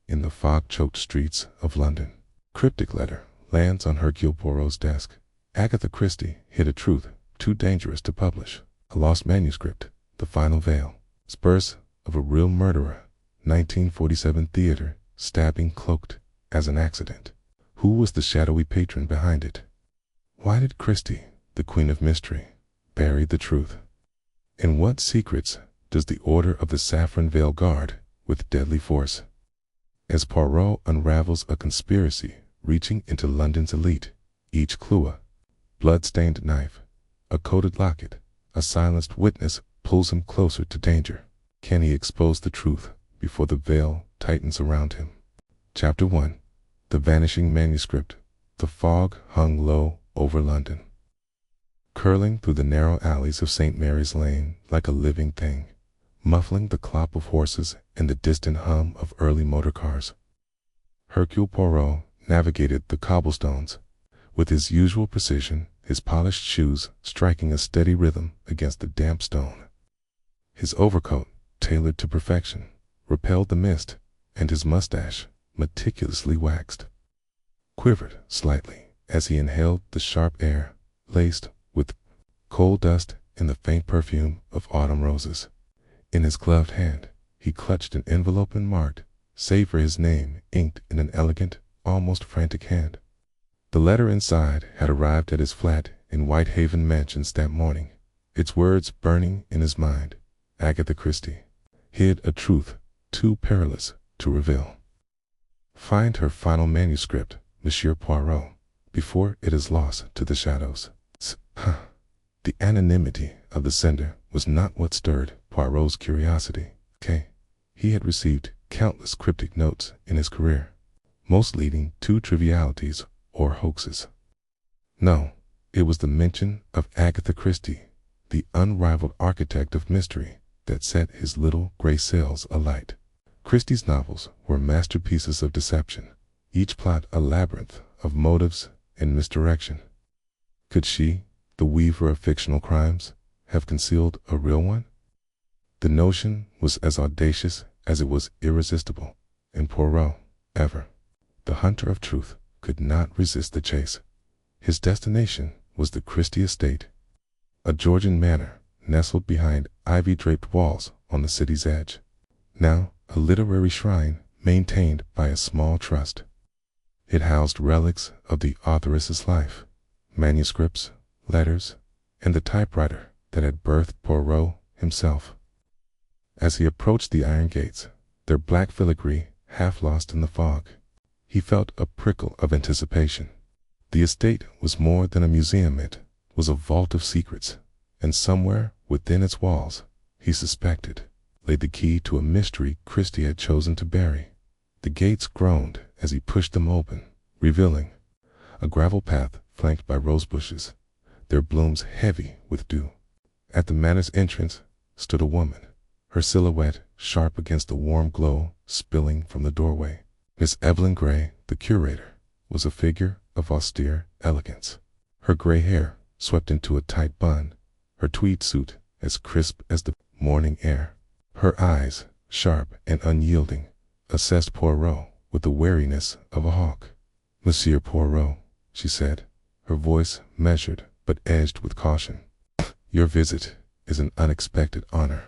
in the fog-choked streets of London. Cryptic letter lands on Hercule Poirot's desk. Agatha Christie hid a truth too dangerous to publish. A lost manuscript, the final veil. Spurs of a real murderer. 1947 theater stabbing cloaked as an accident. Who was the shadowy patron behind it? Why did Christie, the queen of mystery, bury the truth? And what secrets does the Order of the Saffron Veil guard with deadly force? As Poirot unravels a conspiracy reaching into London's elite, each clue a blood-stained knife, a coded locket, a silenced witness pulls him closer to danger. Can he expose the truth before the veil tightens around him? Chapter 1. The Vanishing Manuscript. The fog hung low over London, curling through the narrow alleys of St. Mary's Lane like a living thing, muffling the clop of horses and the distant hum of early motor cars. Hercule Poirot navigated the cobblestones with his usual precision, his polished shoes striking a steady rhythm against the damp stone. His overcoat, tailored to perfection, repelled the mist, and his mustache, meticulously waxed, quivered slightly as he inhaled the sharp air laced with coal dust and the faint perfume of autumn roses. In his gloved hand, he clutched an envelope marked, save for his name, inked in an elegant, almost frantic hand. The letter inside had arrived at his flat in Whitehaven Mansions that morning, its words burning in his mind. Agatha Christie hid a truth too perilous to reveal. Find her final manuscript, Monsieur Poirot, before it is lost to the shadows. The anonymity of the sender was not what stirred Poirot's curiosity. He had received countless cryptic notes in his career, most leading to trivialities or hoaxes. No, it was the mention of Agatha Christie, the unrivaled architect of mystery, that set his little gray sails alight. Christie's novels were masterpieces of deception, each plot a labyrinth of motives and misdirection. Could she, the weaver of fictional crimes, have concealed a real one? The notion was as audacious as it was irresistible, and Poirot, ever the hunter of truth, could not resist the chase. His destination was the Christie estate, a Georgian manor nestled behind ivy-draped walls on the city's edge, now a literary shrine maintained by a small trust. It housed relics of the authoress's life, manuscripts, letters, and the typewriter that had birthed Poirot himself. As he approached the iron gates, their black filigree half lost in the fog, he felt a prickle of anticipation. The estate was more than a museum, it was a vault of secrets, and somewhere within its walls, he suspected, lay the key to a mystery Christie had chosen to bury. The gates groaned as he pushed them open, revealing a gravel path flanked by rose bushes, their blooms heavy with dew. At the manor's entrance stood a woman, her silhouette sharp against the warm glow spilling from the doorway. Miss Evelyn Gray, the curator, was a figure of austere elegance. Her gray hair swept into a tight bun, her tweed suit as crisp as the morning air. Her eyes, sharp and unyielding, assessed Poirot with the wariness of a hawk. "Monsieur Poirot," she said, her voice measured but edged with caution, "your visit is an unexpected honor.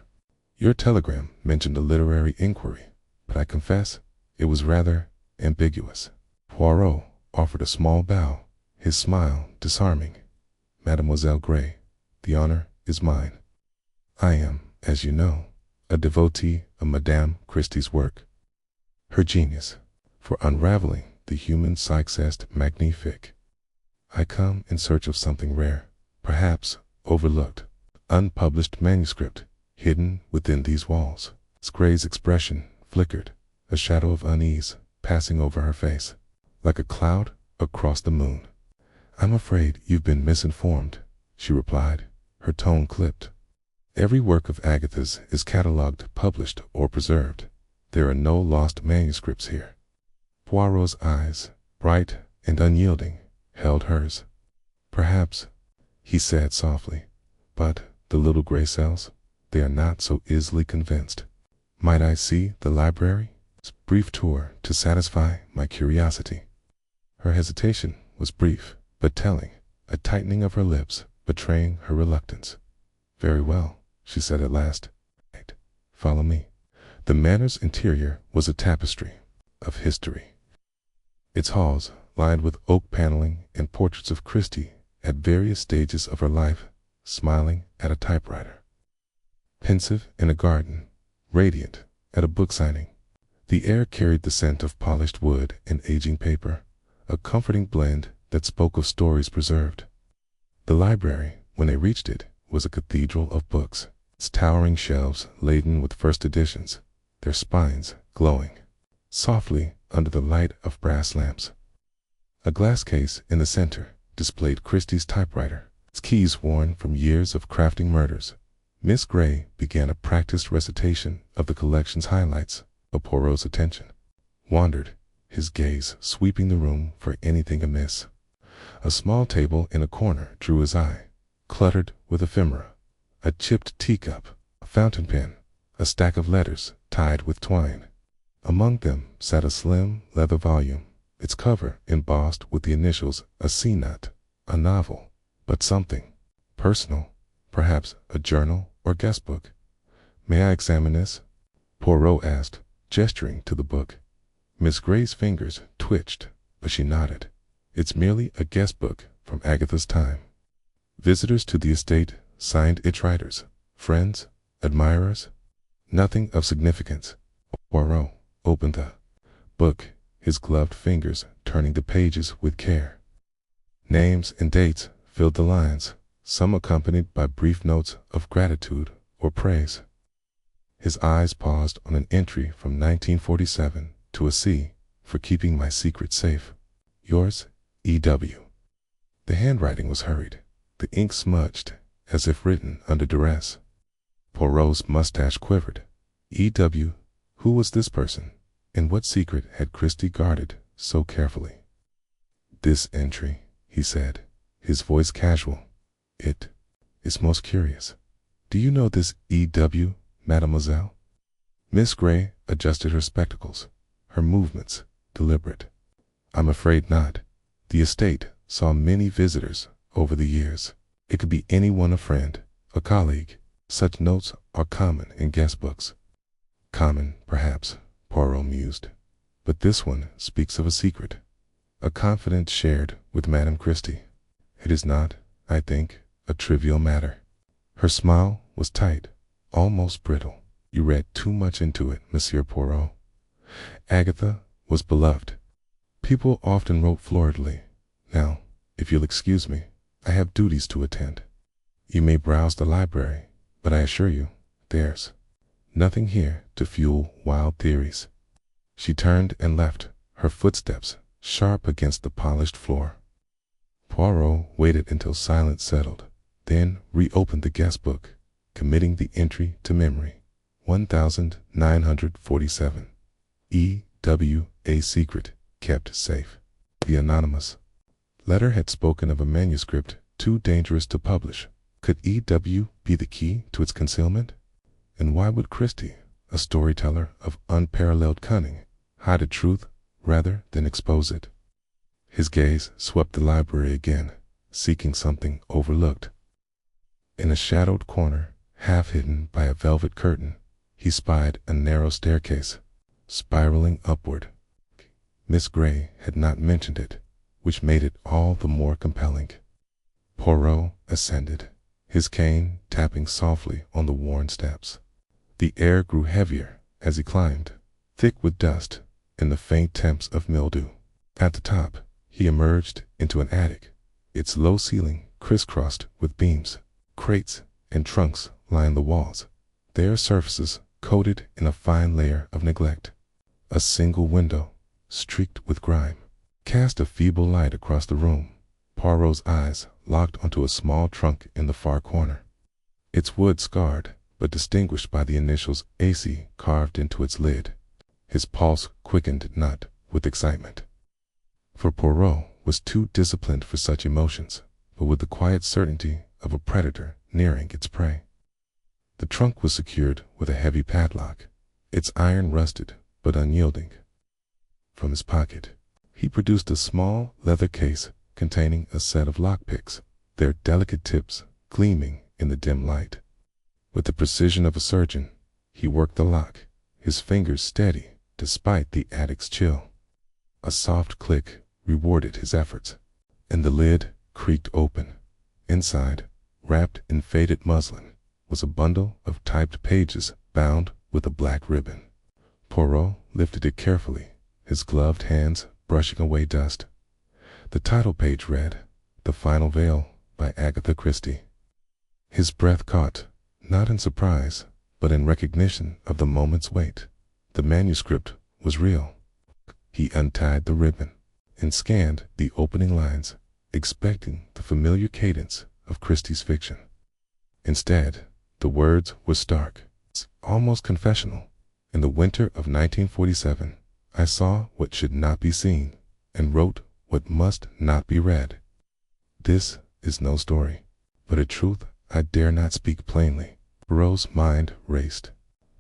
Your telegram mentioned a literary inquiry, but I confess it was rather ambiguous." Poirot offered a small bow, his smile disarming. "Mademoiselle Gray, the honor is mine. I am, as you know, a devotee of Madame Christie's work. Her genius for unraveling the human psyche est magnifique. I come in search of something rare, perhaps overlooked, unpublished manuscript hidden within these walls." Gray's expression flickered, a shadow of unease passing over her face, like a cloud across the moon. "I'm afraid you've been misinformed," she replied, her tone clipped. "Every work of Agatha's is catalogued, published, or preserved. There are no lost manuscripts here." Poirot's eyes, bright and unyielding, held hers. "Perhaps," he said softly, "but the little gray cells, they are not so easily convinced. Might I see the library?" brief tour to satisfy my curiosity. Her hesitation was brief, but telling, a tightening of her lips betraying her reluctance. "Very well," she said at last. "Follow me." The manor's interior was a tapestry of history. Its halls, lined with oak paneling and portraits of Christie at various stages of her life, smiling at a typewriter. Pensive in a garden, radiant at a book signing. The air carried the scent of polished wood and aging paper, a comforting blend that spoke of stories preserved. The library, when they reached it, was a cathedral of books, its towering shelves laden with first editions, their spines glowing softly under the light of brass lamps. A glass case in the center displayed Christie's typewriter, its keys worn from years of crafting murders. Miss Gray began a practiced recitation of the collection's highlights, but Poirot's attention wandered, his gaze sweeping the room for anything amiss. A small table in a corner drew his eye, cluttered with ephemera, a chipped teacup, a fountain pen, a stack of letters tied with twine. Among them sat a slim leather volume, its cover embossed with the initials a C-nut, a novel, but something personal, perhaps a journal or guest book. "May I examine this?" Poirot asked, gesturing to the book. Miss Gray's fingers twitched, but she nodded. "It's merely a guest book from Agatha's time. Visitors to the estate signed its writers, friends, admirers. Nothing of significance." Poirot opened the book, his gloved fingers turning the pages with care. Names and dates filled the lines, some accompanied by brief notes of gratitude or praise. His eyes paused on an entry from 1947 to a C for keeping my secret safe. "Yours, E.W." The handwriting was hurried, the ink smudged, as if written under duress. Poirot's mustache quivered. E.W., who was this person, and what secret had Christie guarded so carefully? "This entry," he said, his voice casual. "It is most curious. Do you know this E.W., mademoiselle?" Miss Gray adjusted her spectacles, her movements deliberate. "I'm afraid not. The estate saw many visitors over the years. It could be anyone, a friend, a colleague. Such notes are common in guest books." "Common, perhaps," Poirot mused. "But this one speaks of a secret, a confidence shared with Madame Christie. It is not, I think, a trivial matter." Her smile was tight, almost brittle. "You read too much into it, Monsieur Poirot. Agatha was beloved. People often wrote floridly. Now, if you'll excuse me, I have duties to attend. You may browse the library, but I assure you, there's nothing here to fuel wild theories." She turned and left, her footsteps sharp against the polished floor. Poirot waited until silence settled, then reopened the guest book, committing the entry to memory. 1947. E.W. A secret kept safe. The anonymous letter had spoken of a manuscript too dangerous to publish. Could E.W. be the key to its concealment? And why would Christie, a storyteller of unparalleled cunning, hide a truth rather than expose it? His gaze swept the library again, seeking something overlooked. In a shadowed corner, half hidden by a velvet curtain, he spied a narrow staircase, spiraling upward. Miss Gray had not mentioned it, which made it all the more compelling. Poirot ascended, his cane tapping softly on the worn steps. The air grew heavier as he climbed, thick with dust and the faint temps of mildew. At the top, he emerged into an attic, its low ceiling crisscrossed with beams. Crates and trunks lined the walls, their surfaces coated in a fine layer of neglect. A single window, streaked with grime, cast a feeble light across the room. Poirot's eyes locked onto a small trunk in the far corner, its wood scarred but distinguished by the initials AC carved into its lid. His pulse quickened not with excitement, for Poirot was too disciplined for such emotions, but with the quiet certainty of a predator nearing its prey. The trunk was secured with a heavy padlock, its iron rusted but unyielding. From his pocket, he produced a small leather case containing a set of lockpicks, their delicate tips gleaming in the dim light. With the precision of a surgeon, he worked the lock, his fingers steady despite the attic's chill. A soft click rewarded his efforts, and the lid creaked open. Inside, wrapped in faded muslin, was a bundle of typed pages bound with a black ribbon. Poirot lifted it carefully, his gloved hands brushing away dust. The title page read, "The Final Veil" by Agatha Christie. His breath caught, not in surprise, but in recognition of the moment's weight. The manuscript was real. He untied the ribbon and scanned the opening lines, expecting the familiar cadence of Christie's fiction. Instead, the words were stark, almost confessional. In the winter of 1947, I saw what should not be seen and wrote what must not be read. This is no story, but a truth I dare not speak plainly. Poirot's mind raced.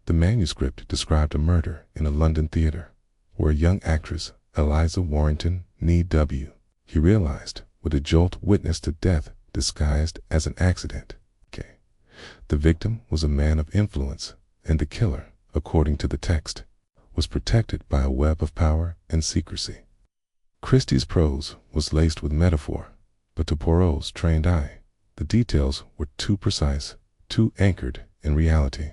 The manuscript described a murder in a London theater, where a young actress, Eliza Warrington, née W. He realized with a jolt witnessed a death disguised as an accident. The victim was a man of influence, and the killer, according to the text, was protected by a web of power and secrecy. Christie's prose was laced with metaphor, but to Poirot's trained eye, the details were too precise, too anchored in reality.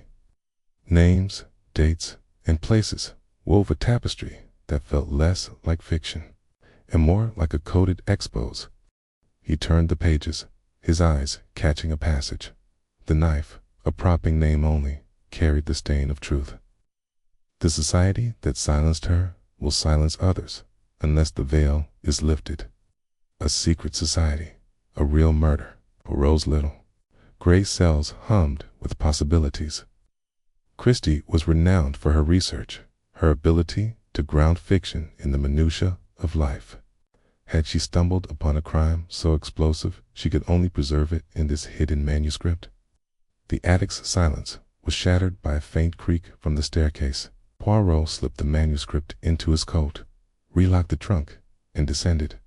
Names, dates, and places wove a tapestry that felt less like fiction and more like a coded expose. He turned the pages, his eyes catching a passage. The knife, a propping name only, carried the stain of truth. The society that silenced her will silence others unless the veil is lifted. A secret society, a real murder. Poirot's little gray cells hummed with possibilities. Christie was renowned for her research, her ability to ground fiction in the minutiae of life. Had she stumbled upon a crime so explosive she could only preserve it in this hidden manuscript? The attic's silence was shattered by a faint creak from the staircase. Poirot slipped the manuscript into his coat, relocked the trunk, and descended.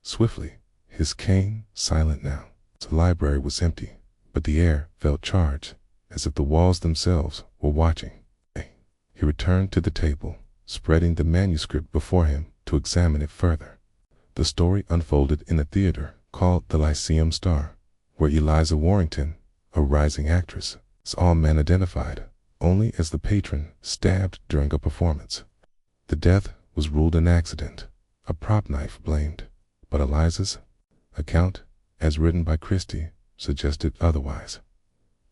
Swiftly, his cane silent now. The library was empty, but the air felt charged, as if the walls themselves were watching. He returned to the table, spreading the manuscript before him to examine it further. The story unfolded in a theater called the Lyceum Star, where Eliza Warrington, a rising actress, is all men identified only as the patron stabbed during a performance. The death was ruled an accident, a prop knife blamed, but Eliza's account, as written by Christie, suggested otherwise.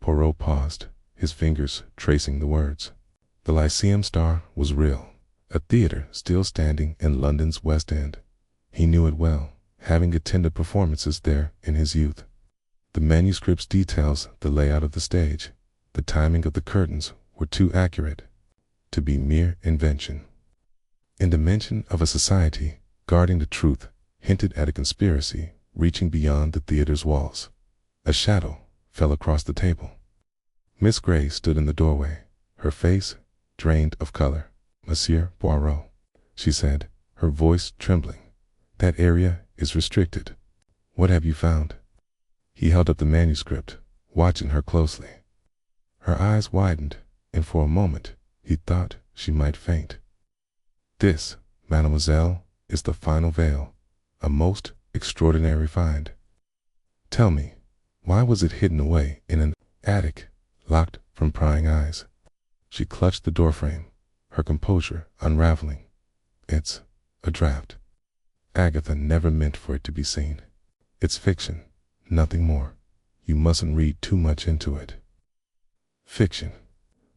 Poirot paused, his fingers tracing the words. The Lyceum Star was real, a theater still standing in London's West End. He knew it well, having attended performances there in his youth. The manuscript's details, the layout of the stage, the timing of the curtains were too accurate to be mere invention. In the mention of a society guarding the truth hinted at a conspiracy reaching beyond the theater's walls. A shadow fell across the table. Miss Grey stood in the doorway, her face drained of color. "Monsieur Poirot," she said, her voice trembling, "that area is restricted. What have you found?" He held up the manuscript, watching her closely. Her eyes widened, and for a moment he thought she might faint. "This, mademoiselle, is the final veil, a most extraordinary find. Tell me, why was it hidden away in an attic, locked from prying eyes?" She clutched the doorframe, her composure unraveling. "It's a draft. Agatha never meant for it to be seen. It's fiction, nothing more. You mustn't read too much into it." "Fiction."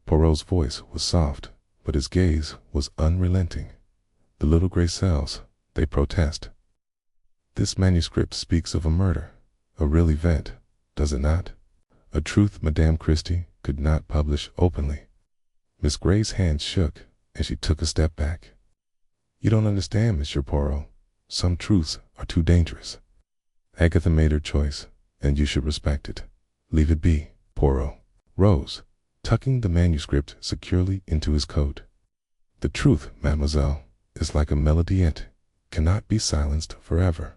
Poirot's voice was soft, but his gaze was unrelenting. "The little gray cells, they protest. This manuscript speaks of a murder, a real event, does it not? A truth Madame Christie could not publish openly." Miss Grey's hands shook, and she took a step back. "You don't understand, Monsieur Poirot. Some truths are too dangerous. Agatha made her choice, and you should respect it. Leave it be." Poirot rose, tucking the manuscript securely into his coat. The truth, mademoiselle, is like a melody, it cannot be silenced forever.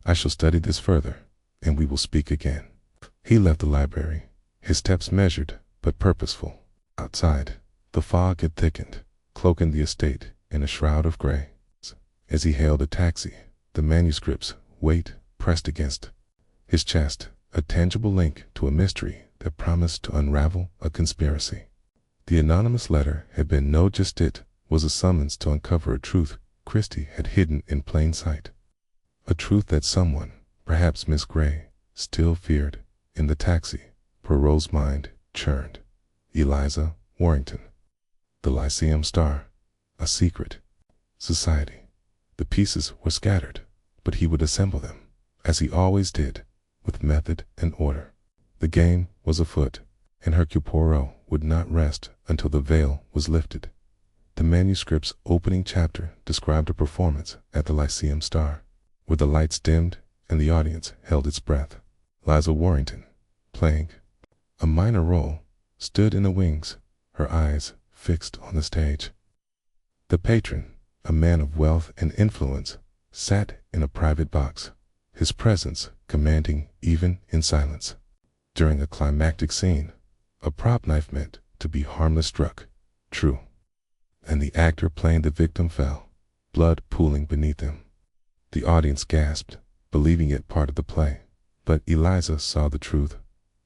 I shall study this further, and we will speak again. He left the library, his steps measured but purposeful. Outside, the fog had thickened, cloaking the estate in a shroud of gray. As he hailed a taxi, the manuscript's weight pressed against his chest, a tangible link to a mystery that promised to unravel a conspiracy. The anonymous letter had been no just it was a summons to uncover a truth Christie had hidden in plain sight. A truth that someone, perhaps Miss Gray, still feared. In the taxi, Poirot's mind churned. Eliza Warrington. The Lyceum Star. A secret society. The pieces were scattered, but he would assemble them, as he always did, with method and order. The game was afoot, and Hercule Poirot would not rest until the veil was lifted. The manuscript's opening chapter described a performance at the Lyceum Star, where the lights dimmed and the audience held its breath. Eliza Warrington, playing a minor role, stood in the wings, her eyes fixed on the stage. The patron, a man of wealth and influence, sat in a private box, his presence commanding even in silence. During a climactic scene, a prop knife meant to be harmless struck true, and the actor playing the victim fell, blood pooling beneath him. The audience gasped, believing it part of the play, but Eliza saw the truth.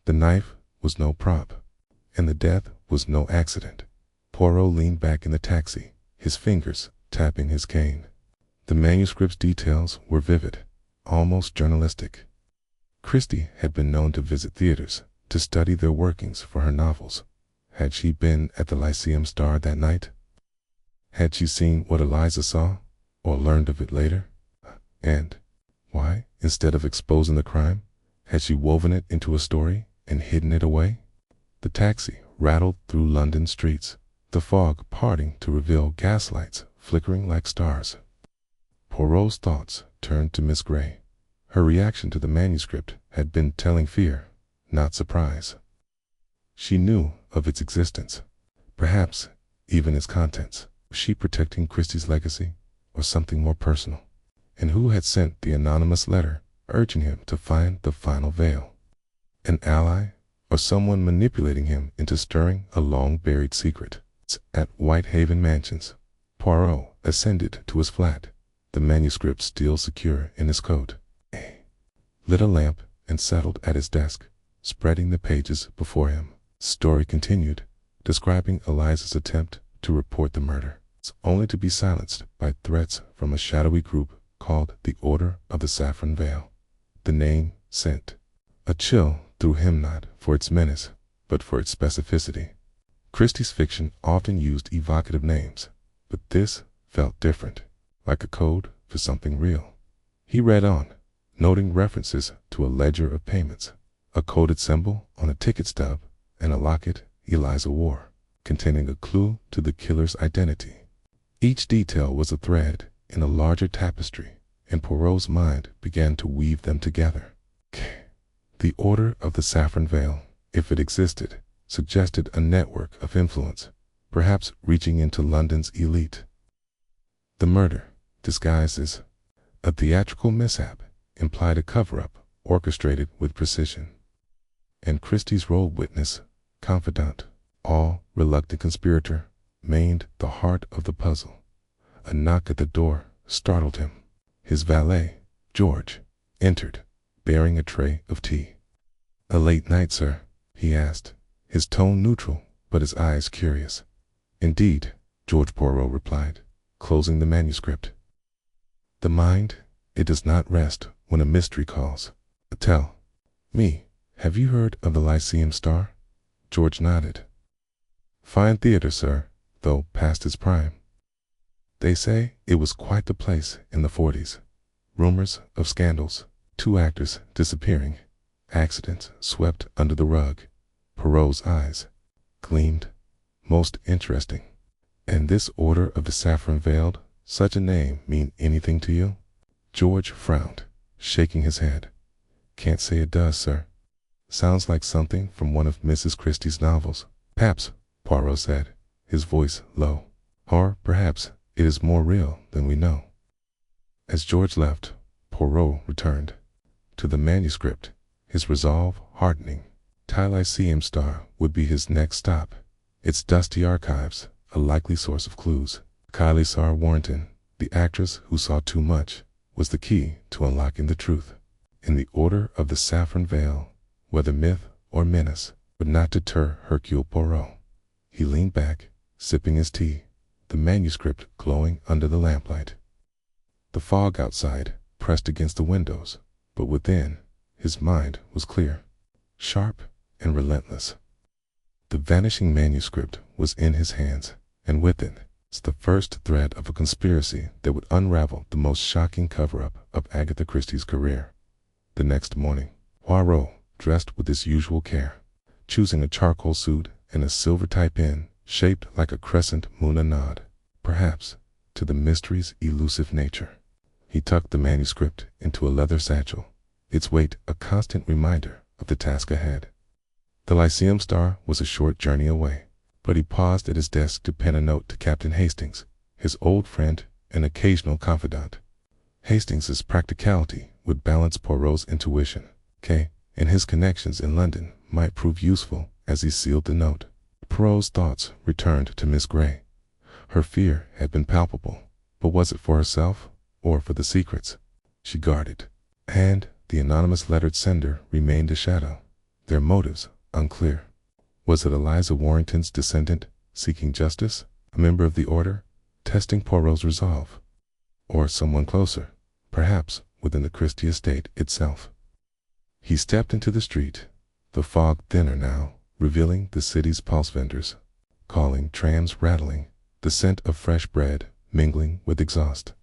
The knife was no prop, and the death was no accident. Poirot leaned back in the taxi, his fingers tapping his cane. The manuscript's details were vivid, almost journalistic. Christie had been known to visit theaters to study their workings for her novels. Had she been at the Lyceum Star that night? Had she seen what Eliza saw, or learned of it later? And why, instead of exposing the crime, had she woven it into a story and hidden it away? The taxi rattled through London streets, the fog parting to reveal gaslights flickering like stars. Poirot's thoughts turned to Miss Gray. Her reaction to the manuscript had been telling fear, not surprise. She knew of its existence, perhaps even its contents. Was she protecting Christie's legacy, or something more personal? And who had sent the anonymous letter urging him to find the final veil? An ally, or someone manipulating him into stirring a long-buried secret? At Whitehaven Mansions, Poirot ascended to his flat, the manuscript still secure in his coat. Lit a lamp and settled at his desk, spreading the pages before him. Story continued, describing Eliza's attempt to report the murder, only to be silenced by threats from a shadowy group called the Order of the Saffron Veil. The name sent a chill through him, not for its menace, but for its specificity. Christie's fiction often used evocative names, but this felt different, like a code for something real. He read on, noting references to a ledger of payments, a coded symbol on a ticket stub, and a locket Eliza wore, containing a clue to the killer's identity. Each detail was a thread in a larger tapestry, and Poirot's mind began to weave them together. The Order of the Saffron Veil, if it existed, suggested a network of influence, perhaps reaching into London's elite. The murder, disguised as a theatrical mishap, implied a cover-up orchestrated with precision. And Christie's role witness, confidant, all reluctant conspirator, maintained the heart of the puzzle. A knock at the door startled him. His valet, George, entered, bearing a tray of tea. "A late night, sir?" he asked, his tone neutral, but his eyes curious. "Indeed," George Poirot replied, closing the manuscript. "The mind, it does not rest when a mystery calls. Tell me, have you heard of the Lyceum Star?" George nodded. "Fine theater, sir, though past its prime. They say it was quite the place in the 40s. Rumors of scandals, 2 actors disappearing, accidents swept under the rug." Poirot's eyes gleamed. "Most interesting. And this Order of the Saffron Veiled, such a name mean anything to you?" George frowned, shaking his head. "Can't say it does, sir. Sounds like something from one of Mrs. Christie's novels." "Perhaps," Poirot said, his voice low. Or perhaps it is more real than we know. As George left, Poirot returned to the manuscript, his resolve hardening. Lyceum Star would be his next stop, its dusty archives a likely source of clues. Kylie Warrington, the actress who saw too much, was the key to unlocking the truth. In the Order of the Saffron Veil, whether myth or menace, would not deter Hercule Poirot. He leaned back, sipping his tea, the manuscript glowing under the lamplight. The fog outside pressed against the windows, but within, his mind was clear, sharp, and relentless. The vanishing manuscript was in his hands, and with it, the first thread of a conspiracy that would unravel the most shocking cover-up of Agatha Christie's career. The next morning, Poirot dressed with his usual care, choosing a charcoal suit and a silver tie-pin shaped like a crescent moon, a nod, perhaps, to the mystery's elusive nature. He tucked the manuscript into a leather satchel, its weight a constant reminder of the task ahead. The Lyceum Star was a short journey away, but he paused at his desk to pen a note to Captain Hastings, his old friend and occasional confidant. Hastings's practicality would balance Poirot's intuition, and his connections in London might prove useful as he sealed the note. Poirot's thoughts returned to Miss Grey. Her fear had been palpable, but was it for herself or for the secrets she guarded? And the anonymous lettered sender remained a shadow, their motives unclear. Was it Eliza Warrington's descendant seeking justice, a member of the Order, testing Poirot's resolve? Or someone closer, perhaps within the Christie estate itself? He stepped into the street, the fog thinner now, revealing the city's pulse vendors, calling trams rattling, the scent of fresh bread mingling with exhaust.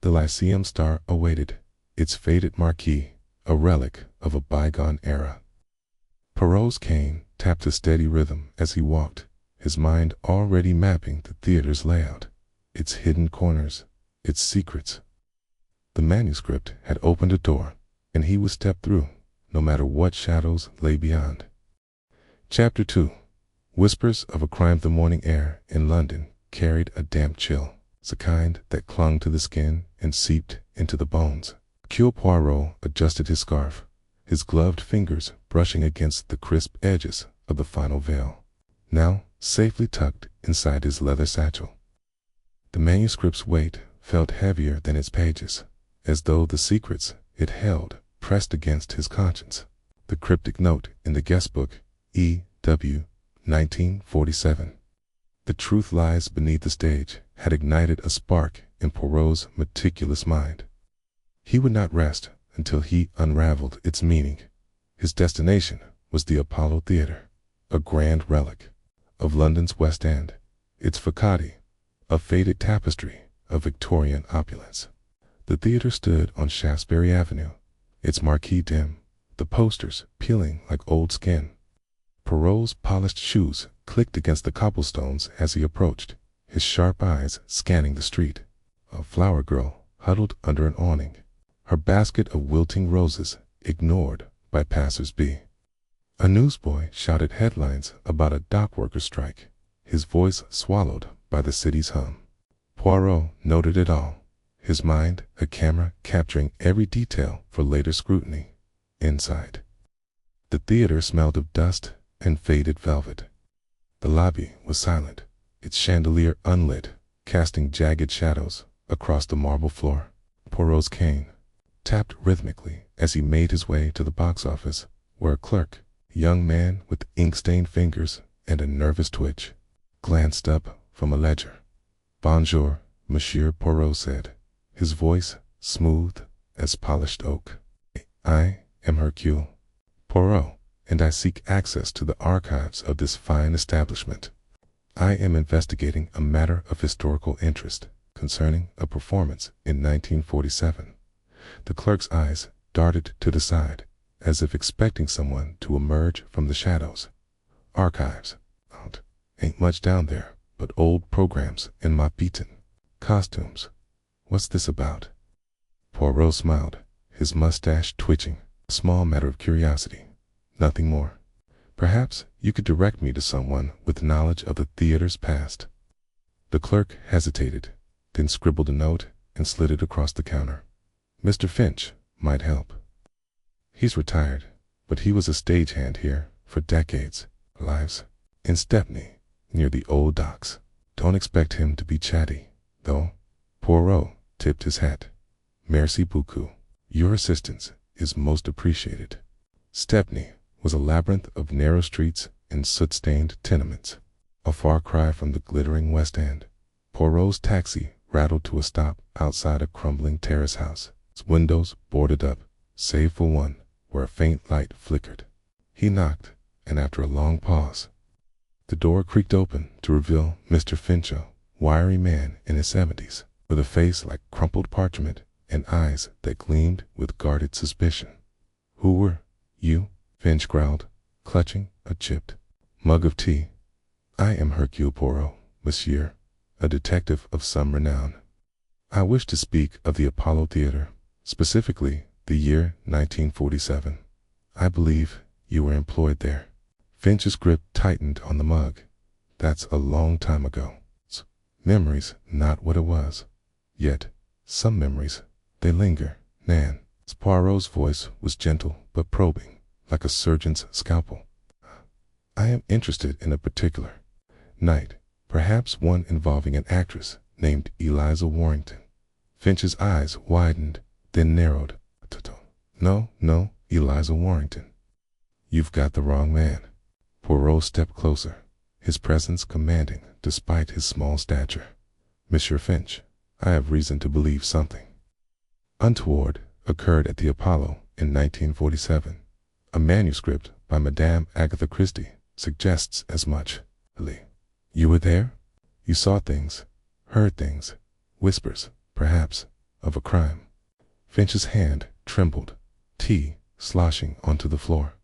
The Lyceum Star awaited, its faded marquee, a relic of a bygone era. Poirot's cane tapped a steady rhythm as he walked, his mind already mapping the theater's layout, its hidden corners, its secrets. The manuscript had opened a door, and he would step through, no matter what shadows lay beyond. Chapter 2. Whispers of a crime. The morning air in London carried a damp chill, the kind that clung to the skin and seeped into the bones. Hercule Poirot adjusted his scarf, his gloved fingers brushing against the crisp edges of the final veil, now safely tucked inside his leather satchel. The manuscript's weight felt heavier than its pages, as though the secrets it held pressed against his conscience. The cryptic note in the guest book, E.W. 1947. The truth lies beneath the stage, had ignited a spark in Poirot's meticulous mind. He would not rest until he unraveled its meaning. His destination was the Apollo Theatre, a grand relic of London's West End, its facade, a faded tapestry of Victorian opulence. The theatre stood on Shaftesbury Avenue, its marquee dim, the posters peeling like old skin. Poirot's polished shoes clicked against the cobblestones as he approached, his sharp eyes scanning the street. A flower girl huddled under an awning, her basket of wilting roses ignored by passers-by. A newsboy shouted headlines about a dock workers' strike, his voice swallowed by the city's hum. Poirot noted it all, his mind a camera capturing every detail for later scrutiny. Inside, the theater smelled of dust and faded velvet. The lobby was silent, its chandelier unlit, casting jagged shadows across the marble floor. Poirot's cane tapped rhythmically as he made his way to the box office, where a clerk, a young man with ink-stained fingers and a nervous twitch, glanced up from a ledger. "Bonjour, Monsieur Poirot," said, his voice smooth as polished oak. "I am Hercule Poirot, and I seek access to the archives of this fine establishment. I am investigating a matter of historical interest concerning a performance in 1947. The clerk's eyes darted to the side, as if expecting someone to emerge from the shadows. "Archives? Ain't much down there, but old programs and moth-beaten costumes. What's this about?" Poirot smiled, his mustache twitching. "A small matter of curiosity, nothing more. Perhaps you could direct me to someone with knowledge of the theater's past." The clerk hesitated, then scribbled a note and slid it across the counter. Mr. Finch might help. He's retired, but he was a stagehand here for decades. Lives in Stepney, near the old docks. Don't expect him to be chatty, though. Poirot tipped his hat. Merci beaucoup. Your assistance is most appreciated. Stepney was a labyrinth of narrow streets and soot-stained tenements, a far cry from the glittering West End. Poirot's taxi rattled to a stop outside a crumbling terrace house, its windows boarded up, save for one where a faint light flickered. He knocked, and after a long pause, the door creaked open to reveal Mr. Finch, a wiry man in his 70s, with a face like crumpled parchment and eyes that gleamed with guarded suspicion. Who were you? Finch growled, clutching a chipped mug of tea. I am Hercule Poirot, monsieur, a detective of some renown. I wish to speak of the Apollo Theater, specifically the year 1947. I believe you were employed there. Finch's grip tightened on the mug. That's a long time ago. Memory's not what it was. Yet, some memories, they linger. Nan. Poirot's voice was gentle but probing, like a surgeon's scalpel. I am interested in a particular night, perhaps one involving an actress named Eliza Warrington. Finch's eyes widened, then narrowed. No, Eliza Warrington. You've got the wrong man. Poirot stepped closer, his presence commanding despite his small stature. Monsieur Finch, I have reason to believe something untoward occurred at the Apollo in 1947. A manuscript by Madame Agatha Christie suggests as much. You were there? You saw things, heard things, whispers, perhaps, of a crime. Finch's hand trembled, tea sloshing onto the floor.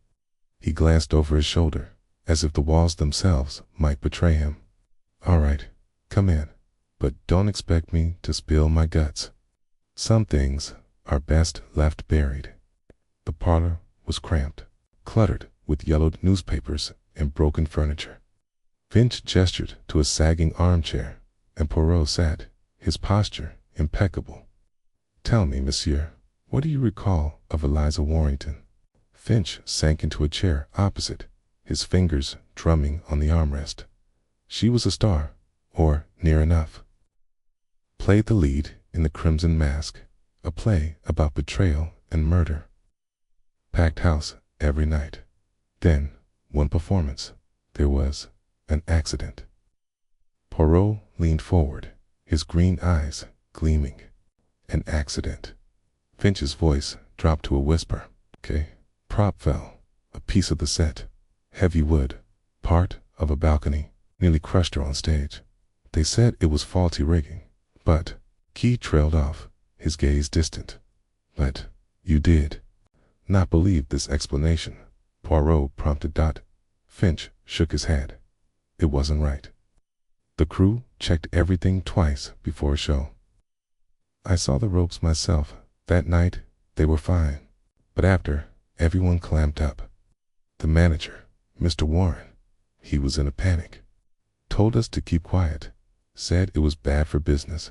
He glanced over his shoulder, as if the walls themselves might betray him. All right, come in, but don't expect me to spill my guts. Some things are best left buried. The parlor was cramped, cluttered with yellowed newspapers and broken furniture. Finch gestured to a sagging armchair, and Poirot sat, his posture impeccable. Tell me, monsieur, what do you recall of Eliza Warrington? Finch sank into a chair opposite, his fingers drumming on the armrest. She was a star, or near enough. Played the lead in The Crimson Mask, a play about betrayal and murder. Packed house every night. Then, one performance, there was an accident. Poirot leaned forward, his green eyes gleaming. An accident. Finch's voice dropped to a whisper. Okay. Prop fell, a piece of the set. Heavy wood, part of a balcony, nearly crushed her on stage. They said it was faulty rigging, but Key trailed off, his gaze distant. But you did not believe this explanation, Poirot prompted. Finch shook his head. It wasn't right. The crew checked everything twice before a show. I saw the ropes myself. That night, they were fine. But after, everyone clamped up. The manager, Mr. Warren, he was in a panic. Told us to keep quiet. Said it was bad for business.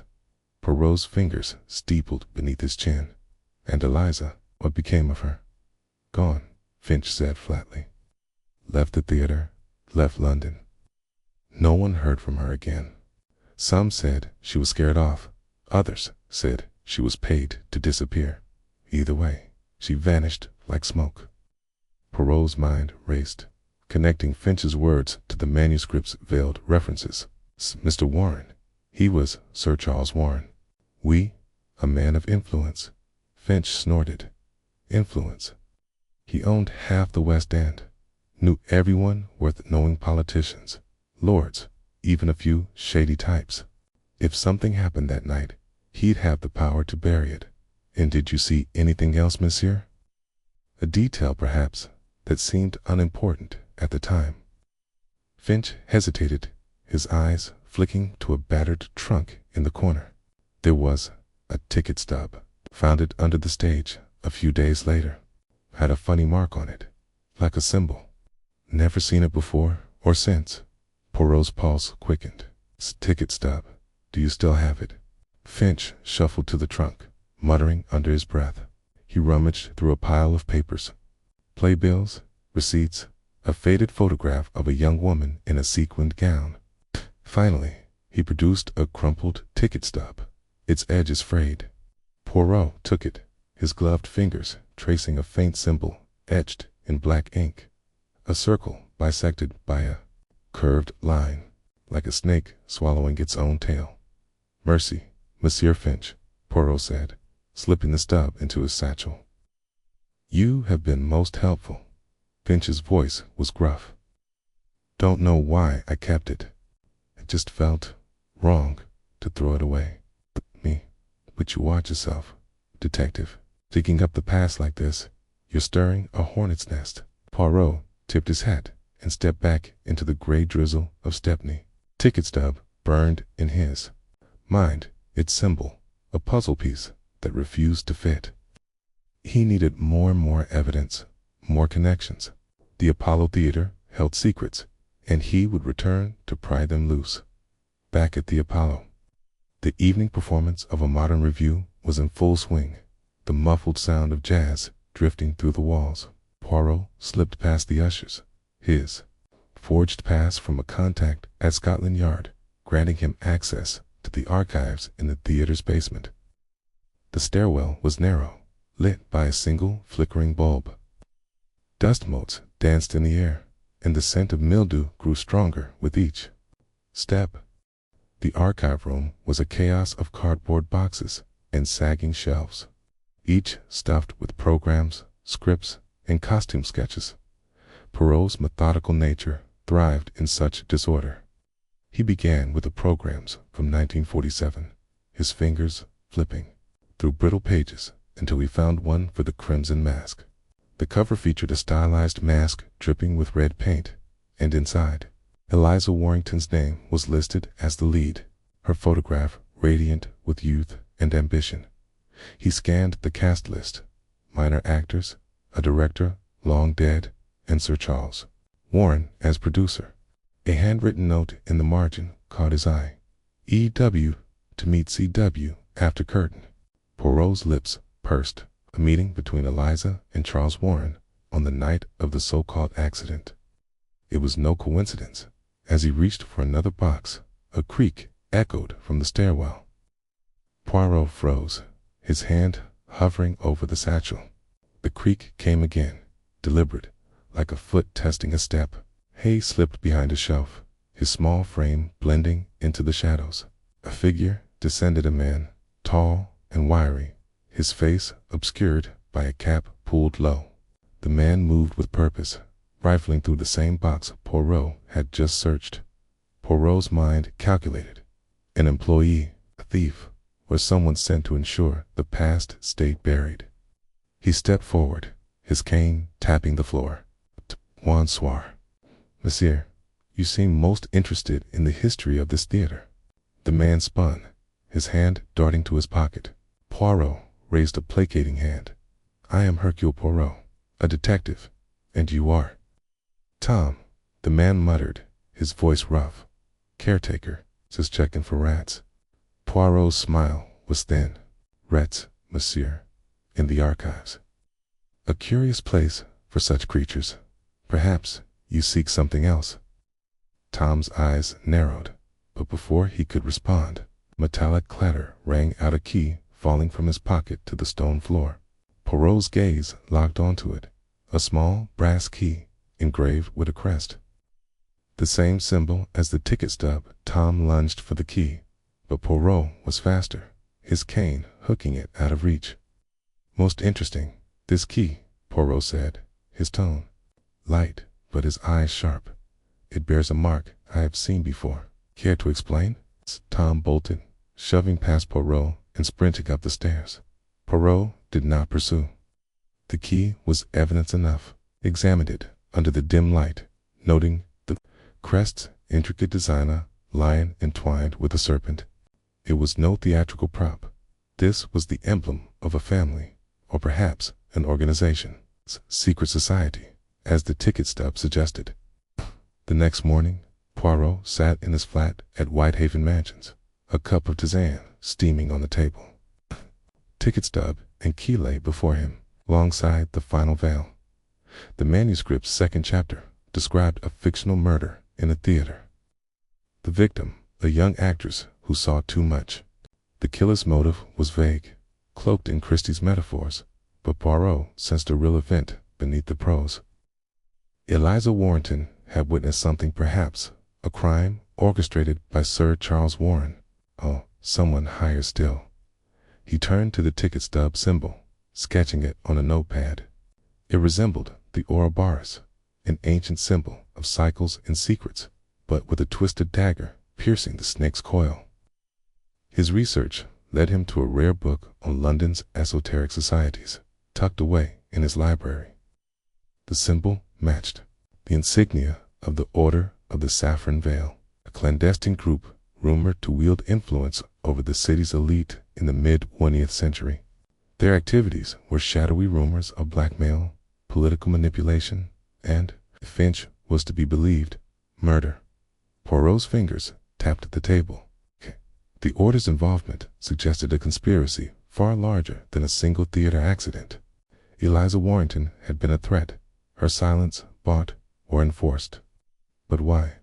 Poirot's fingers steepled beneath his chin. And Eliza, what became of her? Gone, Finch said flatly. Left the theater, left London. No one heard from her again. Some said she was scared off. Others said she was paid to disappear. Either way, she vanished like smoke. Poirot's mind raced, connecting Finch's words to the manuscript's veiled references. Mr. Warren. He was Sir Charles Warren. We, a man of influence. Finch snorted. Influence. He owned half the West End. Knew everyone worth knowing, politicians, lords, even a few shady types. If something happened that night, he'd have the power to bury it. And did you see anything else, monsieur? A detail, perhaps, that seemed unimportant at the time. Finch hesitated, his eyes flicking to a battered trunk in the corner. There was a ticket stub, found it under the stage a few days later. Had a funny mark on it, like a symbol. Never seen it before or since. Poirot's pulse quickened. Ticket stub. Do you still have it? Finch shuffled to the trunk, muttering under his breath. He rummaged through a pile of papers. Playbills, receipts, a faded photograph of a young woman in a sequined gown. Finally, he produced a crumpled ticket stub. Its edges frayed. Poirot took it, his gloved fingers tracing a faint symbol etched in black ink. A circle bisected by a curved line, like a snake swallowing its own tail. "Mercy, Monsieur Finch," Poirot said, slipping the stub into his satchel. "You have been most helpful." Finch's voice was gruff. "Don't know why I kept it. It just felt wrong to throw it away. But you watch yourself, detective. Digging up the past like this, you're stirring a hornet's nest." Poirot tipped his hat and stepped back into the gray drizzle of Stepney. Ticket stub burned in his mind, its symbol, a puzzle piece that refused to fit. He needed more and more evidence, more connections. The Apollo Theater held secrets, and he would return to pry them loose. Back at the Apollo, the evening performance of a modern revue was in full swing, the muffled sound of jazz drifting through the walls. Poirot slipped past the ushers, his forged pass from a contact at Scotland Yard granting him access to the archives in the theater's basement. The stairwell was narrow, lit by a single flickering bulb. Dust motes danced in the air, and the scent of mildew grew stronger with each step. The archive room was a chaos of cardboard boxes and sagging shelves, each stuffed with programs, scripts, and costume sketches. Poirot's methodical nature thrived in such disorder. He began with the programs from 1947, his fingers flipping through brittle pages until he found one for the Crimson Mask. The cover featured a stylized mask dripping with red paint, and inside, Eliza Warrington's name was listed as the lead, her photograph radiant with youth and ambition. He scanned the cast list: minor actors, a director long dead, and Sir Charles Warren as producer. A handwritten note in the margin caught his eye: "E.W. to meet C.W. after curtain." Poirot's lips pursed. A meeting between Eliza and Charles Warren on the night of the so-called accident. It was no coincidence. As he reached for another box, a creak echoed from the stairwell. Poirot froze, his hand hovering over the satchel. The creak came again, deliberate, like a foot testing a step. Hay slipped behind a shelf, his small frame blending into the shadows. A figure descended, a man, tall and wiry, his face obscured by a cap pulled low. The man moved with purpose, rifling through the same box Poirot had just searched. Poirot's mind calculated. An employee, a thief, or someone sent to ensure the past stayed buried. He stepped forward, his cane tapping the floor. "Bonsoir, monsieur. You seem most interested in the history of this theater." The man spun, his hand darting to his pocket. Poirot raised a placating hand. "I am Hercule Poirot, a detective. And you are?" "Tom," the man muttered, his voice rough. "Caretaker, just checking for rats." Poirot's smile was thin. "Rats, monsieur, in the archives. A curious place for such creatures. Perhaps you seek something else." Tom's eyes narrowed, but before he could respond, metallic clatter rang out, a key falling from his pocket to the stone floor. Poirot's gaze locked onto it, a small brass key engraved with a crest. The same symbol as the ticket stub. Tom lunged for the key, but Poirot was faster, his cane hooking it out of reach. "Most interesting, this key," Poirot said, his tone light but his eyes sharp. "It bears a mark I have seen before." "Care to explain?" Tom bolted, shoving past Poirot and sprinting up the stairs. Poirot did not pursue. The key was evidence enough. Examined it under the dim light, noting the crest's intricate design, a lion entwined with a serpent. It was no theatrical prop. This was the emblem of a family, or perhaps an organization's secret society, as the ticket stub suggested. The next morning, Poirot sat in his flat at Whitehaven Mansions, a cup of tisane steaming on the table. Ticket stub and key lay before him, alongside the final veil. The manuscript's second chapter described a fictional murder in a theater. The victim, a young actress who saw too much. The killer's motive was vague, cloaked in Christie's metaphors, but Poirot sensed a real event beneath the prose. Eliza Warrington had witnessed something, perhaps a crime orchestrated by Sir Charles Warren. Oh, someone higher still. He turned to the ticket stub symbol, sketching it on a notepad. It resembled the Ouroboros, an ancient symbol of cycles and secrets, but with a twisted dagger piercing the snake's coil. His research led him to a rare book on London's esoteric societies, tucked away in his library. The symbol matched the insignia of the Order of the Saffron Veil, a clandestine group rumored to wield influence over the city's elite in the mid-20th century. Their activities were shadowy rumors of blackmail, political manipulation, and, if Finch was to be believed, murder. Poirot's fingers tapped at the table. The Order's involvement suggested a conspiracy far larger than a single theater accident. Eliza Warrington had been a threat, her silence bought or enforced. But why?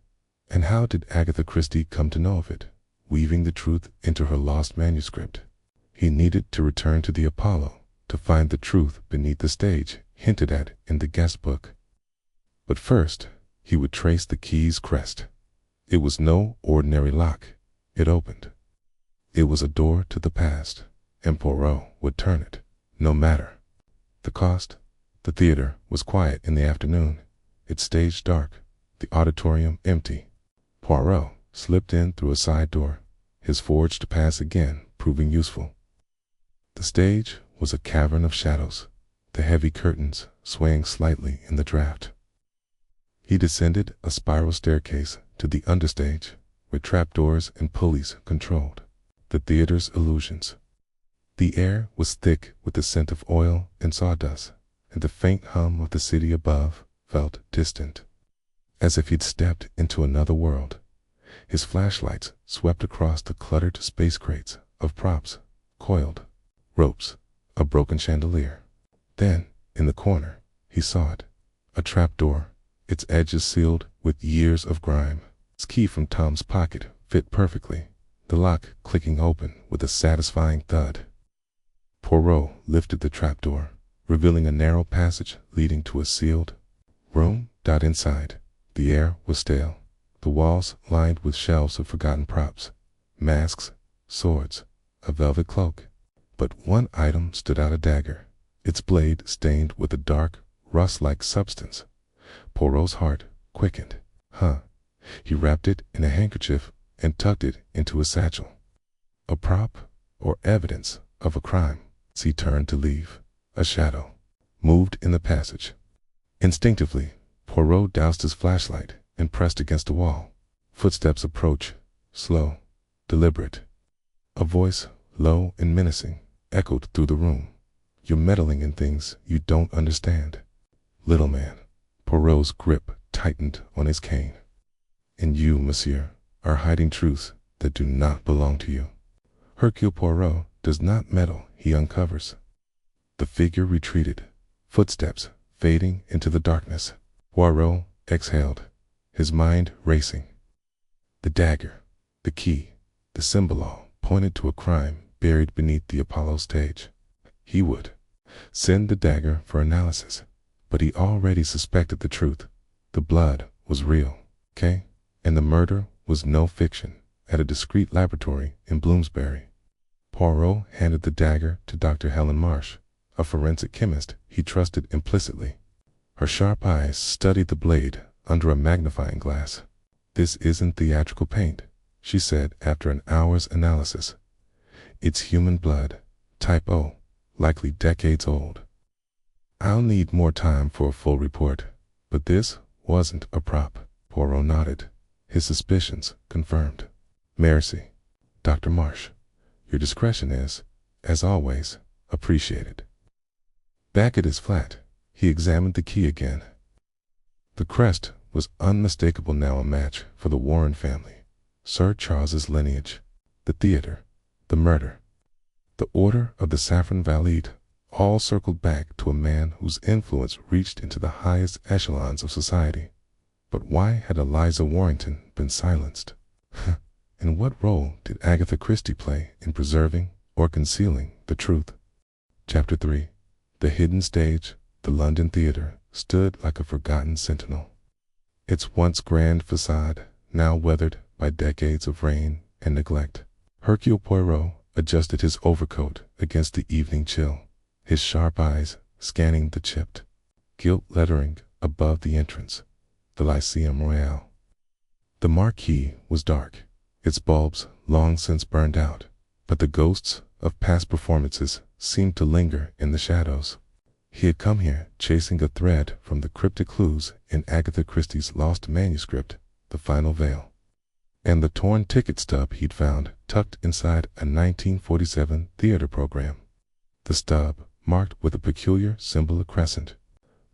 And how did Agatha Christie come to know of it, weaving the truth into her lost manuscript? He needed to return to the Apollo to find the truth beneath the stage hinted at in the guest book. But first, he would trace the key's crest. It was no ordinary lock. It opened. It was a door to the past, and Poirot would turn it, no matter the cost. The theater was quiet in the afternoon, its stage dark, the auditorium empty. Poirot slipped in through a side door, his forged pass again proving useful. The stage was a cavern of shadows, the heavy curtains swaying slightly in the draft. He descended a spiral staircase to the understage, where trapdoors and pulleys controlled the theater's illusions. The air was thick with the scent of oil and sawdust, and the faint hum of the city above felt distant, as if he'd stepped into another world. His flashlights swept across the cluttered space crates of props, coiled ropes, a broken chandelier. Then, in the corner, he saw it, a trapdoor, its edges sealed with years of grime. Its key from Tom's pocket fit perfectly, the lock clicking open with a satisfying thud. Poirot lifted the trapdoor, revealing a narrow passage leading to a sealed room. Inside, the air was stale, the walls lined with shelves of forgotten props, masks, swords, a velvet cloak. But one item stood out: a dagger, its blade stained with a dark, rust-like substance. Poirot's heart quickened. He wrapped it in a handkerchief and tucked it into his satchel. A prop or evidence of a crime. As he turned to leave, a shadow moved in the passage. Instinctively, Poirot doused his flashlight and pressed against the wall. Footsteps approached, slow, deliberate. A voice, low and menacing, echoed through the room. "You're meddling in things you don't understand, little man." Poirot's grip tightened on his cane. "And you, monsieur, are hiding truths that do not belong to you." Hercule Poirot does not meddle, he uncovers. The figure retreated, footsteps fading into the darkness. Poirot exhaled, his mind racing. The dagger, the key, the symbol all pointed to a crime buried beneath the Apollo stage. He would send the dagger for analysis, but he already suspected the truth. The blood was real, and the murder was no fiction at a discreet laboratory in Bloomsbury. Poirot handed the dagger to Dr. Helen Marsh, a forensic chemist he trusted implicitly. Her sharp eyes studied the blade under a magnifying glass. "This isn't theatrical paint," she said after an hour's analysis. "It's human blood, type O, likely decades old. I'll need more time for a full report, but this wasn't a prop." Poirot nodded, his suspicions confirmed. "Merci, Dr. Marsh. Your discretion is, as always, appreciated." Back at his flat, he examined the key again. The crest was unmistakable, now a match for the Warren family, Sir Charles's lineage, the theater, the murder, the Order of the Saffron Valide, all circled back to a man whose influence reached into the highest echelons of society. But why had Eliza Warrington been silenced? And what role did Agatha Christie play in preserving or concealing the truth? Chapter 3. The hidden stage, the London theater, stood like a forgotten sentinel. Its once grand facade, now weathered by decades of rain and neglect. Hercule Poirot adjusted his overcoat against the evening chill, his sharp eyes scanning the chipped, gilt lettering above the entrance, the Lyceum Royale. The marquee was dark, its bulbs long since burned out, but the ghosts of past performances seemed to linger in the shadows. He had come here chasing a thread from the cryptic clues in Agatha Christie's lost manuscript, The Final Veil, and the torn ticket stub he'd found tucked inside a 1947 theater program. The stub, marked with a peculiar symbol, a crescent,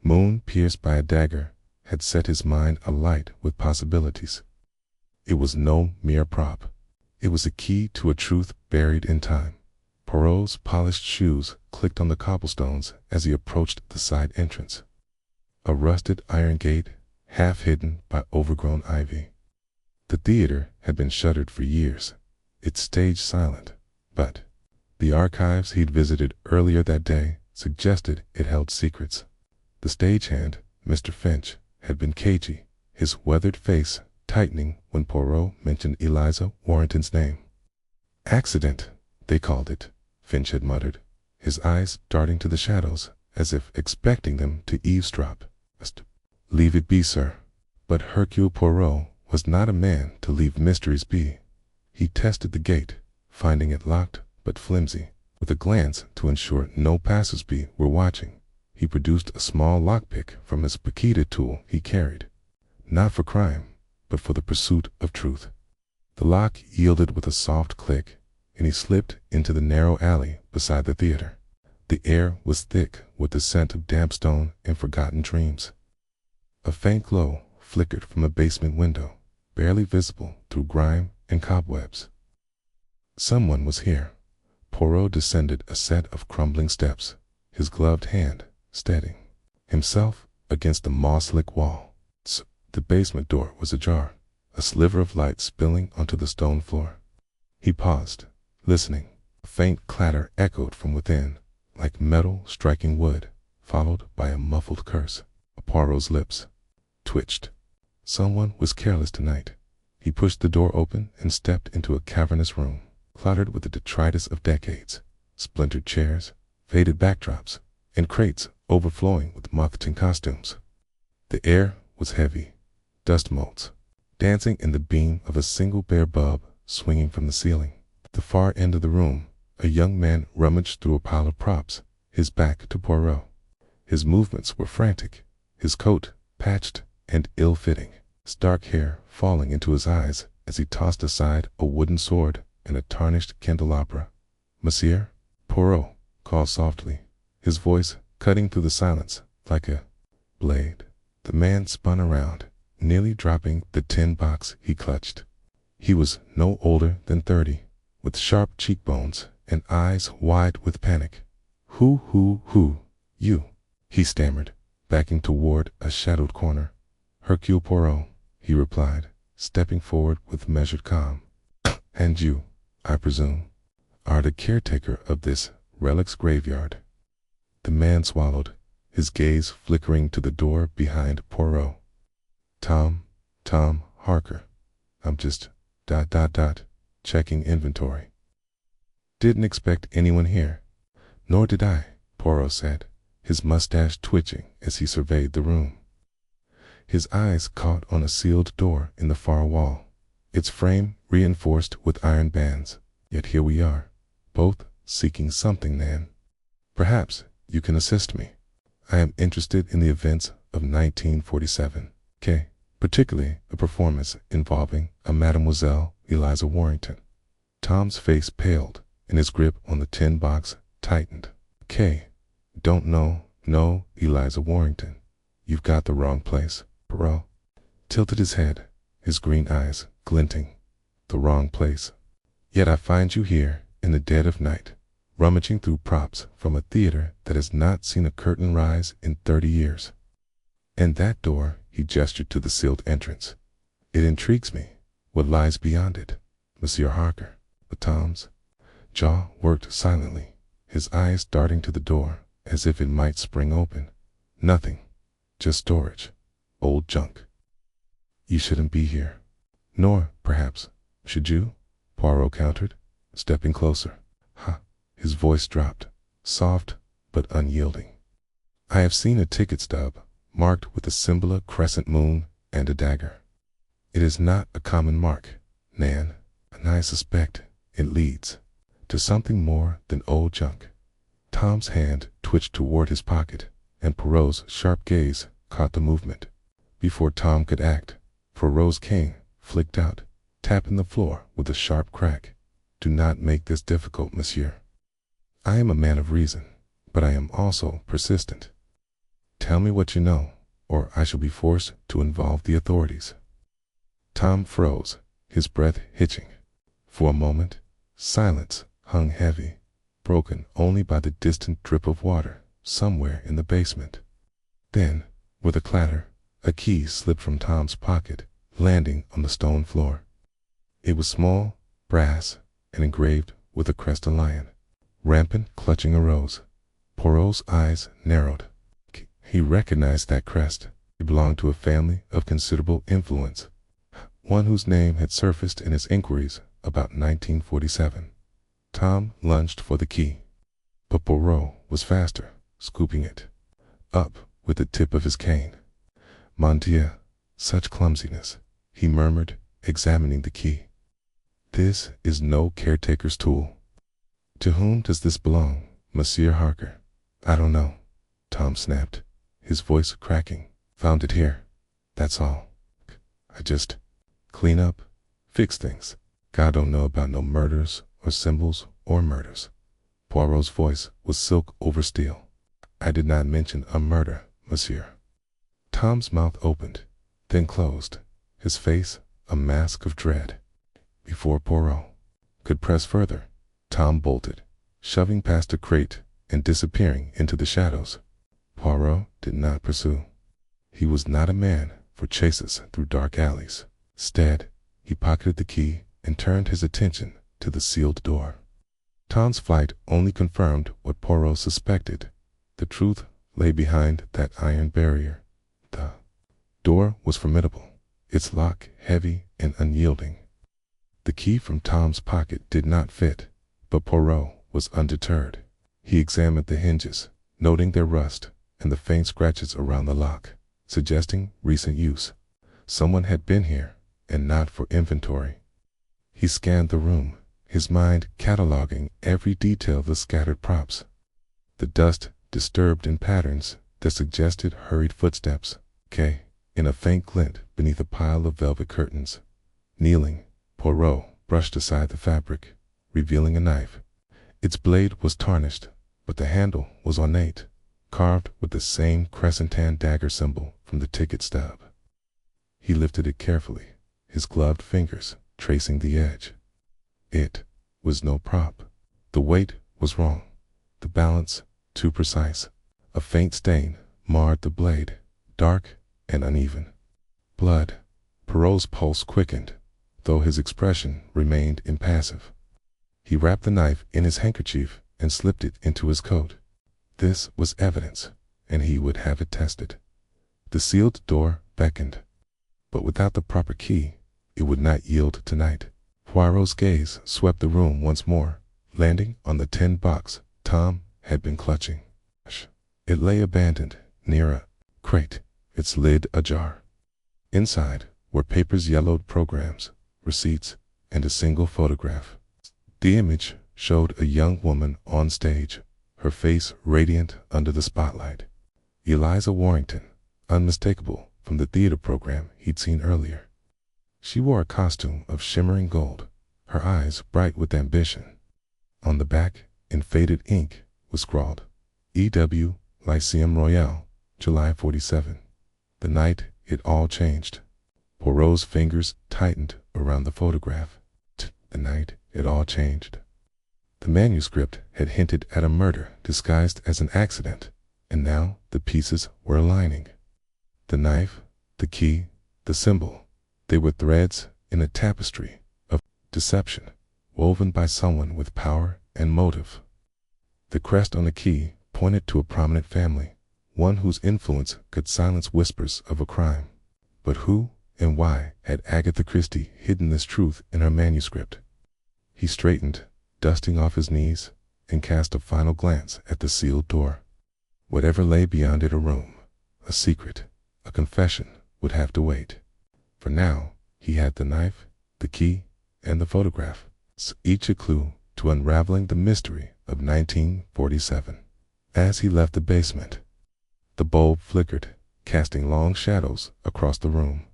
moon pierced by a dagger, had set his mind alight with possibilities. It was no mere prop. It was a key to a truth buried in time. Poirot's polished shoes clicked on the cobblestones as he approached the side entrance. A rusted iron gate, half hidden by overgrown ivy. The theater had been shuttered for years, its stage silent, but the archives he'd visited earlier that day suggested it held secrets. The stagehand, Mr. Finch, had been cagey, his weathered face tightening when Poirot mentioned Eliza Warrington's name. Accident, they called it, Finch had muttered, his eyes darting to the shadows as if expecting them to eavesdrop. Leave it be, sir. But Hercule Poirot was not a man to leave mysteries be. He tested the gate, finding it locked but flimsy. With a glance to ensure no passers-by were watching, he produced a small lockpick from his Paquita tool he carried, not for crime, but for the pursuit of truth. The lock yielded with a soft click, and he slipped into the narrow alley beside the theater. The air was thick with the scent of damp stone and forgotten dreams. A faint glow flickered from a basement window, barely visible through grime and cobwebs. Someone was here. Poirot descended a set of crumbling steps, his gloved hand steadying himself against the moss-lick wall. The basement door was ajar, a sliver of light spilling onto the stone floor. He paused, listening. A faint clatter echoed from within, like metal striking wood, followed by a muffled curse. Poirot's lips twitched. Someone was careless tonight. He pushed the door open and stepped into a cavernous room, cluttered with the detritus of decades, splintered chairs, faded backdrops, and crates overflowing with moth-tin costumes. The air was heavy, dust motes dancing in the beam of a single bare bulb swinging from the ceiling. At the far end of the room, a young man rummaged through a pile of props, his back to Poirot. His movements were frantic, his coat patched and ill-fitting, his dark hair falling into his eyes as he tossed aside a wooden sword and a tarnished candelabra. "Monsieur?" Poirot called softly, his voice cutting through the silence like a blade. The man spun around, nearly dropping the tin box he clutched. He was no older than 30, with sharp cheekbones and eyes wide with panic. Who, you?" he stammered, backing toward a shadowed corner. "Hercule Poirot," he replied, stepping forward with measured calm. "And you, I presume, are the caretaker of this relics graveyard." The man swallowed, his gaze flickering to the door behind Poirot. Tom Harker. I'm just ... checking inventory." "Didn't expect anyone here." "Nor did I," Poirot said, his mustache twitching as he surveyed the room. His eyes caught on a sealed door in the far wall, its frame reinforced with iron bands. "Yet here we are, both seeking something, Nan. Perhaps you can assist me. I am interested in the events of 1947, particularly a performance involving a Mademoiselle Eliza Warrington." Tom's face paled, and his grip on the tin box tightened. "Don't know Eliza Warrington. You've got the wrong place, Poirot." tilted his head, his green eyes glinting. The wrong place. Yet I find you here in the dead of night, rummaging through props from a theater that has not seen a curtain rise in 30 years. And that door, he gestured to the sealed entrance. It intrigues me. What lies beyond it, Monsieur Harker? Tom's jaw worked silently, his eyes darting to the door as if it might spring open. Nothing. Just storage. Old junk. You shouldn't be here. Nor, perhaps, should you? Poirot countered, stepping closer. Ha! His voice dropped, soft but unyielding. I have seen a ticket stub, marked with a symbol, crescent moon, and a dagger. It is not a common mark, Nan, and I suspect it leads to something more than old junk. Tom's hand twitched toward his pocket, and Poirot's sharp gaze caught the movement. Before Tom could act, Poirot's cane flicked out, tapping the floor with a sharp crack. Do not make this difficult, monsieur. I am a man of reason, but I am also persistent. Tell me what you know, or I shall be forced to involve the authorities. Tom froze, his breath hitching. For a moment, silence hung heavy, broken only by the distant drip of water somewhere in the basement. Then, with a clatter, a key slipped from Tom's pocket, landing on the stone floor. It was small, brass, and engraved with a crest of lion. Rampant, clutching a rose. Poirot's eyes narrowed. He recognized that crest. It belonged to a family of considerable influence, one whose name had surfaced in his inquiries about 1947. Tom lunged for the key, but Poirot was faster, scooping it up with the tip of his cane. Mon Dieu, such clumsiness, he murmured, examining the key. This is no caretaker's tool. To whom does this belong, Monsieur Harker? I don't know, Tom snapped, his voice cracking. Found it here. That's all. I just clean up, fix things. God don't know about no murders or symbols or murders. Poirot's voice was silk over steel. I did not mention a murder, monsieur. Tom's mouth opened, then closed, his face a mask of dread. Before Poirot could press further, Tom bolted, shoving past a crate and disappearing into the shadows. Poirot did not pursue. He was not a man for chases through dark alleys. Instead, he pocketed the key and turned his attention to the sealed door. Tom's flight only confirmed what Poirot suspected. The truth lay behind that iron barrier. The door was formidable, its lock heavy and unyielding. The key from Tom's pocket did not fit, but Poirot was undeterred. He examined the hinges, noting their rust and the faint scratches around the lock, suggesting recent use. Someone had been here, and not for inventory. He scanned the room, his mind cataloging every detail of the scattered props. The dust disturbed in patterns that suggested hurried footsteps. In a faint glint beneath a pile of velvet curtains. Kneeling, Poirot brushed aside the fabric, revealing a knife. Its blade was tarnished, but the handle was ornate, carved with the same crescent-tan dagger symbol from the ticket stub. He lifted it carefully, his gloved fingers tracing the edge. It was no prop. The weight was wrong, the balance too precise. A faint stain marred the blade, dark and uneven. Blood. Poirot's pulse quickened, though his expression remained impassive. He wrapped the knife in his handkerchief and slipped it into his coat. This was evidence, and he would have it tested. The sealed door beckoned, but without the proper key, it would not yield tonight. Poirot's gaze swept the room once more, landing on the tin box Tom had been clutching. It lay abandoned, near a crate, its lid ajar. Inside were papers, yellowed programs, receipts, and a single photograph. The image showed a young woman on stage, her face radiant under the spotlight. Eliza Warrington, unmistakable from the theater program he'd seen earlier. She wore a costume of shimmering gold, her eyes bright with ambition. On the back, in faded ink, was scrawled, E.W. Lyceum Royale, July 47. The night it all changed. Poirot's fingers tightened around the photograph. The night it all changed. The manuscript had hinted at a murder disguised as an accident, and now the pieces were aligning. The knife, the key, the symbol, they were threads in a tapestry of deception, woven by someone with power and motive. The crest on the key pointed to a prominent family, one whose influence could silence whispers of a crime. But who and why had Agatha Christie hidden this truth in her manuscript? He straightened, dusting off his knees, and cast a final glance at the sealed door. Whatever lay beyond it, a room, a secret, a confession, would have to wait. For now, he had the knife, the key, and the photograph, each a clue to unraveling the mystery of 1947. As he left the basement, the bulb flickered, casting long shadows across the room.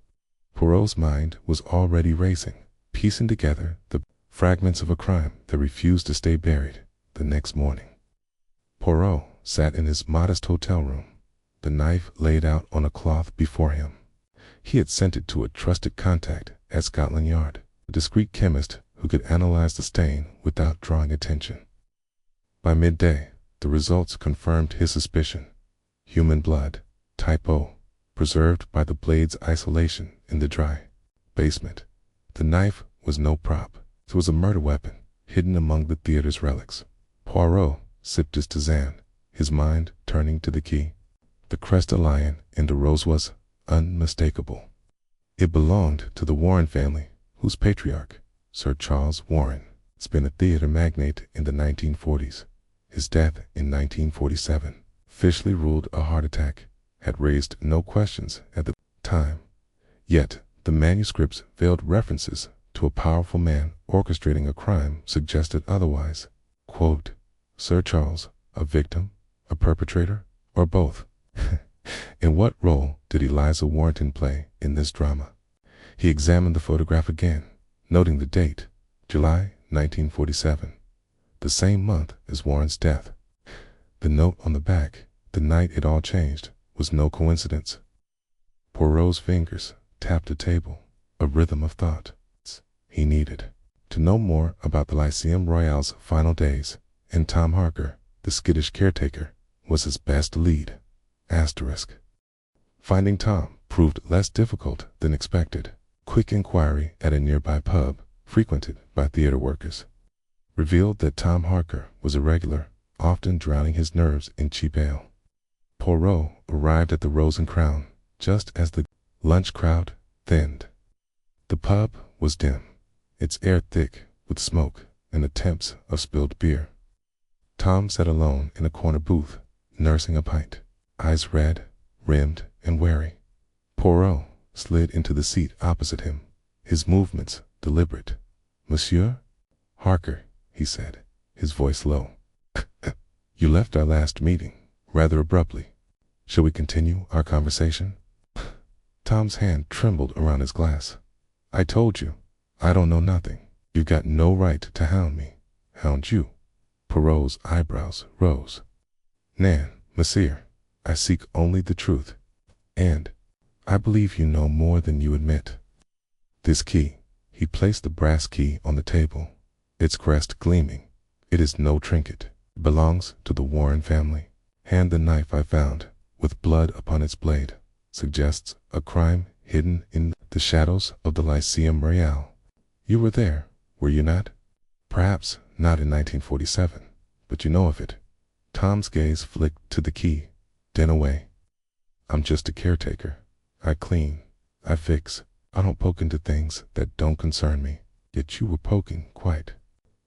Poirot's mind was already racing, piecing together the fragments of a crime that refused to stay buried. The next morning, Poirot sat in his modest hotel room, the knife laid out on a cloth before him. He had sent it to a trusted contact at Scotland Yard, a discreet chemist who could analyze the stain without drawing attention. By midday, the results confirmed his suspicion. Human blood, type O, preserved by the blade's isolation in the dry basement. The knife was no prop. It was a murder weapon, hidden among the theater's relics. Poirot sipped his tisane, his mind turning to the key. The crested lion in the rose was unmistakable. It belonged to the Warren family, whose patriarch, Sir Charles Warren, had been a theater magnate in the 1940s. His death in 1947, officially ruled a heart attack, had raised no questions at the time. Yet, the manuscript's veiled references to a powerful man orchestrating a crime suggested otherwise. Quote, Sir Charles, a victim, a perpetrator, or both? In what role did Eliza Warrenton play in this drama? He examined the photograph again, noting the date, July 1947, the same month as Warren's death. The note on the back, the night it all changed, was no coincidence. Poirot's fingers tapped the table, a rhythm of thought. He needed to know more about the Lyceum Royale's final days, and Tom Harker, the skittish caretaker, was his best lead. Asterisk. Finding Tom proved less difficult than expected. Quick inquiry at a nearby pub, frequented by theater workers, revealed that Tom Harker was a regular, often drowning his nerves in cheap ale. Poirot arrived at the Rose and Crown just as the lunch crowd thinned. The pub was dim, its air thick with smoke and attempts of spilled beer. Tom sat alone in a corner booth, nursing a pint, eyes red, rimmed, and wary. Poirot slid into the seat opposite him, his movements deliberate. Monsieur Harker, he said, his voice low. You left our last meeting rather abruptly. Shall we continue our conversation? Tom's hand trembled around his glass. I told you, I don't know nothing. You've got no right to hound me. Hound you? Poirot's eyebrows rose. Nan, monsieur, I seek only the truth. And I believe you know more than you admit. This key, he placed the brass key on the table, its crest gleaming. It is no trinket. It belongs to the Warren family. And the knife I found, with blood upon its blade, suggests a crime hidden in the shadows of the Lyceum Royale. You were there, were you not? Perhaps not in 1947, but you know of it. Tom's gaze flicked to the key, then away. I'm just a caretaker. I clean, I fix, I don't poke into things that don't concern me. Yet you were poking quite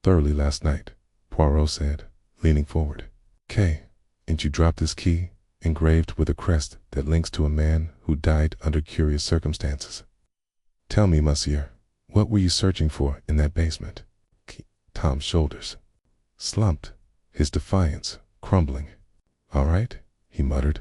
thoroughly last night, Poirot said, leaning forward. And you dropped this key, engraved with a crest that links to a man who died under curious circumstances. Tell me, monsieur, what were you searching for in that basement? Tom's shoulders slumped, his defiance crumbling. All right, he muttered.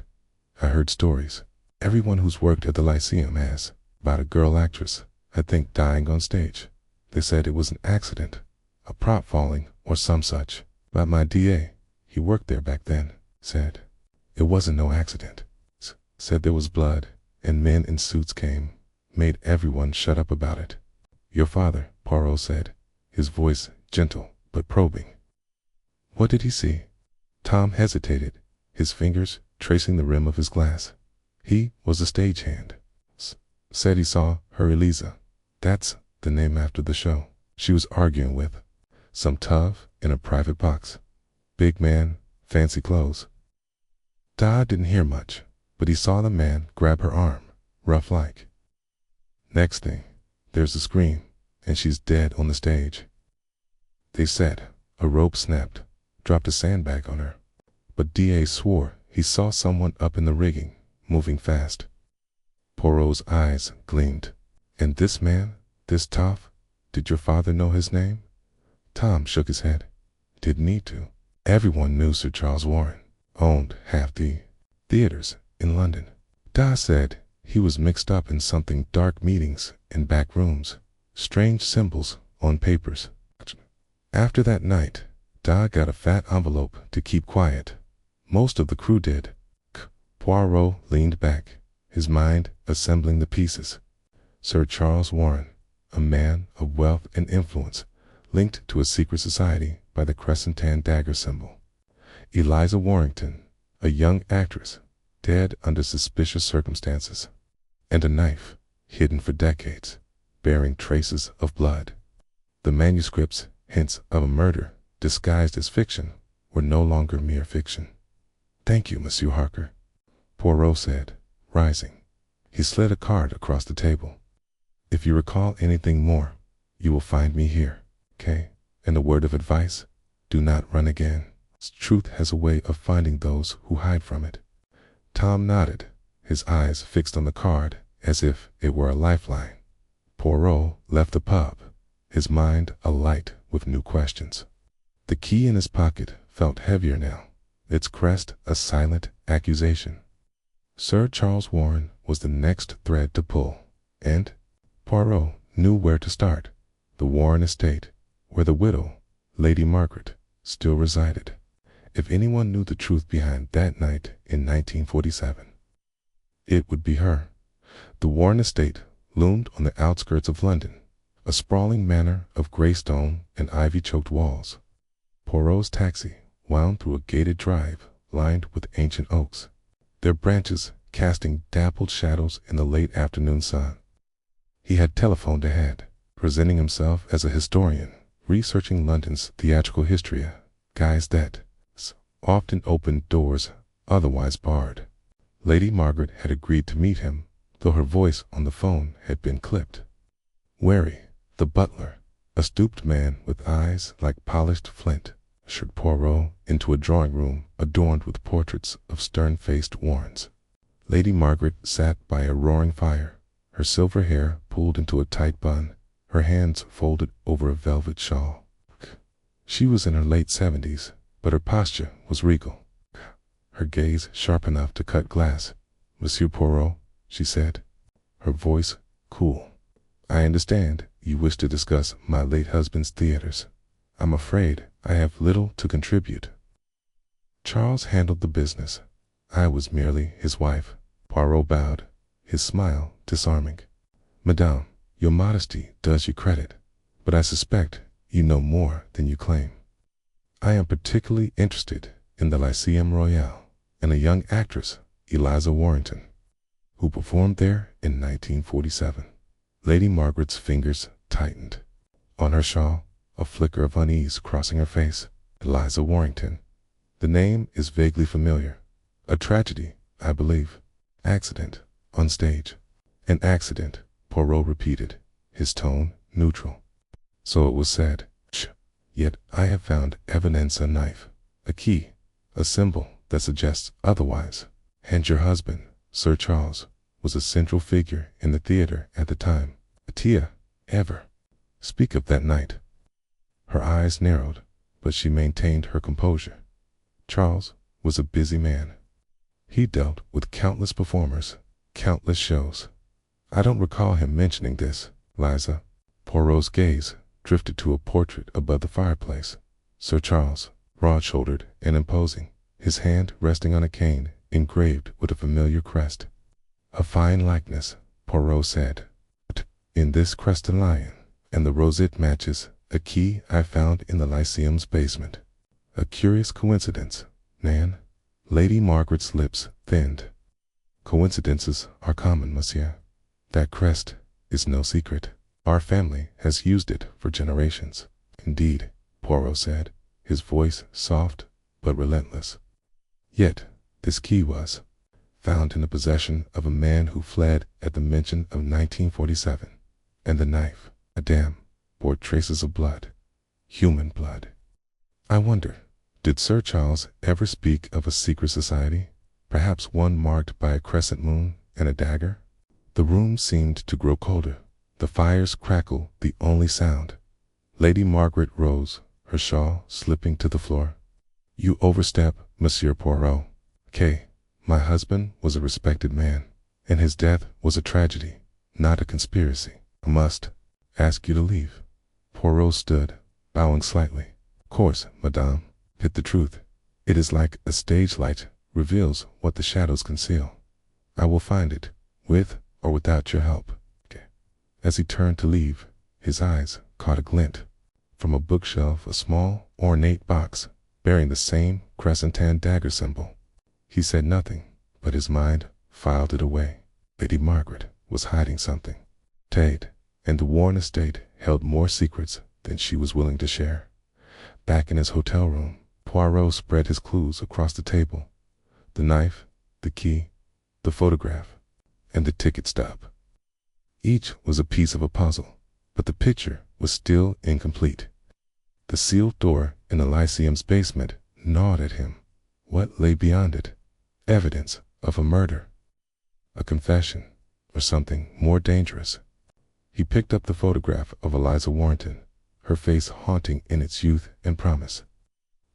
I heard stories. Everyone who's worked at the Lyceum has, about a girl actress, I think, dying on stage. They said it was an accident, a prop falling or some such. But my DA, he worked there back then, said it wasn't no accident. Said there was blood, and men in suits came. made everyone shut up about it. Your father, Poirot said, his voice gentle but probing. What did he see? Tom hesitated, his fingers tracing the rim of his glass. He was a stagehand. Said he saw her Eliza. That's the name after the show she was arguing with. Some tough in a private box. Big man, fancy clothes. Todd didn't hear much, but he saw the man grab her arm, rough like. Next thing, there's a scream, and she's dead on the stage. They said a rope snapped, dropped a sandbag on her. But D.A. swore he saw someone up in the rigging, moving fast. Poirot's eyes gleamed. And this man, this tough, did your father know his name? Tom shook his head. Didn't need to. Everyone knew Sir Charles Warren owned half the theaters in London. Da said he was mixed up in something dark meetings in back rooms, strange symbols on papers. After that night, Da got a fat envelope to keep quiet. Most of the crew did. Poirot leaned back, his mind assembling the pieces. Sir Charles Warren, a man of wealth and influence, linked to a secret society by the crescent-tan dagger symbol. Eliza Warrington, a young actress, dead under suspicious circumstances. And a knife, hidden for decades, bearing traces of blood. The manuscripts, hints of a murder, disguised as fiction, were no longer mere fiction. Thank you, Monsieur Harker, Poirot said, rising. He slid a card across the table. If you recall anything more, you will find me here, okay? And a word of advice, do not run again. Truth has a way of finding those who hide from it. Tom nodded, his eyes fixed on the card as if it were a lifeline. Poirot left the pub, his mind alight with new questions. The key in his pocket felt heavier now, its crest a silent accusation. Sir Charles Warren was the next thread to pull, and Poirot knew where to start. The Warren estate, where the widow, Lady Margaret, still resided. If anyone knew the truth behind that night in 1947, it would be her. The Warren estate loomed on the outskirts of London, a sprawling manor of grey stone and ivy-choked walls. Poirot's taxi wound through a gated drive lined with ancient oaks, their branches casting dappled shadows in the late afternoon sun. He had telephoned ahead, presenting himself as a historian, researching London's theatrical history, guise that often opened doors otherwise barred. Lady Margaret had agreed to meet him, though her voice on the phone had been clipped. Wary, the butler, a stooped man with eyes like polished flint, ushered Poirot into a drawing room adorned with portraits of stern-faced Warrens. Lady Margaret sat by a roaring fire, her silver hair pulled into a tight bun, her hands folded over a velvet shawl. She was in her late 70s, but her posture was regal, her gaze sharp enough to cut glass. Monsieur Poirot, she said, her voice cool. I understand you wish to discuss my late husband's theaters. I'm afraid I have little to contribute. Charles handled the business. I was merely his wife. Poirot bowed, his smile disarming. Madame, your modesty does you credit, but I suspect you know more than you claim. I am particularly interested in the Lyceum Royale and a young actress, Eliza Warrington, who performed there in 1947. Lady Margaret's fingers tightened. On her shawl, a flicker of unease crossing her face. Eliza Warrington. The name is vaguely familiar. A tragedy, I believe. Accident, on stage. An accident, Poirot repeated, his tone neutral. So it was said. Yet I have found evidence: a knife, a key, a symbol that suggests otherwise. And your husband, Sir Charles, was a central figure in the theater at the time. Tia, ever speak of that night? Her eyes narrowed, but she maintained her composure. Charles was a busy man. He dealt with countless performers, countless shows. I don't recall him mentioning this, Liza. Poirot's gaze drifted to a portrait above the fireplace. Sir Charles, broad-shouldered and imposing, his hand resting on a cane engraved with a familiar crest. A fine likeness, Poirot said, In this crested lion, and the rosette matches a key I found in the Lyceum's basement. A curious coincidence, Nan. Lady Margaret's lips thinned. Coincidences are common, monsieur. That crest is no secret. Our family has used it for generations. Indeed, Poirot said, his voice soft but relentless. Yet, this key was found in the possession of a man who fled at the mention of 1947, and the knife, madame, bore traces of blood, human blood. I wonder, did Sir Charles ever speak of a secret society, perhaps one marked by a crescent moon and a dagger? The room seemed to grow colder. The fire's crackle the only sound. Lady Margaret rose, her shawl slipping to the floor. You overstep, Monsieur Poirot. My husband was a respected man, and his death was a tragedy, not a conspiracy. I must ask you to leave. Poirot stood, bowing slightly. Of course, madame. Hit the truth. It is like a stage light reveals what the shadows conceal. I will find it, with or without your help. As he turned to leave, his eyes caught a glint. From a bookshelf, a small, ornate box bearing the same crescentan dagger symbol. He said nothing, but his mind filed it away. Lady Margaret was hiding something. Tade and the Warren estate held more secrets than she was willing to share. Back in his hotel room, Poirot spread his clues across the table. The knife, the key, the photograph, and the ticket stub. Each was a piece of a puzzle, but the picture was still incomplete. The sealed door in the Lyceum's basement gnawed at him. What lay beyond it? Evidence of a murder, a confession, or something more dangerous. He picked up the photograph of Eliza Warrington, her face haunting in its youth and promise.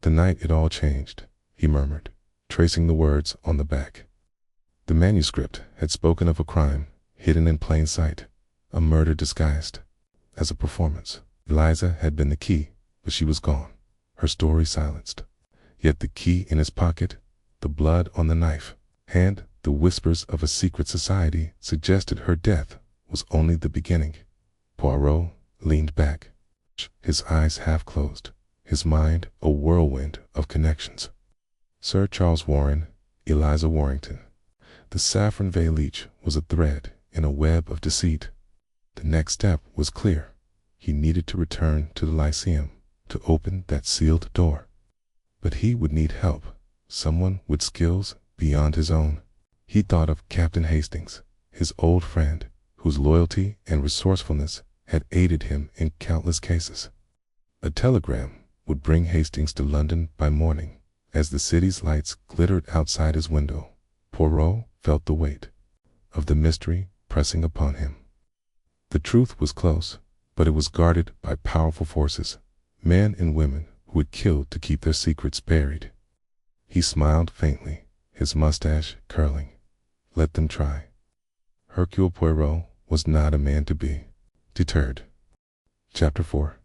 The night it all changed, he murmured, tracing the words on the back. The manuscript had spoken of a crime hidden in plain sight, a murder disguised as a performance. Eliza had been the key, but she was gone, her story silenced. Yet the key in his pocket, the blood on the knife, and the whispers of a secret society suggested her death was only the beginning. Poirot leaned back, his eyes half closed, his mind a whirlwind of connections. Sir Charles Warren, Eliza Warrington. The saffron veil each was a thread in a web of deceit. The next step was clear. He needed to return to the Lyceum to open that sealed door. But he would need help, someone with skills beyond his own. He thought of Captain Hastings, his old friend, whose loyalty and resourcefulness had aided him in countless cases. A telegram would bring Hastings to London by morning. As the city's lights glittered outside his window, Poirot felt the weight of the mystery pressing upon him. The truth was close, but it was guarded by powerful forces, men and women who would kill to keep their secrets buried. He smiled faintly, his mustache curling. Let them try. Hercule Poirot was not a man to be deterred. Chapter 4.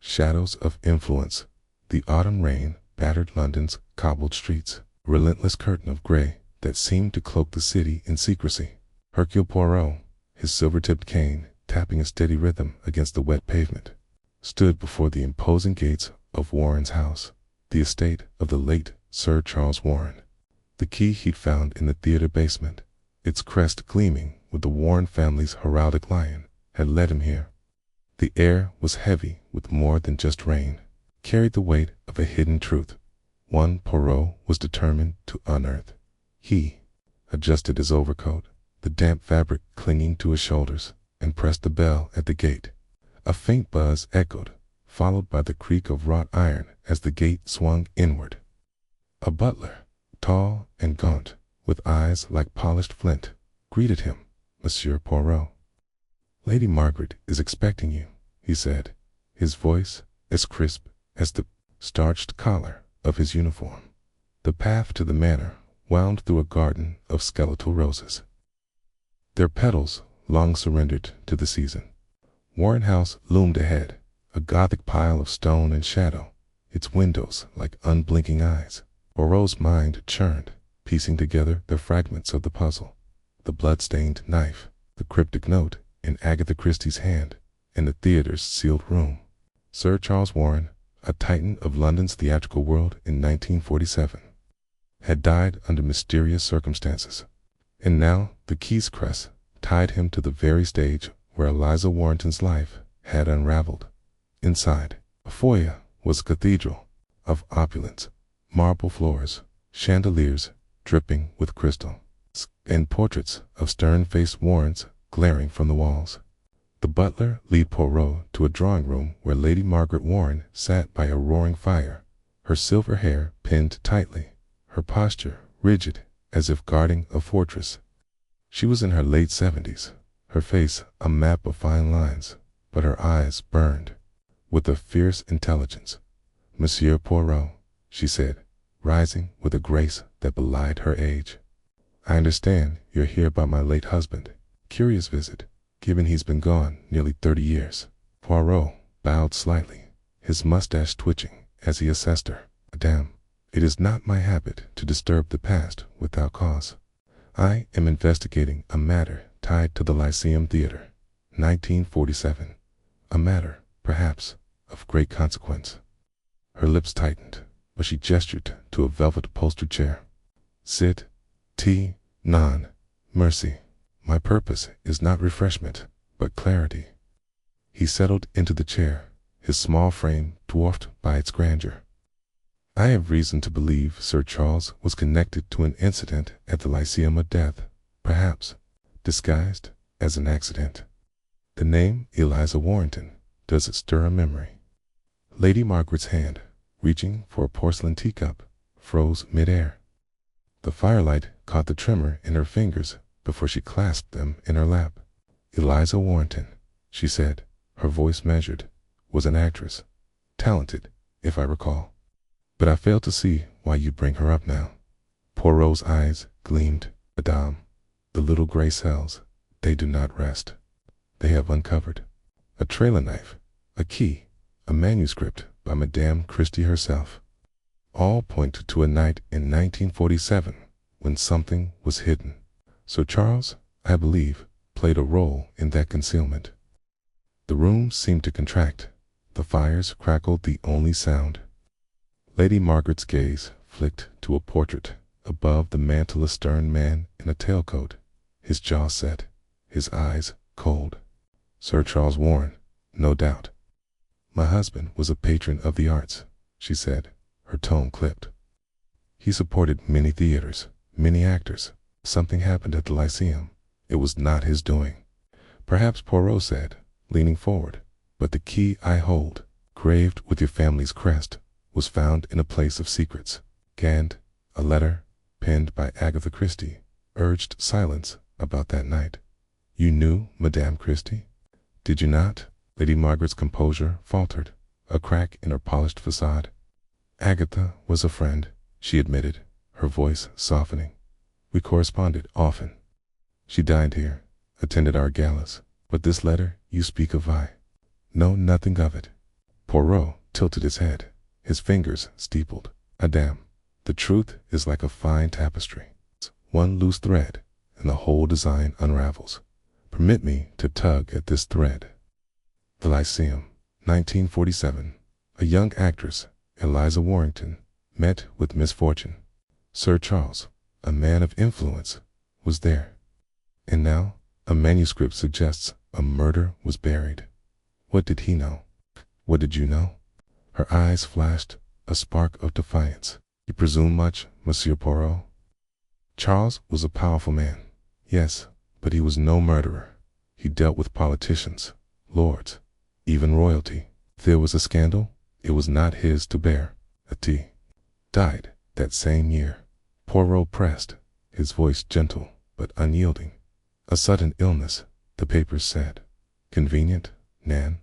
Shadows of Influence. The autumn rain battered London's cobbled streets, a relentless curtain of gray that seemed to cloak the city in secrecy. Hercule Poirot, his silver-tipped cane tapping a steady rhythm against the wet pavement, stood before the imposing gates of Warren's house, the estate of the late Sir Charles Warren. The key he'd found in the theater basement, its crest gleaming with the Warren family's heraldic lion, had led him here. The air was heavy with more than just rain, carried the weight of a hidden truth, one Poirot was determined to unearth. He adjusted his overcoat, the damp fabric clinging to his shoulders, and pressed the bell at the gate. A faint buzz echoed, followed by the creak of wrought iron as the gate swung inward. A butler, tall and gaunt, with eyes like polished flint, greeted him. Monsieur Poirot. Lady Margaret is expecting you, he said, his voice as crisp as the starched collar of his uniform. The path to the manor wound through a garden of skeletal roses, their petals long surrendered to the season. Warren House loomed ahead, a Gothic pile of stone and shadow, its windows like unblinking eyes. Poirot's mind churned, piecing together the fragments of the puzzle. The blood-stained knife, the cryptic note in Agatha Christie's hand, in the theatre's sealed room. Sir Charles Warren, a titan of London's theatrical world in 1947, had died under mysterious circumstances. And now the Keys crest tied him to the very stage where Eliza Warrenton's life had unraveled. Inside, a foyer was a cathedral of opulence, marble floors, chandeliers dripping with crystal, and portraits of stern-faced Warrens glaring from the walls. The butler led Poirot to a drawing room where Lady Margaret Warren sat by a roaring fire, her silver hair pinned tightly, her posture rigid as if guarding a fortress. She was in her late 70s, her face a map of fine lines, but her eyes burned with a fierce intelligence. "Monsieur Poirot," she said, rising with a grace that belied her age. "I understand you're here about my late husband. Curious visit, given he's been gone nearly 30 years. Poirot bowed slightly, his mustache twitching as he assessed her. "Madame, it is not my habit to disturb the past without cause. I am investigating a matter tied to the Lyceum Theatre, 1947, a matter, perhaps, of great consequence." Her lips tightened, but she gestured to a velvet-upholstered chair. "Sit. Tea. Non. Merci. My purpose is not refreshment, but clarity." He settled into the chair, his small frame dwarfed by its grandeur. "I have reason to believe Sir Charles was connected to an incident at the Lyceum, a death, perhaps, disguised as an accident. The name Eliza Warrenton, does it stir a memory?" Lady Margaret's hand, reaching for a porcelain teacup, froze mid-air. The firelight caught the tremor in her fingers before she clasped them in her lap. "Eliza Warrenton," she said, her voice measured, "was an actress. Talented, if I recall. But I fail to see why you bring her up now." Poirot's eyes gleamed. "Madame, the little gray cells, they do not rest. They have uncovered a trailer knife, a key, a manuscript by Madame Christie herself. All point to a night in 1947 when something was hidden. Sir Charles, I believe, played a role in that concealment." The room seemed to contract. The fires crackled the only sound. Lady Margaret's gaze flicked to a portrait above the mantel, a stern man in a tailcoat, his jaw set, his eyes cold. "Sir Charles Warren, no doubt." "My husband was a patron of the arts," she said, her tone clipped. "He supported many theaters, many actors. Something happened at the Lyceum. It was not his doing." "Perhaps," Poirot said, leaning forward, "but the key I hold, graved with your family's crest, was found in a place of secrets. And a letter, penned by Agatha Christie, urged silence about that night." "You knew Madame Christie, did you not?" Lady Margaret's composure faltered, a crack in her polished facade. "Agatha was a friend," she admitted, her voice softening. "We corresponded often. She dined here, attended our galas. But this letter you speak of, I know nothing of it." Poirot tilted his head, his fingers steepled. "Madame, the truth is like a fine tapestry. One loose thread, and the whole design unravels. Permit me to tug at this thread. The Lyceum, 1947. A young actress, Eliza Warrenton, met with misfortune. Sir Charles, a man of influence, was there. And now a manuscript suggests a murder was buried. What did he know? What did you know?" Her eyes flashed a spark of defiance. "You presume much, Monsieur Poirot." "Charles was a powerful man, yes, but he was no murderer. He dealt with politicians, lords, even royalty. If there was a scandal, it was not his to bear. He died that same year." Poirot pressed, his voice gentle but unyielding. "A sudden illness, the papers said. Convenient, Nan?"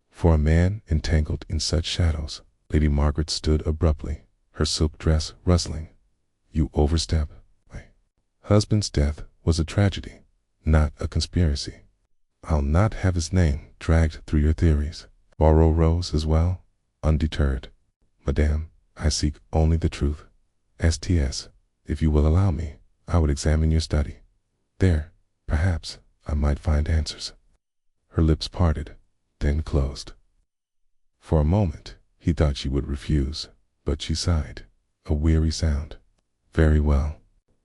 For a man entangled in such shadows, Lady Margaret stood abruptly, her silk dress rustling. "You overstep. My husband's death was a tragedy, not a conspiracy. I'll not have his name dragged through your theories." Poirot rose as well, undeterred. "Madame, I seek only the truth. STS, if you will allow me, I would examine your study. There, perhaps, I might find answers." Her lips parted, then closed. For a moment, he thought she would refuse, but she sighed, a weary sound. "Very well.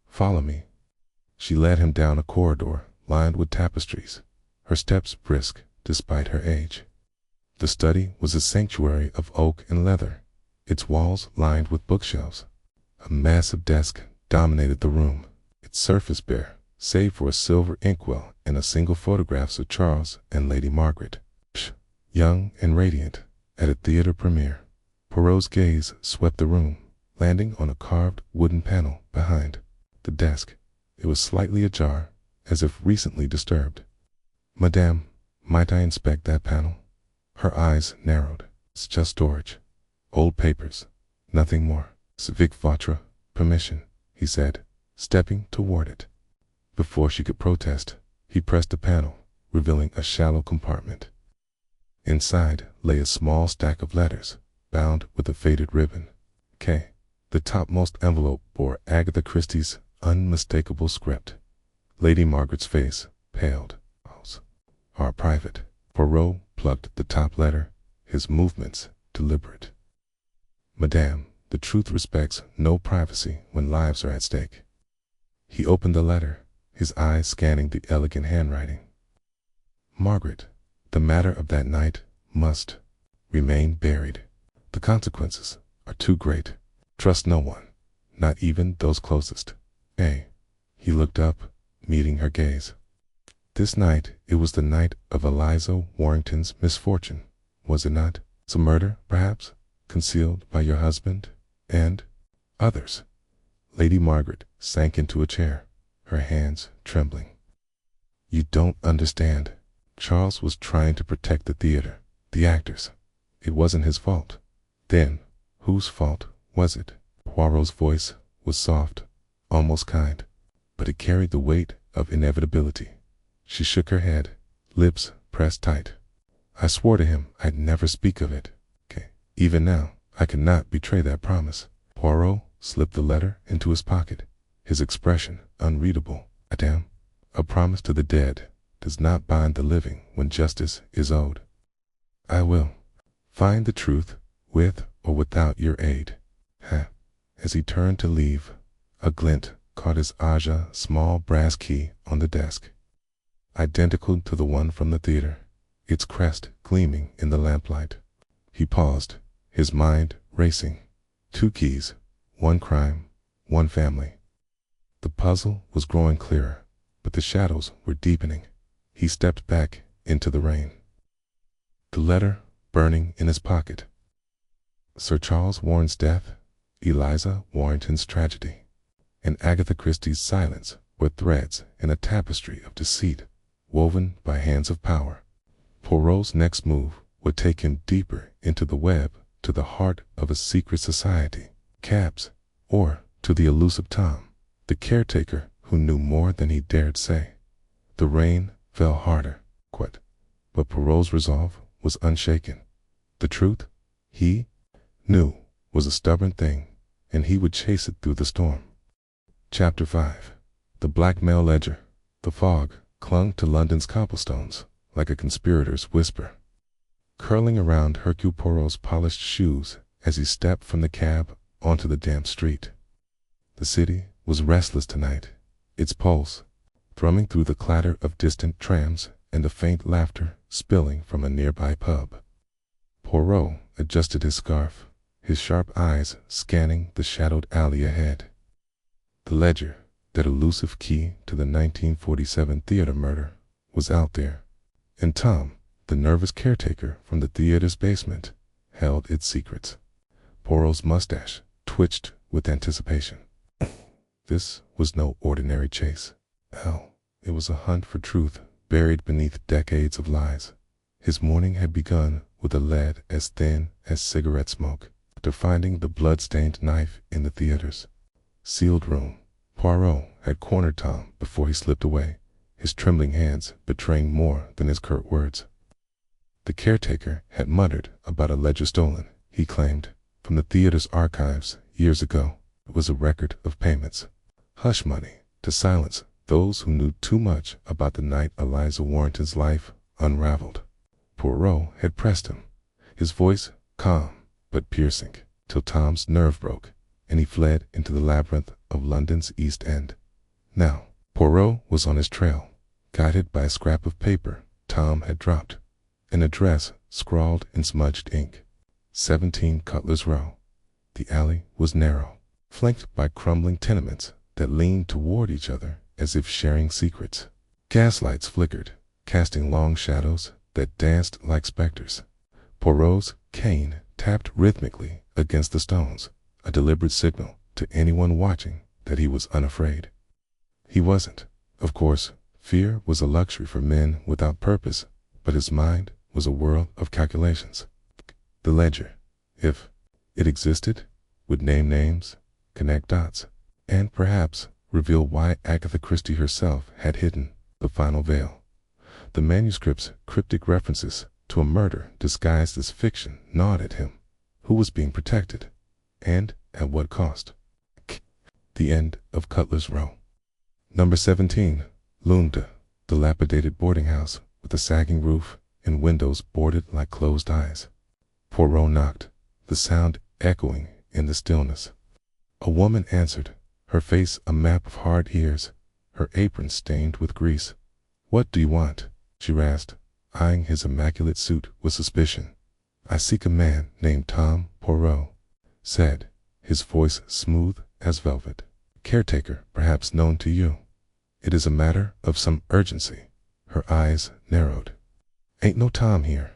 Follow me." She led him down a corridor lined with tapestries, her steps brisk despite her age. The study was a sanctuary of oak and leather, its walls lined with bookshelves. A massive desk dominated the room, its surface bare, save for a silver inkwell and a single photograph of Charles and Lady Margaret, young and radiant, at a theater premiere. Poirot's gaze swept the room, landing on a carved wooden panel behind the desk. It was slightly ajar, as if recently disturbed. "Madame, might I inspect that panel?" Her eyes narrowed. "It's just storage. Old papers. Nothing more." "Avec votre permission," he said, stepping toward it. Before she could protest, he pressed the panel, revealing a shallow compartment. Inside lay a small stack of letters, bound with a faded ribbon. K. The topmost envelope bore Agatha Christie's unmistakable script. Lady Margaret's face paled. "Are private." Poirot plucked the top letter, his movements deliberate. "Madame, the truth respects no privacy when lives are at stake." He opened the letter, his eyes scanning the elegant handwriting. "Margaret, the matter of that night must remain buried. The consequences are too great. Trust no one, not even those closest. A." He looked up, meeting her gaze. "This night, it was the night of Eliza Warrington's misfortune, was it not? Some murder, perhaps, concealed by your husband and others." Lady Margaret sank into a chair, her hands trembling. "You don't understand. Charles was trying to protect the theater, the actors. It wasn't his fault." "Then, whose fault was it?" Poirot's voice was soft, almost kind, but it carried the weight of inevitability. She shook her head, lips pressed tight. "I swore to him I'd never speak of it. Even now, I cannot betray that promise." Poirot slipped the letter into his pocket, his expression unreadable. "Madame, a promise to the dead does not bind the living when justice is owed. I will find the truth with or without your aid." As he turned to leave, a glint caught his small brass key on the desk, identical to the one from the theater, its crest gleaming in the lamplight. He paused, his mind racing. 2 keys, 1 crime, 1 family. The puzzle was growing clearer, but the shadows were deepening. He stepped back into the rain, the letter burning in his pocket. Sir Charles Warren's death, Eliza Warrington's tragedy, and Agatha Christie's silence were threads in a tapestry of deceit woven by hands of power. Poirot's next move would take him deeper into the web, to the heart of a secret society, cabs, or to the elusive Tom, the caretaker who knew more than he dared say. The rain fell harder, but Poirot's resolve was unshaken. The truth, he knew, was a stubborn thing, and he would chase it through the storm. Chapter 5. The blackmail ledger. The fog clung to London's cobblestones like a conspirator's whisper, curling around Hercule Poirot's polished shoes as he stepped from the cab onto the damp street. The city was restless tonight, its pulse thrumming through the clatter of distant trams and the faint laughter spilling from a nearby pub. Poirot adjusted his scarf, his sharp eyes scanning the shadowed alley ahead. The ledger, that elusive key to the 1947 theater murder, was out there, and Tom, the nervous caretaker from the theater's basement, held its secrets. Poirot's mustache twitched with anticipation. This was no ordinary chase. It was a hunt for truth buried beneath decades of lies. His morning had begun with a lead as thin as cigarette smoke. After finding the blood-stained knife in the theater's sealed room, Poirot had cornered Tom before he slipped away, his trembling hands betraying more than his curt words. The caretaker had muttered about a ledger stolen, he claimed, from the theater's archives years ago. It was a record of payments, hush money, to silence those who knew too much about the night Eliza Warrington's life unravelled. Poirot had pressed him, his voice calm but piercing, till Tom's nerve broke, and he fled into the labyrinth of London's East End. Now, Poirot was on his trail, guided by a scrap of paper Tom had dropped, an address scrawled in smudged ink. 17 Cutler's Row. The alley was narrow, flanked by crumbling tenements that leaned toward each other as if sharing secrets. Gaslights flickered, casting long shadows that danced like specters. Poirot's cane tapped rhythmically against the stones, a deliberate signal to anyone watching that he was unafraid. He wasn't. Of course, fear was a luxury for men without purpose, but his mind was a world of calculations. The ledger, if it existed, would name names, connect dots, and perhaps reveal why Agatha Christie herself had hidden the final veil. The manuscript's cryptic references to a murder disguised as fiction gnawed at him. Who was being protected, and at what cost? The end of Cutler's Row. Number 17, Lunde, the dilapidated boarding house with a sagging roof and windows boarded like closed eyes. Poirot knocked, the sound echoing in the stillness. A woman answered, her face a map of hard years, her apron stained with grease. "What do you want?" she rasped, eyeing his immaculate suit with suspicion. "I seek a man named Tom Poirot," said, his voice smooth as velvet. "Caretaker, perhaps known to you. It is a matter of some urgency." Her eyes narrowed. "Ain't no Tom here.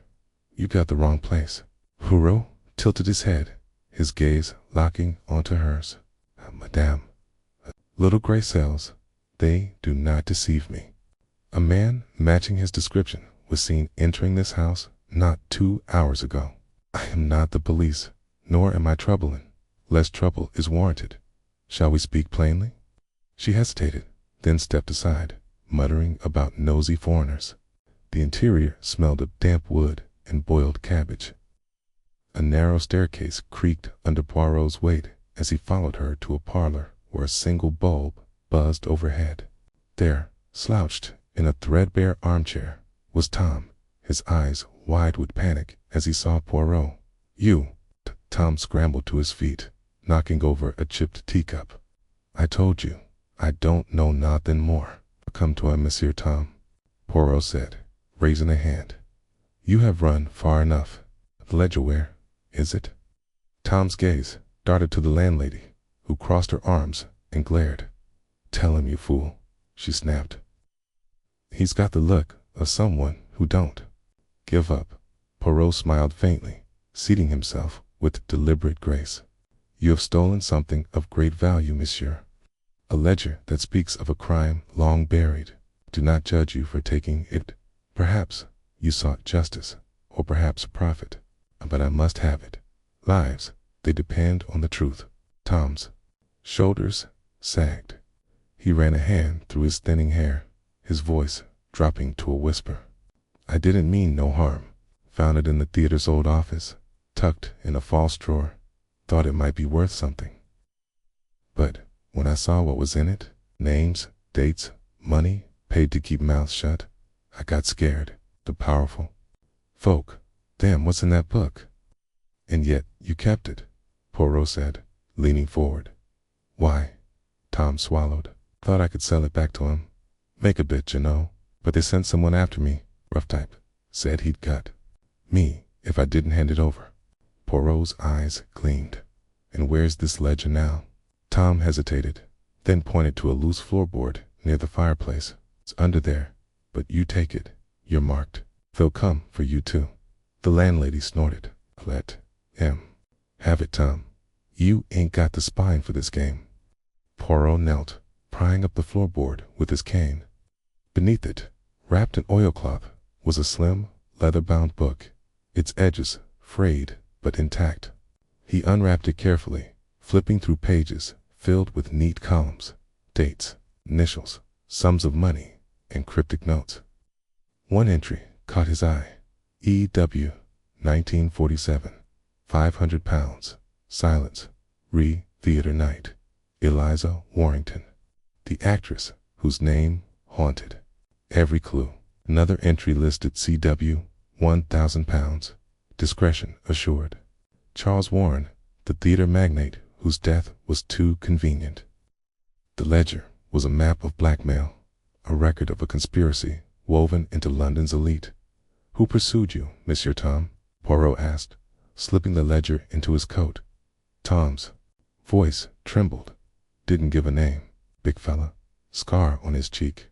You got the wrong place." Poirot tilted his head, his gaze locking onto hers. "Madame, little gray cells, they do not deceive me. A man matching his description was seen entering this house not 2 hours ago. I am not the police, nor am I troubling. Less trouble is warranted. Shall we speak plainly?" She hesitated, then stepped aside, muttering about nosy foreigners. The interior smelled of damp wood and boiled cabbage. A narrow staircase creaked under Poirot's weight as he followed her to a parlor where a single bulb buzzed overhead. There, slouched in a threadbare armchair, was Tom, his eyes wide with panic as he saw Poirot. "You!" Tom scrambled to his feet, knocking over a chipped teacup. "I told you, I don't know nothing more. Come to Monsieur Tom," Poirot said, raising a hand. "You have run far enough. The ledger where is it?" Tom's gaze darted to the landlady, who crossed her arms and glared. "Tell him, you fool," she snapped. "He's got the look of someone who don't give up." Poirot smiled faintly, seating himself with deliberate grace. "You have stolen something of great value, monsieur. A ledger that speaks of a crime long buried. Do not judge you for taking it. Perhaps you sought justice, or perhaps profit, but I must have it. Lives, they depend on the truth." Tom's shoulders sagged. He ran a hand through his thinning hair, his voice dropping to a whisper. "I didn't mean no harm. Found it in the theater's old office, tucked in a false drawer. Thought it might be worth something. But when I saw what was in it, names, dates, money, paid to keep mouths shut, I got scared. The powerful folk. Damn, what's in that book?" "And yet you kept it," Poirot said, leaning forward. "Why?" Tom swallowed. "Thought I could sell it back to him. Make a bit, you know. But they sent someone after me, rough type. Said he'd cut me if I didn't hand it over." Poirot's eyes gleamed. "And where's this ledger now?" Tom hesitated, then pointed to a loose floorboard near the fireplace. "It's under there, but you take it. You're marked. They'll come for you too." The landlady snorted. "Let him have it, Tom. You ain't got the spine for this game." Poirot knelt, prying up the floorboard with his cane. Beneath it, wrapped in oilcloth, was a slim, leather-bound book, its edges frayed but intact. He unwrapped it carefully, flipping through pages filled with neat columns, dates, initials, sums of money, and cryptic notes. One entry caught his eye. E.W., 1947, £500, silence, theater night, Eliza Warrington. The actress whose name haunted every clue. Another entry listed CW, £1,000, discretion assured. Charles Warren, the theater magnate whose death was too convenient. The ledger was a map of blackmail, a record of a conspiracy woven into London's elite. "Who pursued you, Monsieur Tom?" Poirot asked, slipping the ledger into his coat. Tom's voice trembled. "Didn't give a name. Big fella, scar on his cheek.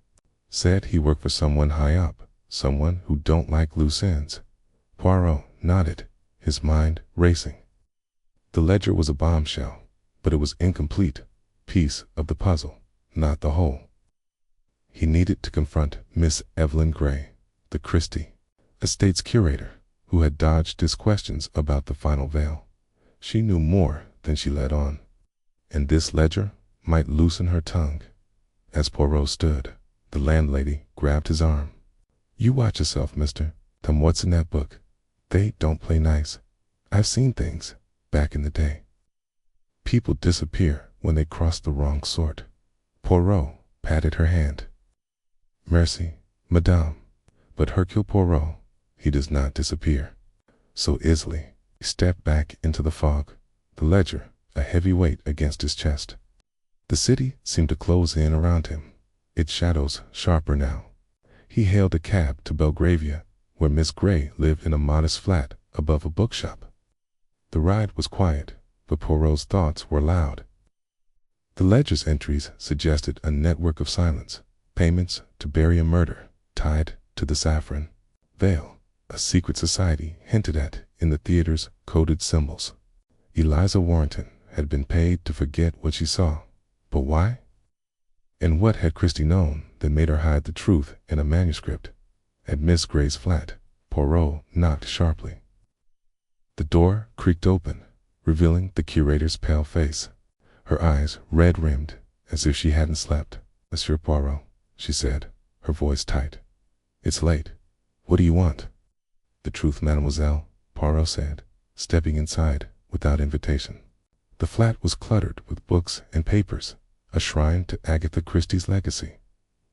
Said he worked for someone high up, someone who don't like loose ends." Poirot nodded, his mind racing. The ledger was a bombshell, but it was incomplete piece of the puzzle, not the whole. He needed to confront Miss Evelyn Gray, the Christie estate's curator, who had dodged his questions about the final veil. She knew more than she let on, and this ledger might loosen her tongue. As Poirot stood, the landlady grabbed his arm. "You watch yourself, mister. Tell 'em what's in that book. They don't play nice. I've seen things back in the day. People disappear when they cross the wrong sort." Poirot patted her hand. "Merci, madame. But Hercule Poirot, he does not disappear so easily." He stepped back into the fog, the ledger a heavy weight against his chest. The city seemed to close in around him, its shadows sharper now. He hailed a cab to Belgravia, where Miss Gray lived in a modest flat above a bookshop. The ride was quiet, but Poirot's thoughts were loud. The ledger's entries suggested a network of silence, payments to bury a murder tied to the saffron veil, a secret society hinted at in the theater's coded symbols. Eliza Warrington had been paid to forget what she saw, but why? And what had Christie known that made her hide the truth in a manuscript? At Miss Gray's flat, Poirot knocked sharply. The door creaked open, revealing the curator's pale face, her eyes red-rimmed as if she hadn't slept. "Monsieur Poirot," she said, her voice tight. "It's late. What do you want?" "The truth, mademoiselle," Poirot said, stepping inside without invitation. The flat was cluttered with books and papers, a shrine to Agatha Christie's legacy.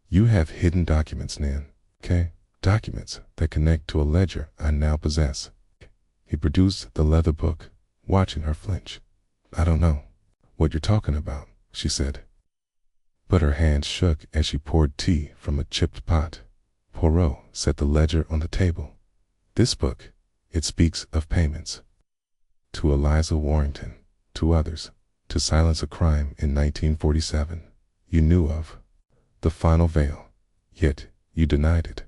"You have hidden documents, Nan. Okay? Documents that connect to a ledger I now possess." He produced the leather book, watching her flinch. "I don't know what you're talking about," she said. But her hands shook as she poured tea from a chipped pot. Poirot set the ledger on the table. "This book, it speaks of payments. To Eliza Warrington, to others, to silence a crime in 1947 you knew of. The final veil, yet you denied it.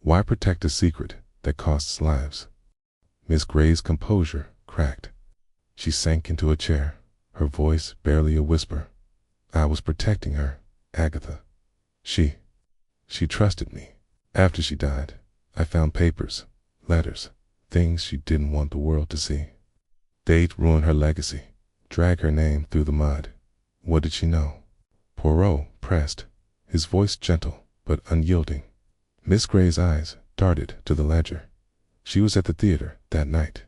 Why protect a secret that costs lives?" Miss Gray's composure cracked. She sank into a chair, her voice barely a whisper. "I was protecting her, Agatha. She trusted me. After she died, I found papers, letters, things she didn't want the world to see. They'd ruin her legacy, drag her name through the mud. What did she know?" Poirot pressed, his voice gentle but unyielding. Miss Gray's eyes darted to the ledger. She was at the theater that night.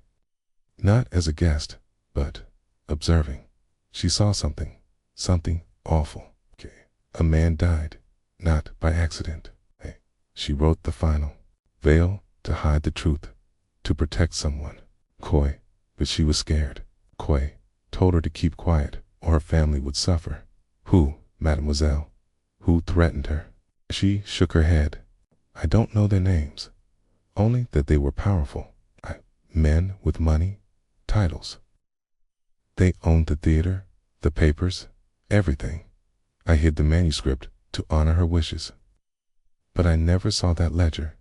Not as a guest, but observing. She saw something awful. A man died, not by accident. She wrote the final veil to hide the truth, to protect someone. Coy, but she was scared. Coy told her to keep quiet or her family would suffer. "Who, mademoiselle? Who threatened her?" She shook her head. "I don't know their names, only that they were powerful. Men with money, titles. They owned the theater, the papers, everything. I hid the manuscript to honor her wishes. But I never saw that ledger."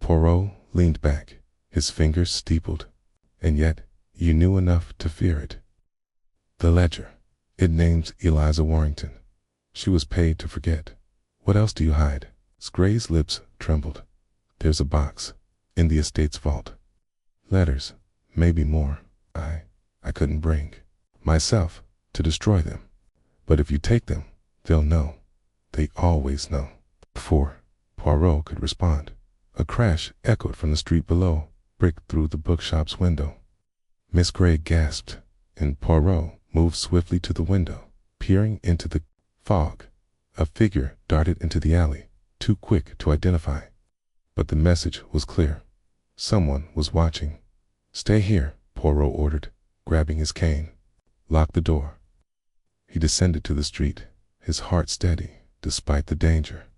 Poirot leaned back, his fingers steepled. "And yet you knew enough to fear it." "The ledger. It names Eliza Warrington. She was paid to forget. What else do you hide?" Gray's lips trembled. "There's a box in the estate's vault. Letters, maybe more. I couldn't bring myself to destroy them. But if you take them, they'll know. They always know." Before Poirot could respond, a crash echoed from the street below, bricked through the bookshop's window. Miss Gray gasped, and Poirot moved swiftly to the window, peering into the fog. A figure darted into the alley, too quick to identify. But the message was clear. Someone was watching. "Stay here," Poirot ordered, grabbing his cane. "Lock the door." He descended to the street, his heart steady despite the danger.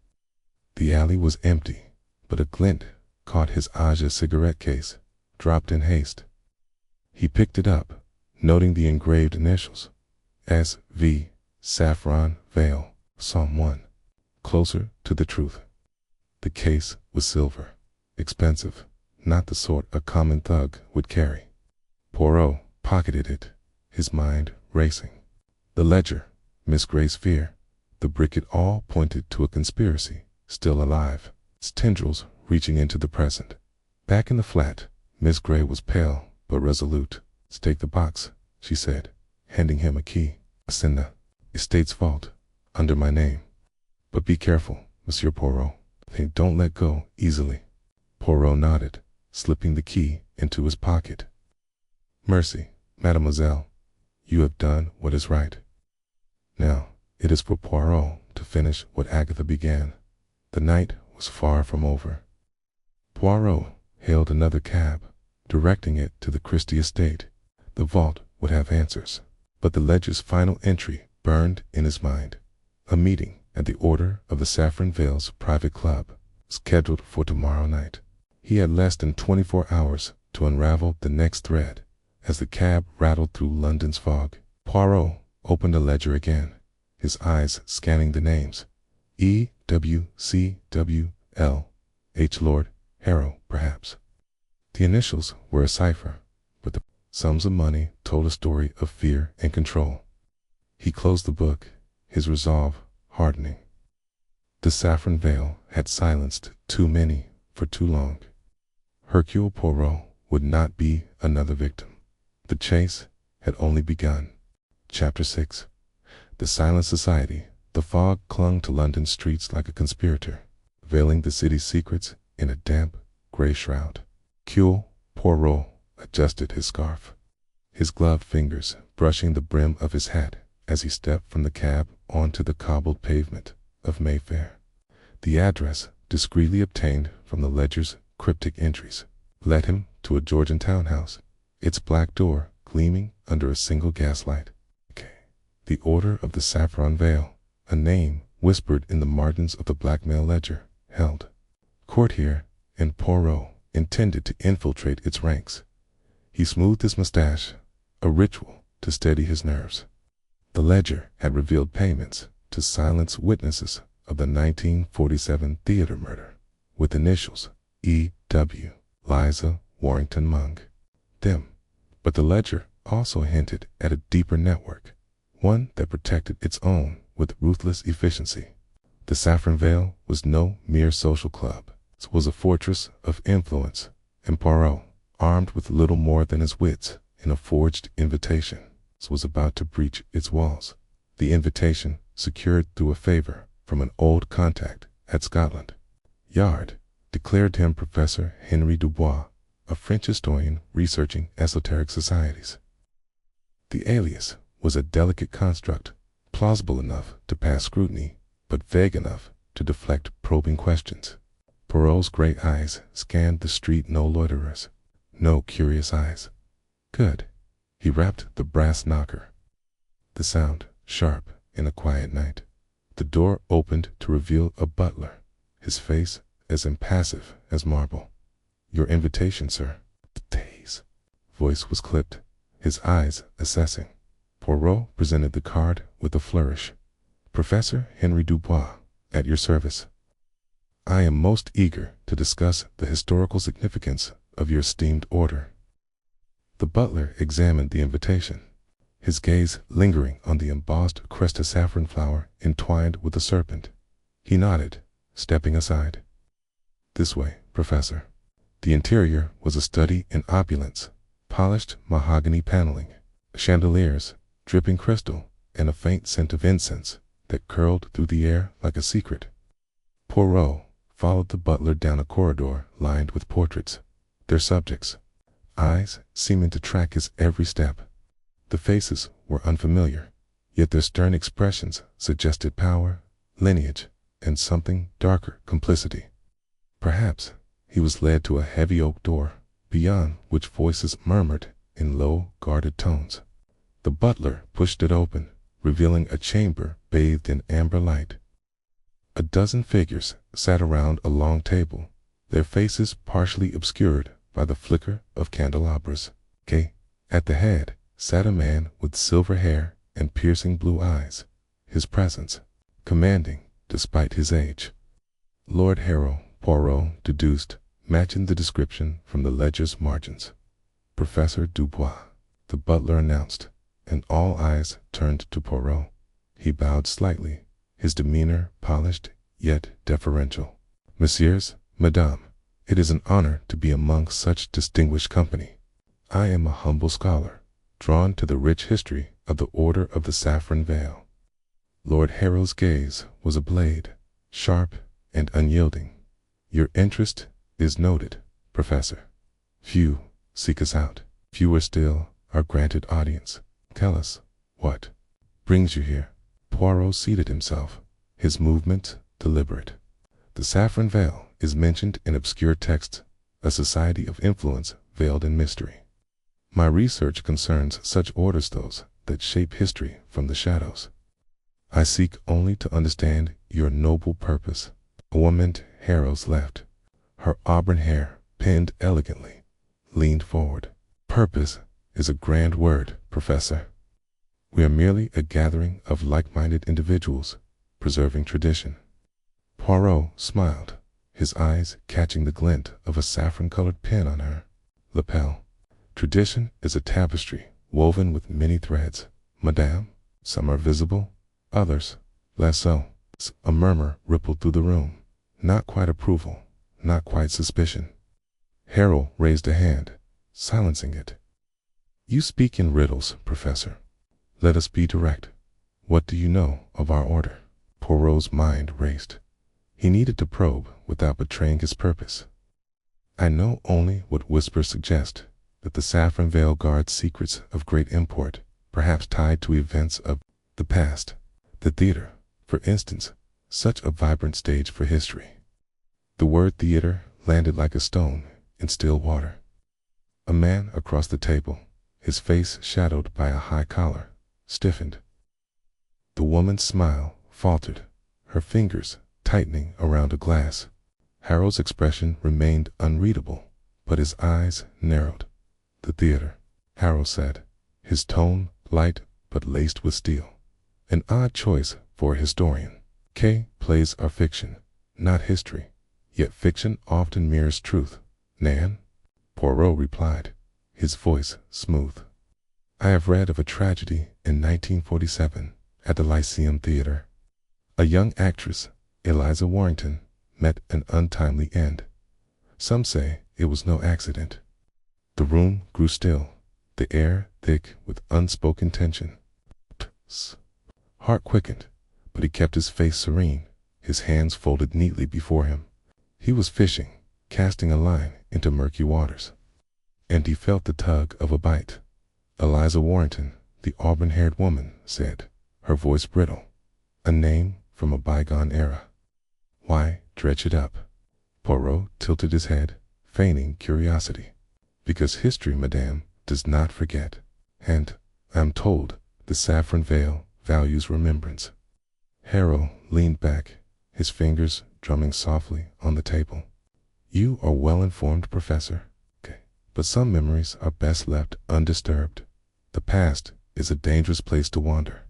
The alley was empty, but a glint caught his Aja cigarette case, dropped in haste. He picked it up, noting the engraved initials, S.V. Saffron Veil, Psalm 1. Closer to the truth. The case was silver, expensive, not the sort a common thug would carry. Poirot pocketed it, his mind racing. The ledger, Miss Gray's fear, the brick, it all pointed to a conspiracy, still alive, its tendrils reaching into the present. Back in the flat, Miss Gray was pale but resolute. "Take the box," she said, handing him a key. "It's in the estate's vault, under my name. But be careful, Monsieur Poirot. Don't let go easily." Poirot nodded, slipping the key into his pocket. "Mercy, mademoiselle. You have done what is right. Now, it is for Poirot to finish what Agatha began." The night was far from over. Poirot hailed another cab, directing it to the Christie estate. The vault would have answers, but the ledger's final entry burned in his mind. A meeting at the order of the Saffron Veils Private Club, scheduled for tomorrow night. He had less than 24 hours to unravel the next thread. As the cab rattled through London's fog, Poirot opened the ledger again, his eyes scanning the names. E.W.C.W.L. H. Lord Harrow, perhaps. The initials were a cipher, but the sums of money told a story of fear and control. He closed the book, his resolve hardening. The Saffron Veil had silenced too many for too long. Hercule Poirot would not be another victim. The chase had only begun. Chapter 6. The Silent Society. The fog clung to London streets like a conspirator, veiling the city's secrets in a damp, gray shroud. Hercule Poirot adjusted his scarf, his gloved fingers brushing the brim of his hat as he stepped from the cab onto the cobbled pavement of Mayfair. The address, discreetly obtained from the ledger's cryptic entries, led him to a Georgian townhouse, its black door gleaming under a single gaslight. The Order of the Saffron Veil, a name whispered in the margins of the blackmail ledger, held court here, and Poirot intended to infiltrate its ranks. He smoothed his mustache, a ritual to steady his nerves. The ledger had revealed payments to silence witnesses of the 1947 theater murder, with initials E.W. Liza Warrington Mung. But the ledger also hinted at a deeper network, one that protected its own with ruthless efficiency. The Saffron Veil was no mere social club. It was a fortress of influence, and Poirot, armed with little more than his wits and a forged invitation, was about to breach its walls. The invitation secured through a favor from an old contact at Scotland Yard, declared him Professor Henry Dubois, a French historian researching esoteric societies. The alias was a delicate construct, plausible enough to pass scrutiny, but vague enough to deflect probing questions. Poirot's gray eyes scanned the street. No loiterers, no curious eyes. Good. He rapped the brass knocker. The sound, sharp in a quiet night. The door opened to reveal a butler, his face as impassive as marble. "Your invitation, sir." Tay's voice was clipped, his eyes assessing. Poirot presented the card with a flourish. "Professor Henry Dubois, at your service. I am most eager to discuss the historical significance of your esteemed order." The butler examined the invitation, his gaze lingering on the embossed crest of saffron flower entwined with a serpent. He nodded, stepping aside. "This way, Professor." The interior was a study in opulence, polished mahogany paneling, chandeliers, dripping crystal, and a faint scent of incense that curled through the air like a secret. Poirot followed the butler down a corridor lined with portraits, their subjects, eyes seeming to track his every step. The faces were unfamiliar, yet their stern expressions suggested power, lineage, and something darker, complicity. Perhaps He was led to a heavy oak door, beyond which voices murmured in low, guarded tones. The butler pushed it open, revealing a chamber bathed in amber light. A dozen figures sat around a long table, their faces partially obscured by the flicker of candelabras. At the head sat a man with silver hair and piercing blue eyes, his presence commanding despite his age. Lord Hercule Poirot deduced, matching the description from the ledger's margins. Professor Dubois, the butler announced, and all eyes turned to Poirot. He bowed slightly, his demeanor polished yet deferential. Messieurs, Madame, it is an honor to be among such distinguished company. I am a humble scholar, drawn to the rich history of the Order of the Saffron Veil. Lord Hercule's gaze was a blade, sharp and unyielding. Your interest is noted, Professor. Few seek us out. Fewer still are granted audience. Tell us, what brings you here? Poirot seated himself, his movement deliberate. The Saffron Veil is mentioned in obscure texts, a society of influence veiled in mystery. My research concerns such orders, those that shape history from the shadows. I seek only to understand your noble purpose. A woman to Hercule's left, her auburn hair pinned elegantly, leaned forward. Purpose is a grand word, Professor. We are merely a gathering of like-minded individuals, preserving tradition. Poirot smiled, his eyes catching the glint of a saffron-colored pin on her lapel. Tradition is a tapestry woven with many threads, Madame. Some are visible, others less so. A murmur rippled through the room. Not quite approval, not quite suspicion. Hercule raised a hand, silencing it. You speak in riddles, Professor. Let us be direct. What do you know of our order? Poirot's mind raced. He needed to probe without betraying his purpose. I know only what whispers suggest, that the Saffron Veil guards secrets of great import, perhaps tied to events of the past. The theater, for instance, such a vibrant stage for history. The word theater landed like a stone in still water. A man across the table, his face shadowed by a high collar, stiffened. The woman's smile faltered, her fingers tightening around a glass. Harold's expression remained unreadable, but his eyes narrowed. The theater, Harold said, his tone light but laced with steel. An odd choice for a historian. Plays are fiction, not history, yet fiction often mirrors truth. Nan? Poirot replied, his voice smooth. I have read of a tragedy in 1947 at the Lyceum Theater. A young actress, Eliza Warrington, met an untimely end. Some say it was no accident. The room grew still, the air thick with unspoken tension. Heart quickened, but he kept his face serene, his hands folded neatly before him. He was fishing, casting a line into murky waters. And he felt the tug of a bite. Eliza Warrington, the auburn-haired woman, said, her voice brittle. A name from a bygone era. Why dredge it up? Poirot tilted his head, feigning curiosity. Because history, Madame, does not forget. And, I am told, the Saffron Veil values remembrance. Hercule leaned back, his fingers drumming softly on the table. You are well informed, Professor. But some memories are best left undisturbed. The past is a dangerous place to wander.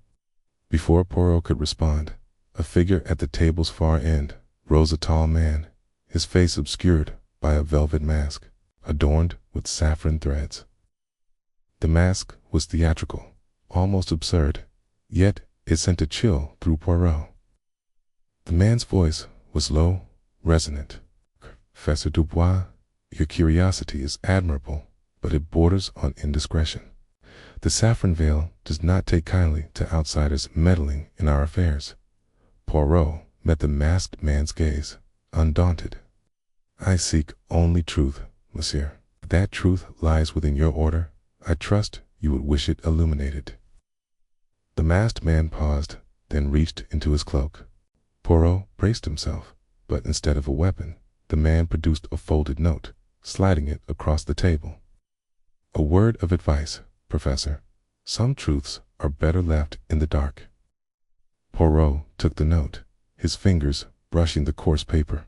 Before Poirot could respond, a figure at the table's far end rose, a tall man, his face obscured by a velvet mask, adorned with saffron threads. The mask was theatrical, almost absurd, yet it sent a chill through Poirot. The man's voice was low, resonant. Professor Dubois, your curiosity is admirable, but it borders on indiscretion. The Saffron Veil does not take kindly to outsiders meddling in our affairs. Poirot met the masked man's gaze, undaunted. I seek only truth, monsieur. If that truth lies within your order, I trust you would wish it illuminated. The masked man paused, then reached into his cloak. Poirot braced himself, but instead of a weapon, The man produced a folded note, sliding it across the table. A word of advice, Professor. Some truths are better left in the dark. Poirot took the note, his fingers brushing the coarse paper.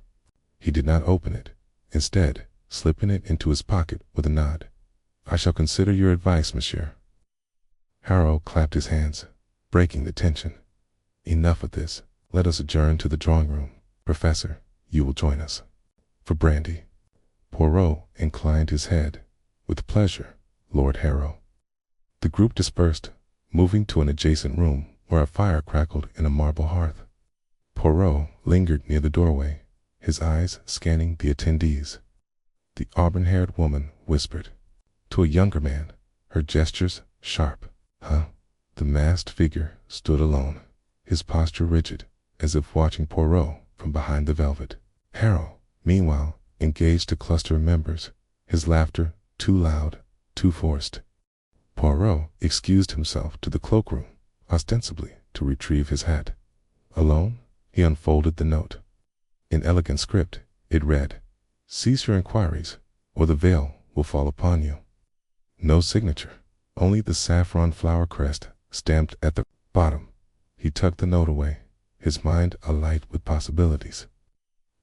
He did not open it, instead slipping it into his pocket with a nod. I shall consider your advice, monsieur. Harrow clapped his hands, breaking the tension. Enough of this. Let us adjourn to the drawing room. Professor, you will join us. For brandy. Poirot inclined his head. With pleasure, Lord Harrow. The group dispersed, moving to an adjacent room where a fire crackled in a marble hearth. Poirot lingered near the doorway, his eyes scanning the attendees. The auburn-haired woman whispered to a younger man, her gestures sharp. Huh? The masked figure stood alone, his posture rigid, as if watching Poirot from behind the velvet. Harrow, meanwhile, engaged a cluster of members, his laughter too loud, too forced. Poirot excused himself to the cloakroom, ostensibly to retrieve his hat. Alone, he unfolded the note. In elegant script, it read, Cease your inquiries, or the veil will fall upon you. No signature, only the saffron flower crest stamped at the bottom. He tucked the note away, his mind alight with possibilities.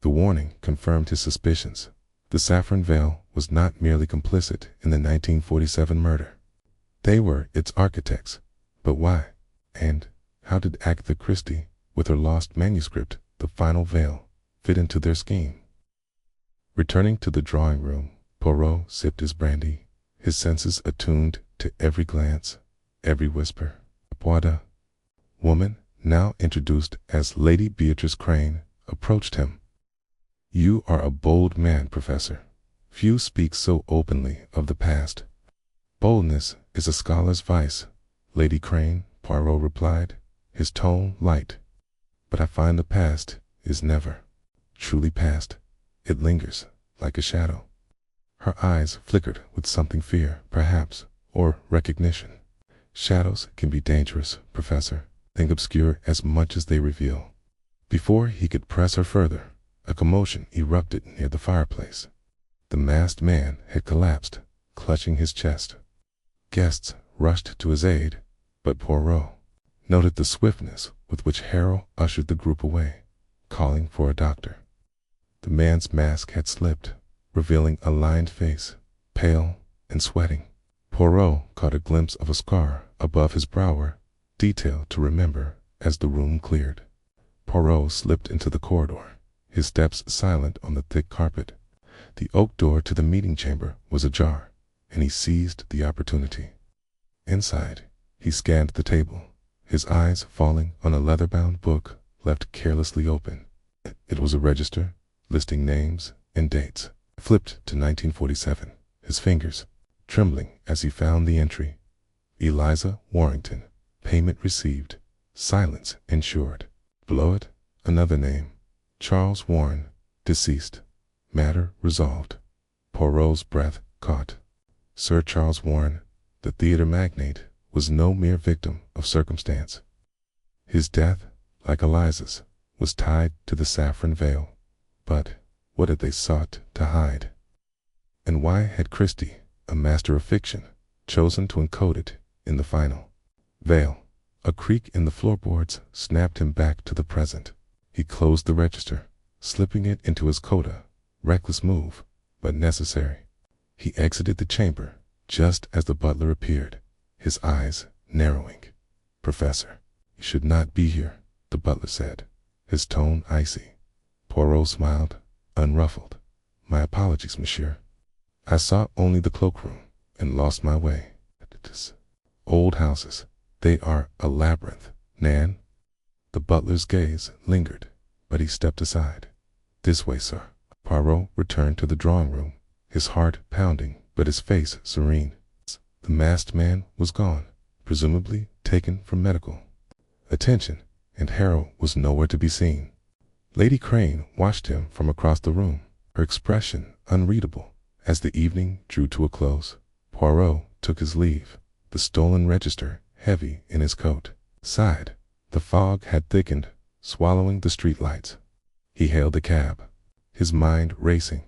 The warning confirmed his suspicions. The saffron veil was not merely complicit in the 1947 murder. They were its architects. But why? And how did Agatha Christie, with her lost manuscript, The Final Veil, fit into their scheme? Returning to the drawing room, Poirot sipped his brandy, his senses attuned to every glance, every whisper. The woman, now introduced as Lady Beatrice Crane, approached him. You are a bold man, Professor. Few speak so openly of the past. Boldness is a scholar's vice, Lady Crane, Poirot replied, his tone light. But I find the past is never truly past. It lingers like a shadow. Her eyes flickered with something fear, perhaps, or recognition. Shadows can be dangerous, Professor, and obscure as much as they reveal. Before he could press her further, a commotion erupted near the fireplace. The masked man had collapsed, clutching his chest. Guests rushed to his aid, but Poirot noted the swiftness with which Harrow ushered the group away, calling for a doctor. The man's mask had slipped, revealing a lined face, pale and sweating. Poirot caught a glimpse of a scar above his brow, detail to remember as the room cleared. Poirot slipped into the corridor, his steps silent on the thick carpet. The oak door to the meeting chamber was ajar, and he seized the opportunity. Inside, he scanned the table, his eyes falling on a leather-bound book left carelessly open. It was a register, listing names and dates. Flipped to 1947, his fingers trembling as he found the entry. Eliza Warrington, payment received, silence ensured. Below it, another name, Charles Warren, deceased, matter resolved. Poirot's breath caught. Sir Charles Warren, the theater magnate, was no mere victim of circumstance. His death, like Eliza's, was tied to the saffron veil. But what had they sought to hide? And why had Christie, a master of fiction, chosen to encode it in the final veil? A creak in the floorboards snapped him back to the present. He closed the register, slipping it into his coda. Reckless move, but necessary. He exited the chamber just as the butler appeared, his eyes narrowing. Professor, you should not be here, the butler said, his tone icy. Poirot smiled, unruffled. My apologies, monsieur. I saw only the cloakroom and lost my way. Old houses, they are a labyrinth, Nan. The butler's gaze lingered, but he stepped aside. This way, sir. Poirot returned to the drawing room, his heart pounding, but his face serene. The masked man was gone, presumably taken for medical attention, and Harrow was nowhere to be seen. Lady Crane watched him from across the room, her expression unreadable. As the evening drew to a close, Poirot took his leave, the stolen register heavy in his coat. Sighed. The fog had thickened, swallowing the street lights. He hailed a cab. his mind racing.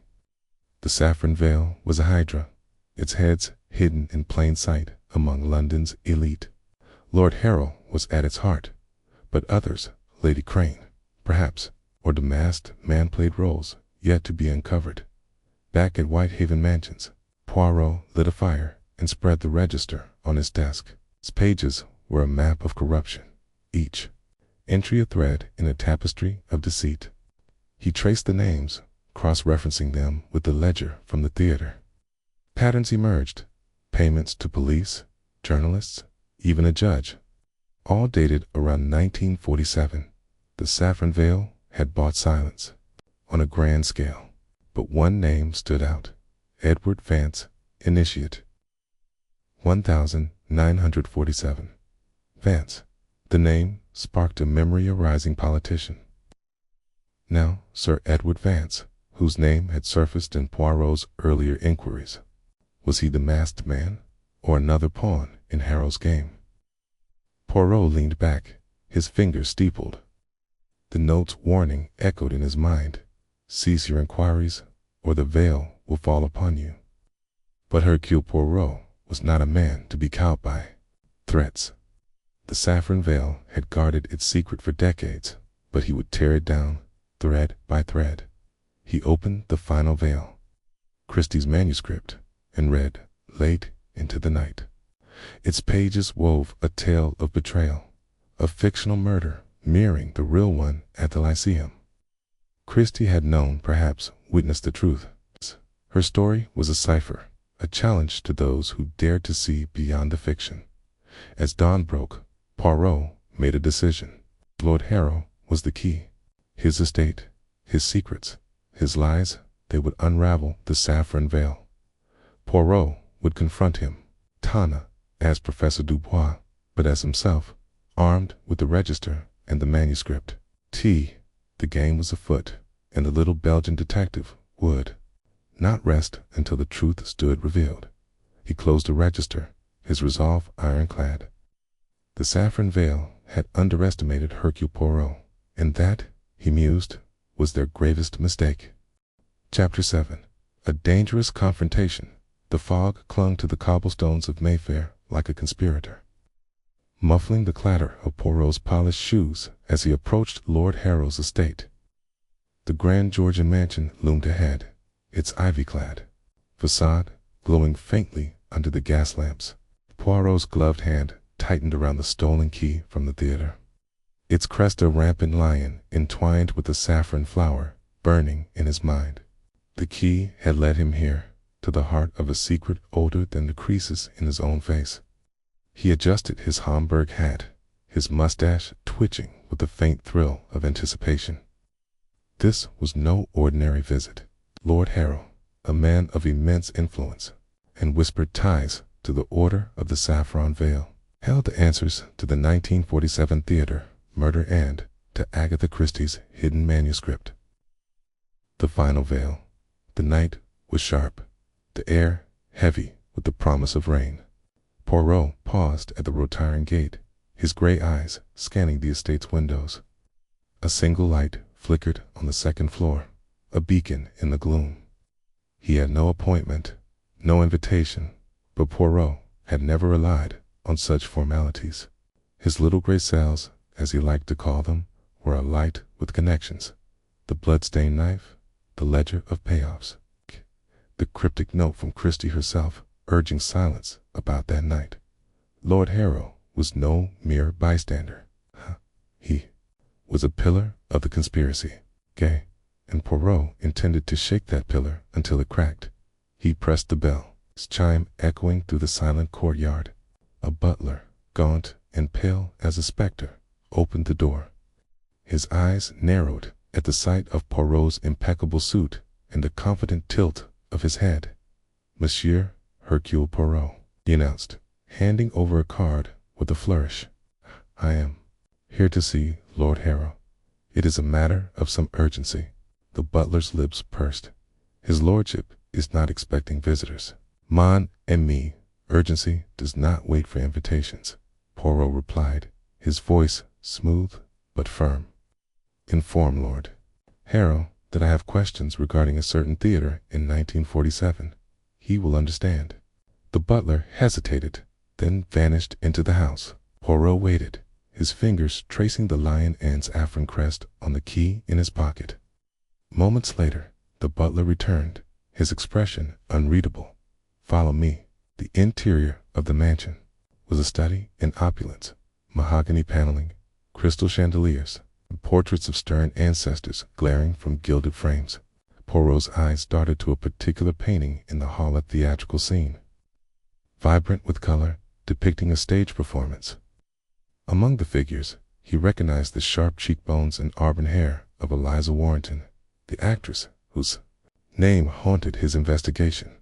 The saffron veil was a hydra, its heads hidden in plain sight among London's elite. Lord Harrow's was at its heart, but others, Lady Crane, perhaps, or the masked man played roles yet to be uncovered. Back at Whitehaven Mansions, Poirot lit a fire and spread the register on his desk. Its pages were a map of corruption, each entry a thread in a tapestry of deceit. He traced the names, cross-referencing them with the ledger from the theater. Patterns emerged: payments to police, journalists, even a judge, all dated around 1947. The saffron veil had bought silence on a grand scale, but one name stood out: Edward Vance, initiate. 1947. Vance. The name sparked a memory-arising politician. Now Sir Edward Vance, whose name had surfaced in Poirot's earlier inquiries. Was he the masked man, or another pawn in Harrow's game? Poirot leaned back, his fingers steepled. The note's warning echoed in his mind: cease your inquiries, or the veil will fall upon you. But Hercule Poirot was not a man to be cowed by threats. The saffron veil had guarded its secret for decades, but he would tear it down, thread by thread. He opened the final veil, Christie's manuscript, and read late into the night. Its pages wove a tale of betrayal, a fictional murder mirroring the real one at the Lyceum. Christie had known, perhaps witnessed the truth. Her story was a cipher, a challenge to those who dared to see beyond the fiction. As dawn broke, Poirot made a decision. Lord Harrow was the key. His estate, his secrets, his lies, they would unravel the saffron veil. Poirot would confront him, Tana, as Professor Dubois, but as himself, armed with the register and the manuscript. The game was afoot, and the little Belgian detective would not rest until the truth stood revealed. He closed the register, his resolve ironclad. The saffron veil had underestimated Hercule Poirot, and that, he mused, was their gravest mistake. Chapter 7. A dangerous confrontation. The fog clung to the cobblestones of Mayfair like a conspirator, muffling the clatter of Poirot's polished shoes as he approached Lord Harrow's estate. The grand Georgian mansion loomed ahead, its ivy-clad facade glowing faintly under the gas lamps. Poirot's gloved hand tightened around the stolen key from the theater, its crest a rampant lion entwined with a saffron flower burning in his mind. The key had led him here, to the heart of a secret older than the creases in his own face. He adjusted his Homburg hat, his mustache twitching with a faint thrill of anticipation. This was no ordinary visit. Lord Harrow, a man of immense influence and whispered ties to the Order of the Saffron Veil, held the answers to the 1947 theater murder and to Agatha Christie's hidden manuscript. The final veil. The night was sharp, the air heavy with the promise of rain. Poirot paused at the retiring gate, his gray eyes scanning the estate's windows. A single light flickered on the second floor, a beacon in the gloom. He had no appointment, no invitation, but Poirot had never relied on such formalities. His little gray cells, as he liked to call them, were alight with connections: the blood-stained knife, the ledger of payoffs, the cryptic note from Christie herself urging silence about that night. Lord Harrow was no mere bystander. He was a pillar of the conspiracy. Gay, and Poirot intended to shake that pillar until it cracked. He pressed the bell, its chime echoing through the silent courtyard. A butler, gaunt and pale as a spectre, opened the door. His eyes narrowed at the sight of Poirot's impeccable suit and the confident tilt of his head. "Monsieur Hercule Poirot," he announced, handing over a card with a flourish. "I am here to see Lord Harrow. It is a matter of some urgency." The butler's lips pursed. "His lordship is not expecting visitors." "Mon ami, urgency does not wait for invitations," Poirot replied, his voice smooth but firm. "Inform Lord Harrow that I have questions regarding a certain theater in 1947. He will understand." The butler hesitated, then vanished into the house. Poirot waited, his fingers tracing the lion and saffron crest on the key in his pocket. Moments later, the butler returned, his expression unreadable. "Follow me." The interior of the mansion was a study in opulence, mahogany paneling, crystal chandeliers, and portraits of stern ancestors glaring from gilded frames. Poirot's eyes darted to a particular painting in the hall at theatrical scene, vibrant with color, depicting a stage performance. Among the figures, he recognized the sharp cheekbones and auburn hair of Eliza Warrington, the actress whose name haunted his investigation.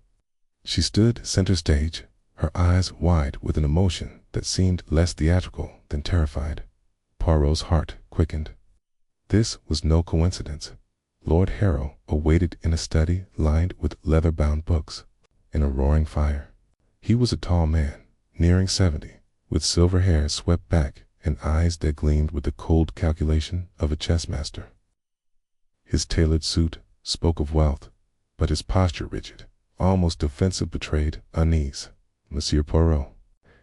She stood center stage, her eyes wide with an emotion that seemed less theatrical than terrified. Poirot's heart quickened. This was no coincidence. Lord Harrow awaited in a study lined with leather-bound books, in a roaring fire. He was a tall man, nearing 70, with silver hair swept back and eyes that gleamed with the cold calculation of a chess master. His tailored suit spoke of wealth, but his posture rigid, almost offensive, betrayed unease. "Monsieur Poirot,"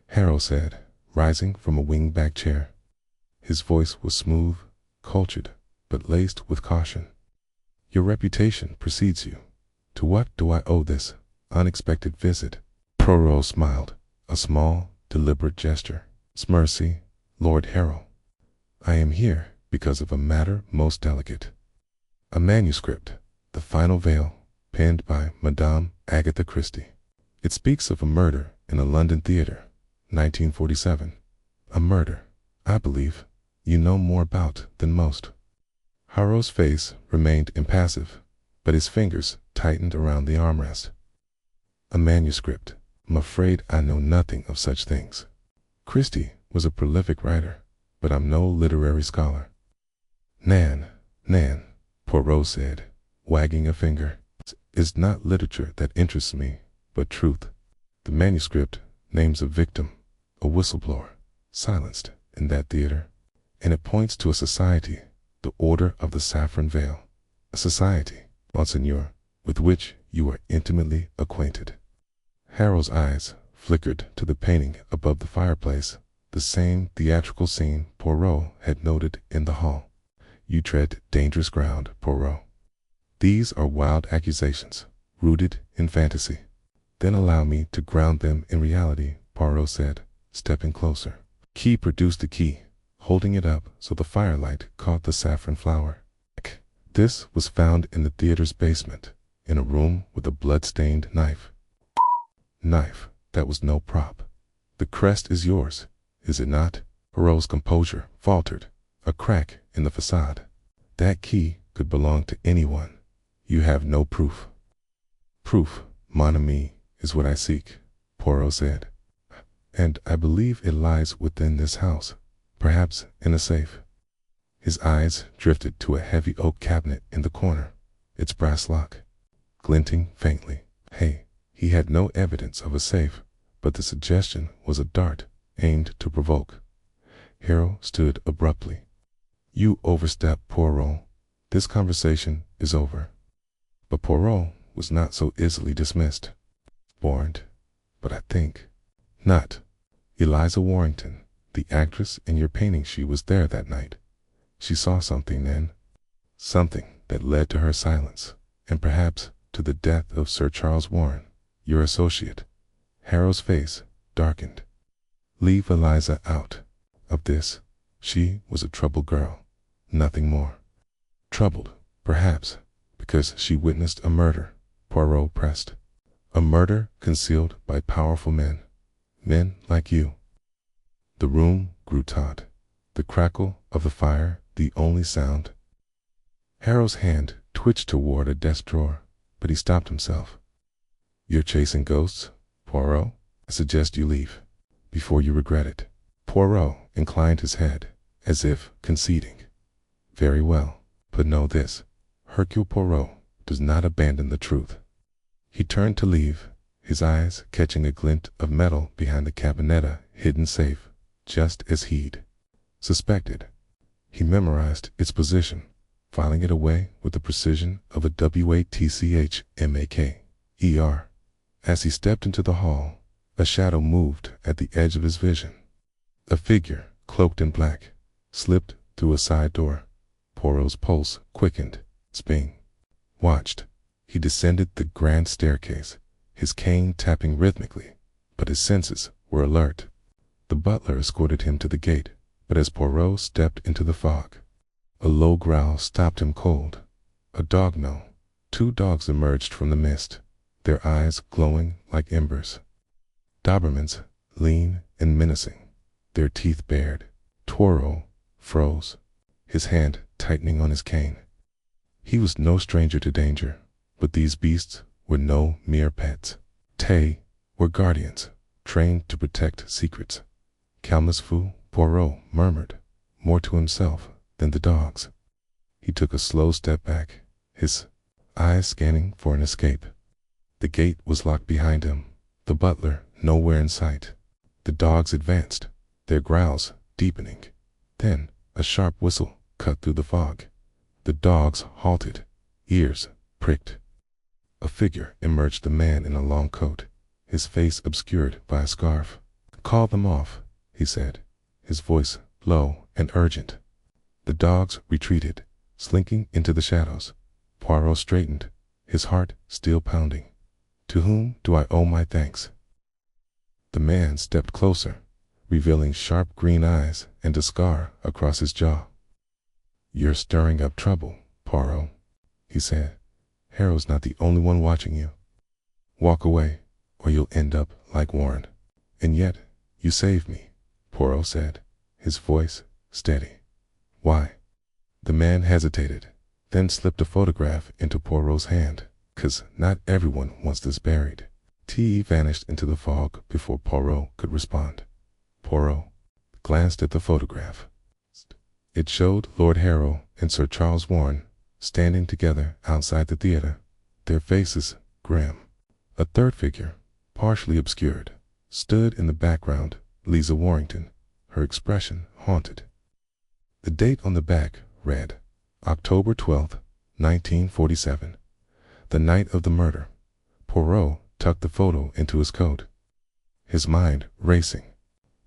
Harrow said, rising from a wing-back chair. His voice was smooth, cultured, but laced with caution. "Your reputation precedes you. To what do I owe this unexpected visit?" Poirot smiled, a small, deliberate gesture. "Mercy, Lord Harrow. I am here because of a matter most delicate. A manuscript, the final veil, penned by Madame Agatha Christie. It speaks of a murder in a London theater, 1947. A murder, I believe, you know more about than most." Harrow's face remained impassive, but his fingers tightened around the armrest. "A manuscript. I'm afraid I know nothing of such things. Christie was a prolific writer, but I'm no literary scholar." Nan, Poirot said, wagging a finger. "It's not literature that interests me, but truth. The manuscript names a victim, a whistleblower, silenced in that theater, and it points to a society, the Order of the Saffron Veil, a society, Monseigneur, with which you are intimately acquainted." Harrow's eyes flickered to the painting above the fireplace, the same theatrical scene Poirot had noted in the hall. "You tread dangerous ground, Poirot. These are wild accusations, rooted in fantasy." "Then allow me to ground them in reality," Poirot said, stepping closer. He produced the key, holding it up so the firelight caught the saffron flower. "This was found in the theater's basement, in a room with a blood-stained knife. Knife that was no prop. The crest is yours, is it not?" Poirot's composure faltered, a crack in the facade. "That key could belong to anyone. You have no proof." "Proof, mon ami, is what I seek," Poirot said. "And I believe it lies within this house, perhaps in a safe." His eyes drifted to a heavy oak cabinet in the corner, its brass lock glinting faintly. He had no evidence of a safe, but the suggestion was a dart aimed to provoke. Harrow stood abruptly. "You overstep, Poirot. This conversation is over." But Poirot was not so easily dismissed. "Warrant, but I think not. Eliza Warrington, the actress in your painting, she was there that night. She saw something then, something that led to her silence, and perhaps to the death of Sir Charles Warren, your associate." Harrow's face darkened. "Leave Eliza out of this. She was a troubled girl, nothing more." "Troubled, perhaps, because she witnessed a murder," Poirot pressed. "A murder concealed by powerful men like you." The room grew taut, the crackle of the fire the only sound. Harrow's hand twitched toward a desk drawer, but he stopped himself. "You're chasing ghosts, Poirot? I suggest you leave, before you regret it." Poirot inclined his head, as if conceding. "Very well, but know this. Hercule Poirot does not abandon the truth." He turned to leave, his eyes catching a glint of metal behind the cabinetta hidden safe, just as he'd suspected. He memorized its position, filing it away with the precision of a WATCHMAKER. As he stepped into the hall, a shadow moved at the edge of his vision. A figure, cloaked in black, slipped through a side door. Poirot's pulse quickened. Sping. Watched. He descended the grand staircase, his cane tapping rhythmically, but his senses were alert. The butler escorted him to the gate, but as Poirot stepped into the fog, a low growl stopped him cold. A dog no. 2 dogs emerged from the mist, their eyes glowing like embers. Dobermans, lean and menacing, their teeth bared. Poirot froze, his hand tightening on his cane. He was no stranger to danger, but these beasts were no mere pets. They were guardians, trained to protect secrets. Calmus fou, Poirot murmured, more to himself than the dogs. He took a slow step back, his eyes scanning for an escape. The gate was locked behind him, the butler nowhere in sight. The dogs advanced, their growls deepening. Then a sharp whistle cut through the fog. The dogs halted, ears pricked. A figure emerged, a man in a long coat, his face obscured by a scarf. "Call them off," he said, his voice low and urgent. The dogs retreated, slinking into the shadows. Poirot straightened, his heart still pounding. "To whom do I owe my thanks?" The man stepped closer, revealing sharp green eyes and a scar across his jaw. "You're stirring up trouble, Poirot," he said. "Harrow's not the only one watching you. Walk away, or you'll end up like Warren." "And yet, you saved me," Poirot said, his voice steady. "Why?" The man hesitated, then slipped a photograph into Poirot's hand. "'Cause not everyone wants this buried." T vanished into the fog before Poirot could respond. Poirot glanced at the photograph. It showed Lord Harrow and Sir Charles Warren standing together outside the theater, their faces grim. A third figure, partially obscured, stood in the background, Lisa Warrington, her expression haunted. The date on the back read, October 12th, 1947, the night of the murder. Poirot tucked the photo into his coat, his mind racing.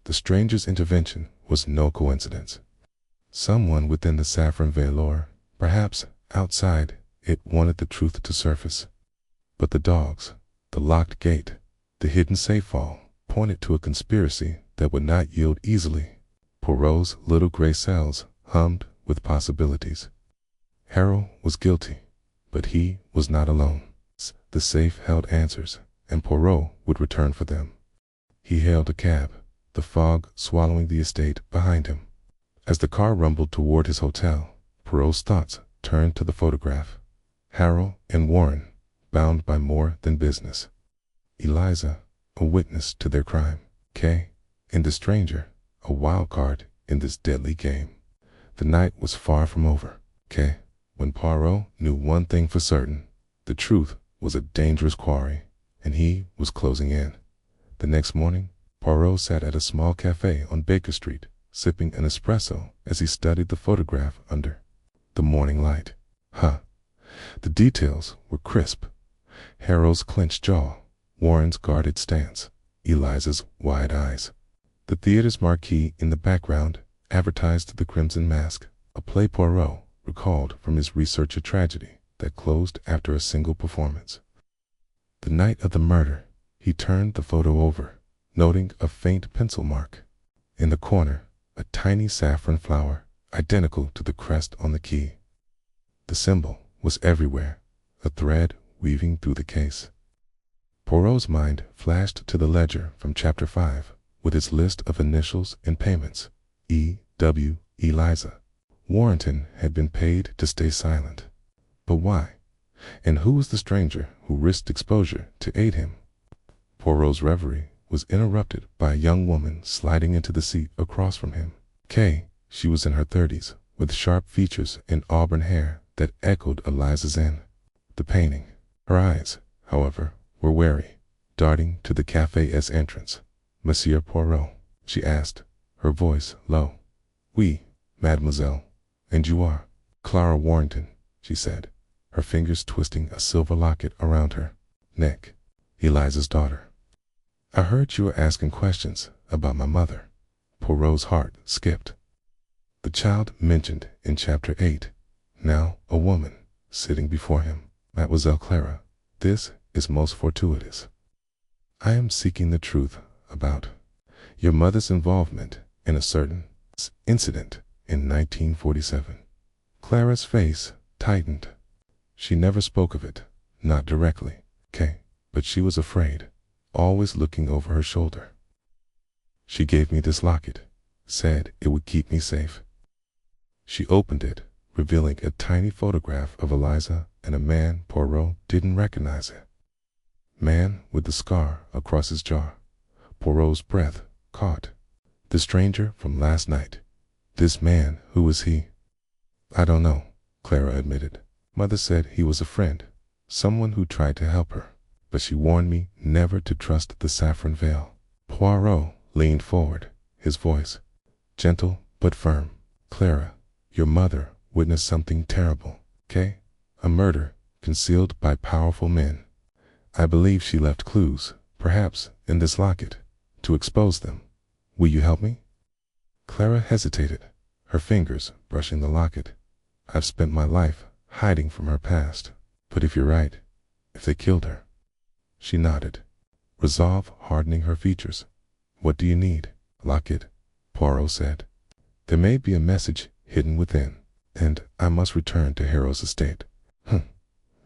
The stranger's intervention was no coincidence. Someone within the saffron velour, perhaps outside it, wanted the truth to surface. But the dogs, the locked gate, the hidden safe vault pointed to a conspiracy that would not yield easily. Poirot's little gray cells hummed with possibilities. Harrow was guilty, but he was not alone. The safe held answers, and Poirot would return for them. He hailed a cab, the fog swallowing the estate behind him. As the car rumbled toward his hotel, Poirot's thoughts turned to the photograph. Harrow and Warren, bound by more than business. Eliza, a witness to their crime. Kay, and the stranger, a wild card in this deadly game. The night was far from over. Kay, when Poirot knew one thing for certain, the truth was a dangerous quarry, and he was closing in. The next morning, Poirot sat at a small cafe on Baker Street, sipping an espresso as he studied the photograph under the morning light. The details were crisp. Harrow's clenched jaw, Warren's guarded stance, Eliza's wide eyes. The theater's marquee in the background advertised The Crimson Mask, a play Poirot recalled from his research of tragedy that closed after a single performance. The night of the murder, he turned the photo over, noting a faint pencil mark. In the corner, a tiny saffron flower, identical to the crest on the key. The symbol was everywhere, a thread weaving through the case. Poirot's mind flashed to the ledger from Chapter 5, with its list of initials and payments. E.W. Eliza. Warrington had been paid to stay silent. But why? And who was the stranger who risked exposure to aid him? Poirot's reverie was interrupted by a young woman sliding into the seat across from him. Kay, she was in her 30s, with sharp features and auburn hair that echoed Eliza's in the painting. Her eyes, however, were wary, darting to the café's entrance. "Monsieur Poirot," she asked, her voice low. "Oui, mademoiselle. And you are?" Clara Warrington, she said, her fingers twisting a silver locket around her neck. Eliza's daughter. I heard you were asking questions about my mother. Poirot's heart skipped. The child mentioned in chapter 8, now a woman, sitting before him. Mademoiselle Clara, this is most fortuitous. I am seeking the truth about your mother's involvement in a certain incident in 1947. Clara's face tightened. She never spoke of it, not directly, but she was afraid, always looking over her shoulder. She gave me this locket, said it would keep me safe. She opened it, revealing a tiny photograph of Eliza and a man Poirot didn't recognize it. Man with the scar across his jaw. Poirot's breath caught. The stranger from last night. This man, who was he? I don't know, Clara admitted. Mother said he was a friend, someone who tried to help her, but she warned me never to trust the saffron veil. Poirot leaned forward, his voice gentle but firm. Clara, your mother witnessed something terrible, a murder concealed by powerful men. I believe she left clues, perhaps in this locket, to expose them. Will you help me? Clara hesitated, her fingers brushing the locket. I've spent my life hiding from her past, but if you're right, if they killed her. She nodded, resolve hardening her features. What do you need? Locket, Poirot said. There may be a message hidden within, and I must return to Harrow's estate.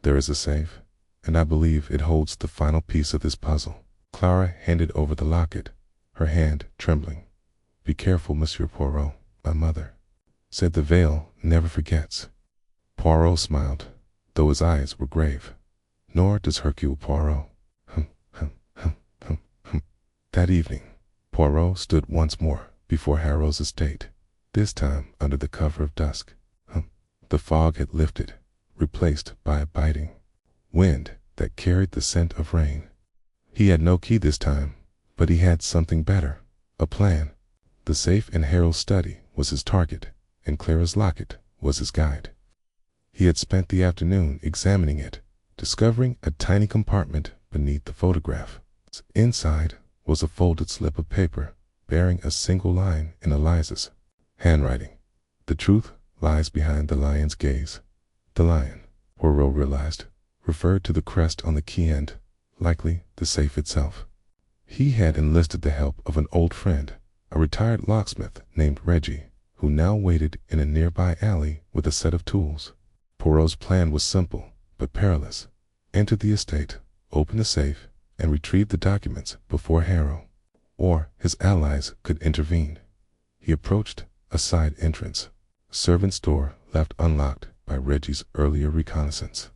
There is a safe, and I believe it holds the final piece of this puzzle. Clara handed over the locket, her hand trembling. Be careful, Monsieur Poirot, my mother said the veil never forgets. Poirot smiled, though his eyes were grave. Nor does Hercule Poirot. That evening, Poirot stood once more before Harrow's estate, this time under the cover of dusk. The fog had lifted, replaced by a biting wind that carried the scent of rain. He had no key this time, but he had something better, a plan. The safe in Harrow's study was his target, and Clara's locket was his guide. He had spent the afternoon examining it, discovering a tiny compartment beneath the photograph. Inside was a folded slip of paper bearing a single line in Eliza's handwriting. The truth lies behind the lion's gaze. The lion, Poirot realized, referred to the crest on the key end, likely the safe itself. He had enlisted the help of an old friend, a retired locksmith named Reggie, who now waited in a nearby alley with a set of tools. Poirot's plan was simple, but perilous. Enter the estate, open the safe, and retrieve the documents before Harrow or his allies could intervene. He approached a side entrance, a servant's door left unlocked by Reggie's earlier reconnaissance.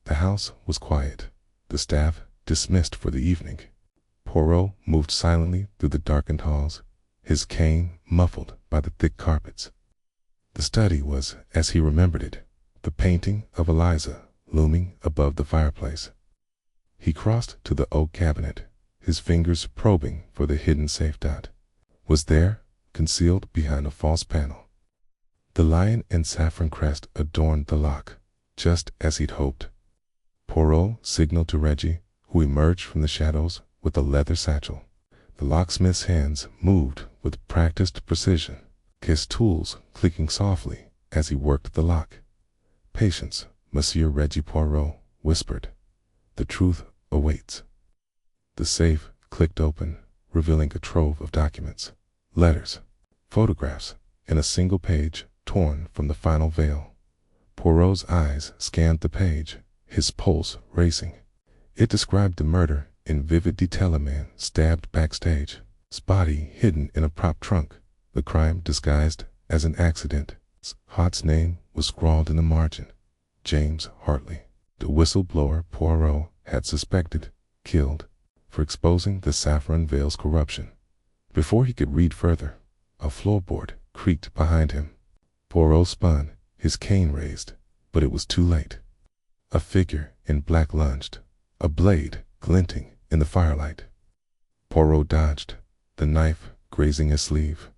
The house was quiet, the staff dismissed for the evening. Poirot moved silently through the darkened halls, his cane muffled by the thick carpets. The study was as he remembered it, the painting of Eliza looming above the fireplace. He crossed to the oak cabinet, his fingers probing for the hidden safe dot. Was there, concealed behind a false panel. The lion and saffron crest adorned the lock, just as he'd hoped. Poirot signaled to Reggie, who emerged from the shadows with a leather satchel. The locksmith's hands moved with practiced precision, his tools clicking softly as he worked the lock. Patience, Monsieur Reggie Poirot whispered. The truth awaits. The safe clicked open, revealing a trove of documents, letters, photographs, and a single page torn from the final veil. Poirot's eyes scanned the page, his pulse racing. It described the murder in vivid detail. A man stabbed backstage, his body hidden in a prop trunk, the crime disguised as an accident. Hart's name was scrawled in the margin. James Hartley, the whistleblower Poirot had suspected, killed, for exposing the saffron veil's corruption. Before he could read further, a floorboard creaked behind him. Poirot spun, his cane raised, but it was too late. A figure in black lunged, a blade glinting in the firelight. Poirot dodged, the knife grazing his sleeve.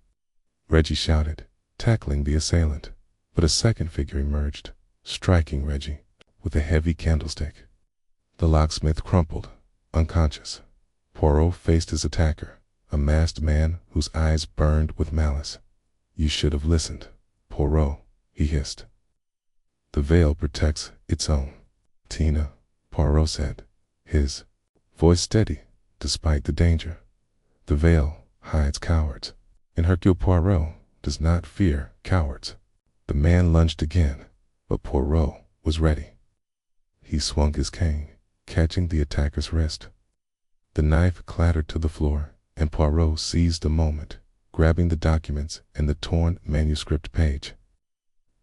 Reggie shouted, tackling the assailant. But a second figure emerged, striking Reggie with a heavy candlestick. The locksmith crumpled, unconscious. Poirot faced his attacker, a masked man whose eyes burned with malice. "You should have listened, Poirot," he hissed. "The veil protects its own." "Tina," Poirot said, his voice steady despite the danger. "The veil hides cowards, and Hercule Poirot does not fear cowards." The man lunged again, but Poirot was ready. He swung his cane, catching the attacker's wrist. The knife clattered to the floor, and Poirot seized the moment, grabbing the documents and the torn manuscript page.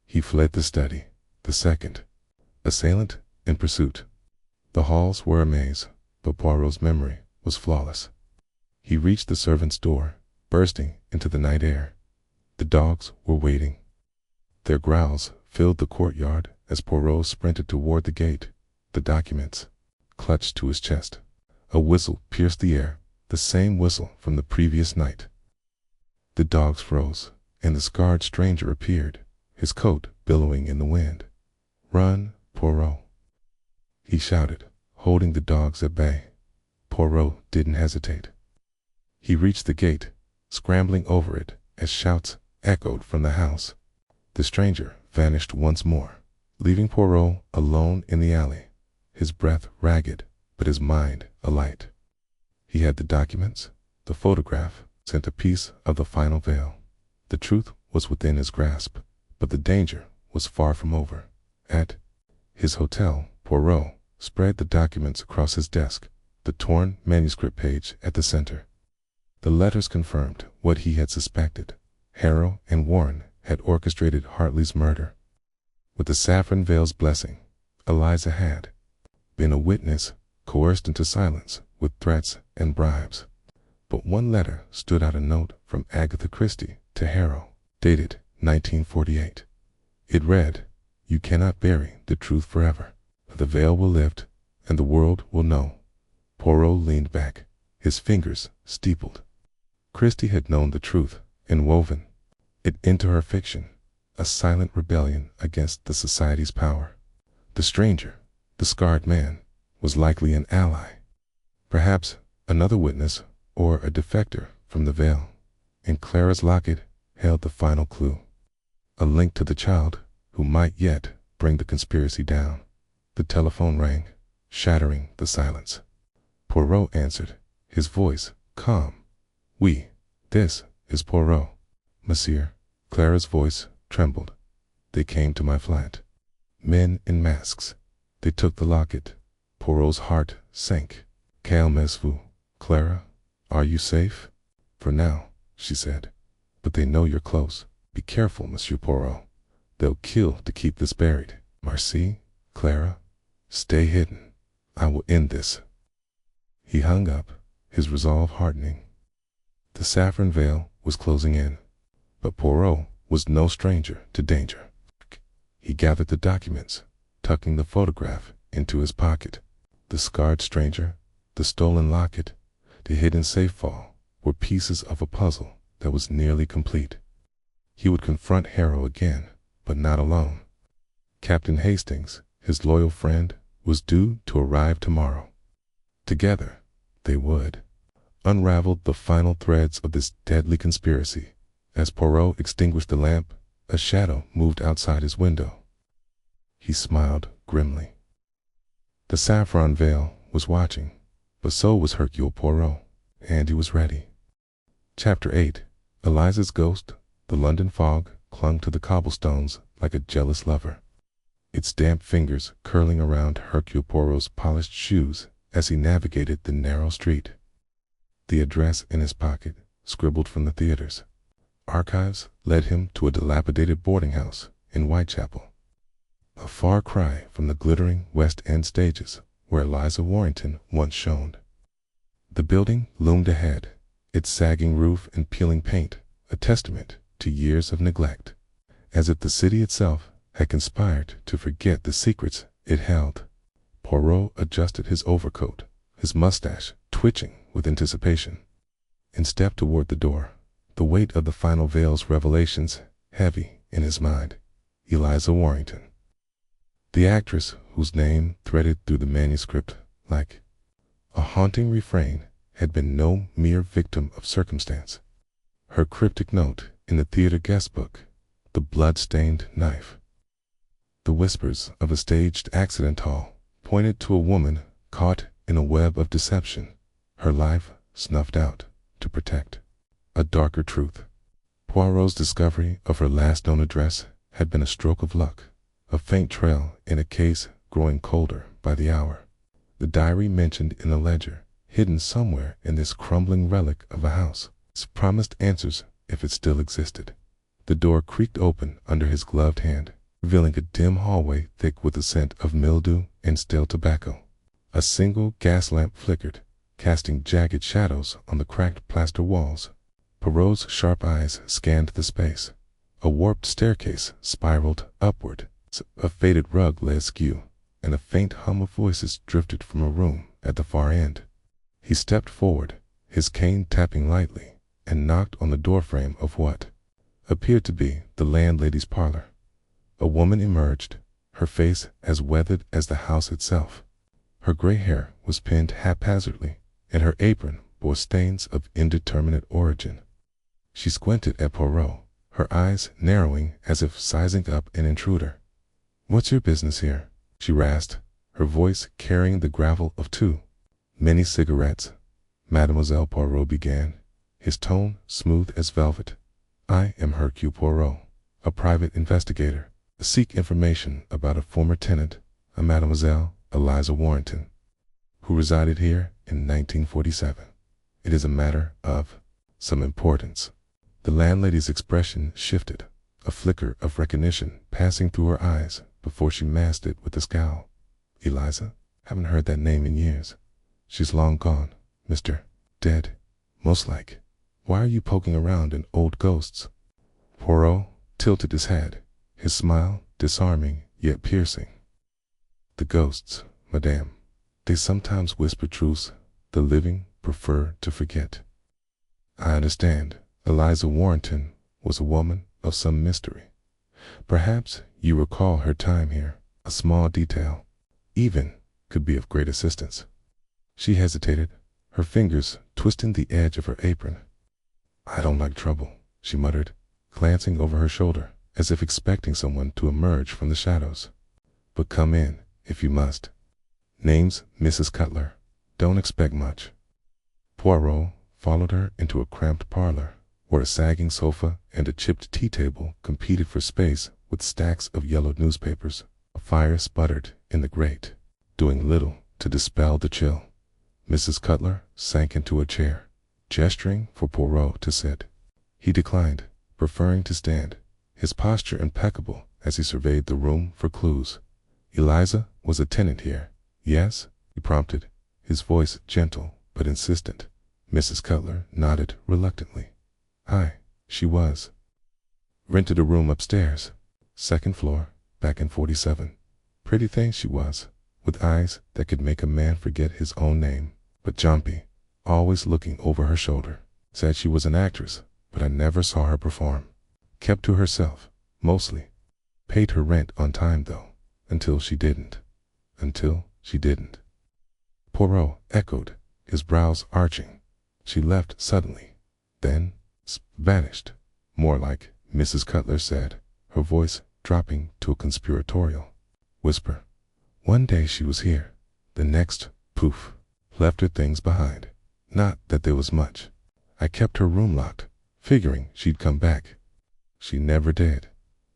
He fled the study, the second assailant in pursuit. The halls were a maze, but Poirot's memory was flawless. He reached the servants' door, bursting into the night air. The dogs were waiting. Their growls filled the courtyard as Poirot sprinted toward the gate, the documents clutched to his chest. A whistle pierced the air, the same whistle from the previous night. The dogs froze, and the scarred stranger appeared, his coat billowing in the wind. "Run, Poirot," he shouted, holding the dogs at bay. Poirot didn't hesitate. He reached the gate, scrambling over it as shouts echoed from the house. The stranger vanished once more, leaving Poirot alone in the alley, his breath ragged, but his mind alight. He had the documents, the photograph, sent a piece of the final veil. The truth was within his grasp, but the danger was far from over. At his hotel, Poirot spread the documents across his desk, the torn manuscript page at the center. The letters confirmed what he had suspected. Harrow and Warren had orchestrated Hartley's murder. With the saffron veil's blessing, Eliza had been a witness coerced into silence with threats and bribes. But one letter stood out, a note from Agatha Christie to Harrow, dated 1948. It read, "You cannot bury the truth forever. The veil will lift, and the world will know." Poirot leaned back, his fingers steepled. Christie had known the truth and woven it into her fiction, a silent rebellion against the society's power. The stranger, the scarred man, was likely an ally, perhaps another witness or a defector from the veil. And Clara's locket held the final clue, a link to the child who might yet bring the conspiracy down. The telephone rang, shattering the silence. Poirot answered, his voice calm. "Oui, this is Poirot, monsieur." Clara's voice trembled. "They came to my flat. Men in masks. They took the locket." Poirot's heart sank. "Calmez-vous, Clara. Are you safe?" "For now," she said. "But they know you're close. Be careful, Monsieur Poirot. They'll kill to keep this buried. Merci, Clara. Stay hidden. I will end this." He hung up, his resolve hardening. The saffron veil was closing in, but Poirot was no stranger to danger. He gathered the documents, tucking the photograph into his pocket. The scarred stranger, the stolen locket, the hidden safe fall were pieces of a puzzle that was nearly complete. He would confront Harrow again, but not alone. Captain Hastings, his loyal friend, was due to arrive tomorrow. Together, they would unravel the final threads of this deadly conspiracy. As Poirot extinguished the lamp, a shadow moved outside his window. He smiled grimly. The saffron veil was watching, but so was Hercule Poirot, and he was ready. Chapter 8. Eliza's Ghost. The London fog clung to the cobblestones like a jealous lover, its damp fingers curling around Hercule Poirot's polished shoes as he navigated the narrow street. The address in his pocket, scribbled from the theaters, archives, led him to a dilapidated boarding house in Whitechapel, a far cry from the glittering West End stages where Eliza Warrington once shone. The building loomed ahead, its sagging roof and peeling paint a testament to years of neglect, as if the city itself had conspired to forget the secrets it held. Poirot adjusted his overcoat, his mustache twitching with anticipation, and stepped toward the door, the weight of the final veil's revelations heavy in his mind. Eliza Warrington. The actress, whose name threaded through the manuscript like a haunting refrain, had been no mere victim of circumstance. Her cryptic note in the theater guestbook, the blood-stained knife, the whispers of a staged accident hall, pointed to a woman caught in a web of deception, her life snuffed out to protect a darker truth. Poirot's discovery of her last known address had been a stroke of luck, a faint trail in a case growing colder by the hour. The diary mentioned in the ledger, hidden somewhere in this crumbling relic of a house, promised answers if it still existed. The door creaked open under his gloved hand, revealing a dim hallway thick with the scent of mildew and stale tobacco. A single gas lamp flickered, casting jagged shadows on the cracked plaster walls. Poirot's sharp eyes scanned the space. A warped staircase spiraled upward, a faded rug lay askew, and a faint hum of voices drifted from a room at the far end. He stepped forward, his cane tapping lightly, and knocked on the doorframe of what appeared to be the landlady's parlor. A woman emerged, her face as weathered as the house itself. Her gray hair was pinned haphazardly, and her apron bore stains of indeterminate origin. She squinted at Poirot, her eyes narrowing as if sizing up an intruder. "What's your business here?" she rasped, her voice carrying the gravel of too many cigarettes. "Mademoiselle," Poirot began, his tone smooth as velvet, "I am Hercule Poirot, a private investigator. I seek information about a former tenant, a Mademoiselle Eliza Warrington, who resided here in 1947. It is a matter of some importance." The landlady's expression shifted, a flicker of recognition passing through her eyes before she masked it with a scowl. "Eliza? Haven't heard that name in years. She's long gone, Mr. Dead, most like. Why are you poking around in old ghosts?" Poirot tilted his head, his smile disarming yet piercing. "The ghosts, madame, they sometimes whisper truths the living prefer to forget." "I understand. Eliza Warrington was a woman of some mystery. Perhaps you recall her time here. A small detail, even, could be of great assistance." She hesitated, her fingers twisting the edge of her apron. "I don't like trouble," she muttered, glancing over her shoulder as if expecting someone to emerge from the shadows. "But come in, if you must. Name's Mrs. Cutler. Don't expect much." Poirot followed her into a cramped parlor, where a sagging sofa and a chipped tea table competed for space with stacks of yellowed newspapers. A fire sputtered in the grate, doing little to dispel the chill. Mrs. Cutler sank into a chair, gesturing for Poirot to sit. He declined, preferring to stand, his posture impeccable as he surveyed the room for clues. "Eliza was a tenant here, yes?" he prompted, his voice gentle but insistent. Mrs. Cutler nodded reluctantly. "Aye, she was. Rented a room upstairs, second floor, back in 47. Pretty thing she was, with eyes that could make a man forget his own name, but jumpy, always looking over her shoulder. Said she was an actress, but I never saw her perform. Kept to herself, mostly. Paid her rent on time, though, until she didn't. Poirot echoed, his brows arching. "She left suddenly, then vanished," more like Mrs. Cutler said, her voice dropping to a conspiratorial whisper. "One day she was here, the next, poof, left her things behind. Not that there was much. I kept her room locked, figuring she'd come back. She never did.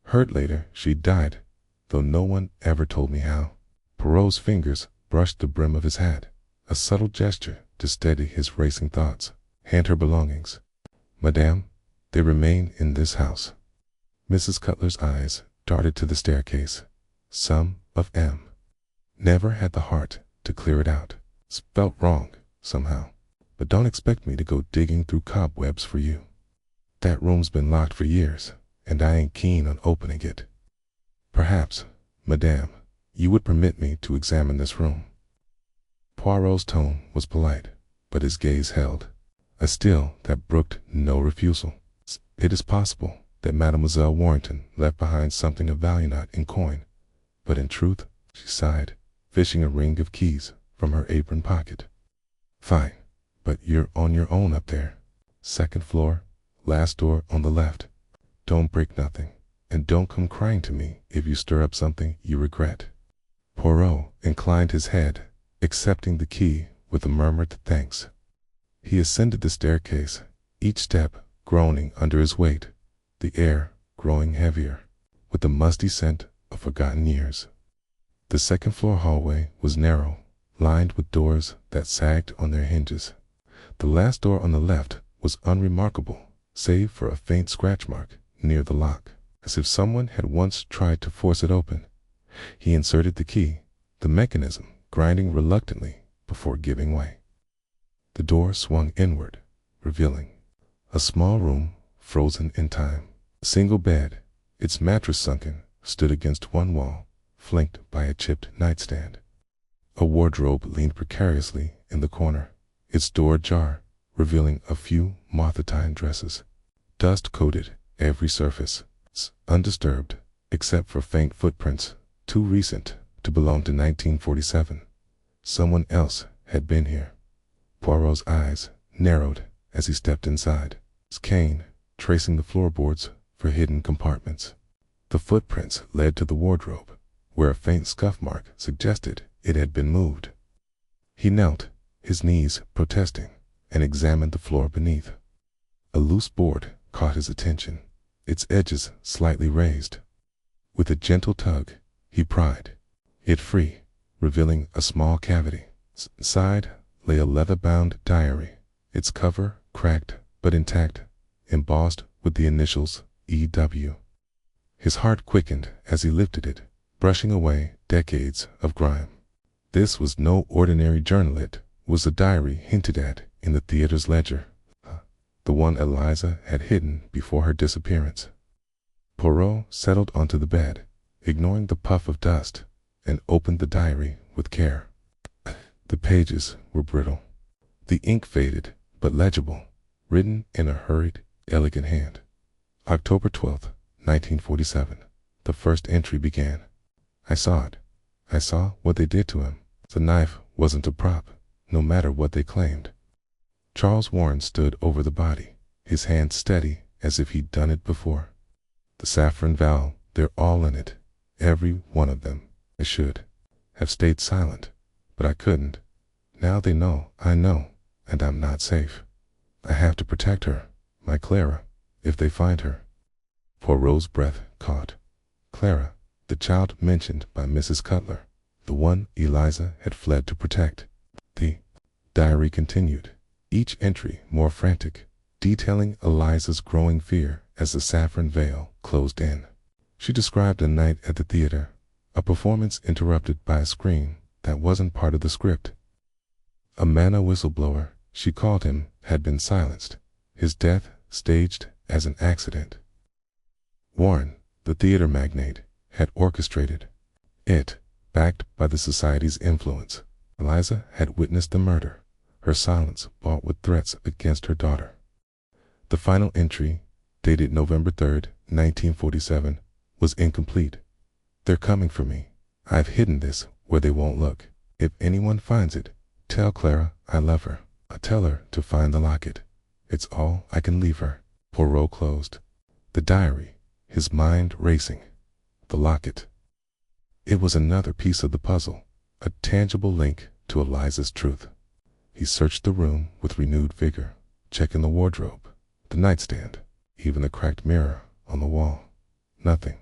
Heard later she died, though no one ever told me how." Poirot's fingers brushed the brim of his hat, a subtle gesture to steady his racing thoughts. "Hand her belongings, madame. They remain in this house." Mrs. Cutler's eyes darted to the staircase. "Some of M. Never had the heart to clear it out. Spelt wrong, somehow. But don't expect me to go digging through cobwebs for you. That room's been locked for years, and I ain't keen on opening it. Perhaps, madame, you would permit me to examine this room." Poirot's tone was polite, but his gaze held, a still that brooked no refusal. "It is possible," that Mademoiselle Warrington left behind something of value not in coin, but in truth, she sighed, fishing a ring of keys from her apron pocket. Fine, but you're on your own up there. Second floor, last door on the left. Don't break nothing, and don't come crying to me if you stir up something you regret. Poirot inclined his head, accepting the key with a murmured thanks. He ascended the staircase, each step groaning under his weight, the air growing heavier, with the musty scent of forgotten years. The second-floor hallway was narrow, lined with doors that sagged on their hinges. The last door on the left was unremarkable, save for a faint scratch mark near the lock, as if someone had once tried to force it open. He inserted the key, the mechanism grinding reluctantly before giving way. The door swung inward, revealing a small room frozen in time. A single bed, its mattress sunken, stood against one wall, flanked by a chipped nightstand. A wardrobe leaned precariously in the corner, its door ajar, revealing a few moth-eaten dresses. Dust coated every surface, undisturbed except for faint footprints, too recent to belong to 1947. Someone else had been here. Poirot's eyes narrowed as he stepped inside, his cane tracing the floorboards for hidden compartments. The footprints led to the wardrobe, where a faint scuff mark suggested it had been moved. He knelt, his knees protesting, and examined the floor beneath. A loose board caught his attention, its edges slightly raised. With a gentle tug, he pried it free, revealing a small cavity. Inside lay a leather-bound diary, its cover cracked but intact, embossed with the initials E.W. His heart quickened as he lifted it, brushing away decades of grime. This was no ordinary journal. It was the diary hinted at in the theater's ledger, the one Eliza had hidden before her disappearance. Poirot settled onto the bed, ignoring the puff of dust, and opened the diary with care. The pages were brittle, the ink faded but legible, written in a hurried, elegant hand. October 12th, 1947. The first entry began. I saw it. I saw what they did to him. The knife wasn't a prop, no matter what they claimed. Charles Warren stood over the body, his hand steady as if he'd done it before. The saffron vow, they're all in it, every one of them. I should have stayed silent, but I couldn't. Now they know I know, and I'm not safe. I have to protect her, my Clara, if they find her. Poirot's breath caught. Clara, the child mentioned by Mrs. Cutler, the one Eliza had fled to protect. The diary continued, each entry more frantic, detailing Eliza's growing fear as the saffron veil closed in. She described a night at the theater, a performance interrupted by a scream that wasn't part of the script. A manna whistleblower, she called him, had been silenced, his death staged as an accident. Warren, the theater magnate, had orchestrated it, backed by the society's influence. Eliza had witnessed the murder, her silence bought with threats against her daughter. The final entry, dated November 3rd, 1947, was incomplete. They're coming for me. I've hidden this where they won't look. If anyone finds it, tell Clara I love her. I tell her to find the locket. It's all I can leave her. Poirot closed the diary, his mind racing. The locket. It was another piece of the puzzle, a tangible link to Eliza's truth. He searched the room with renewed vigor, checking the wardrobe, the nightstand, even the cracked mirror on the wall. Nothing.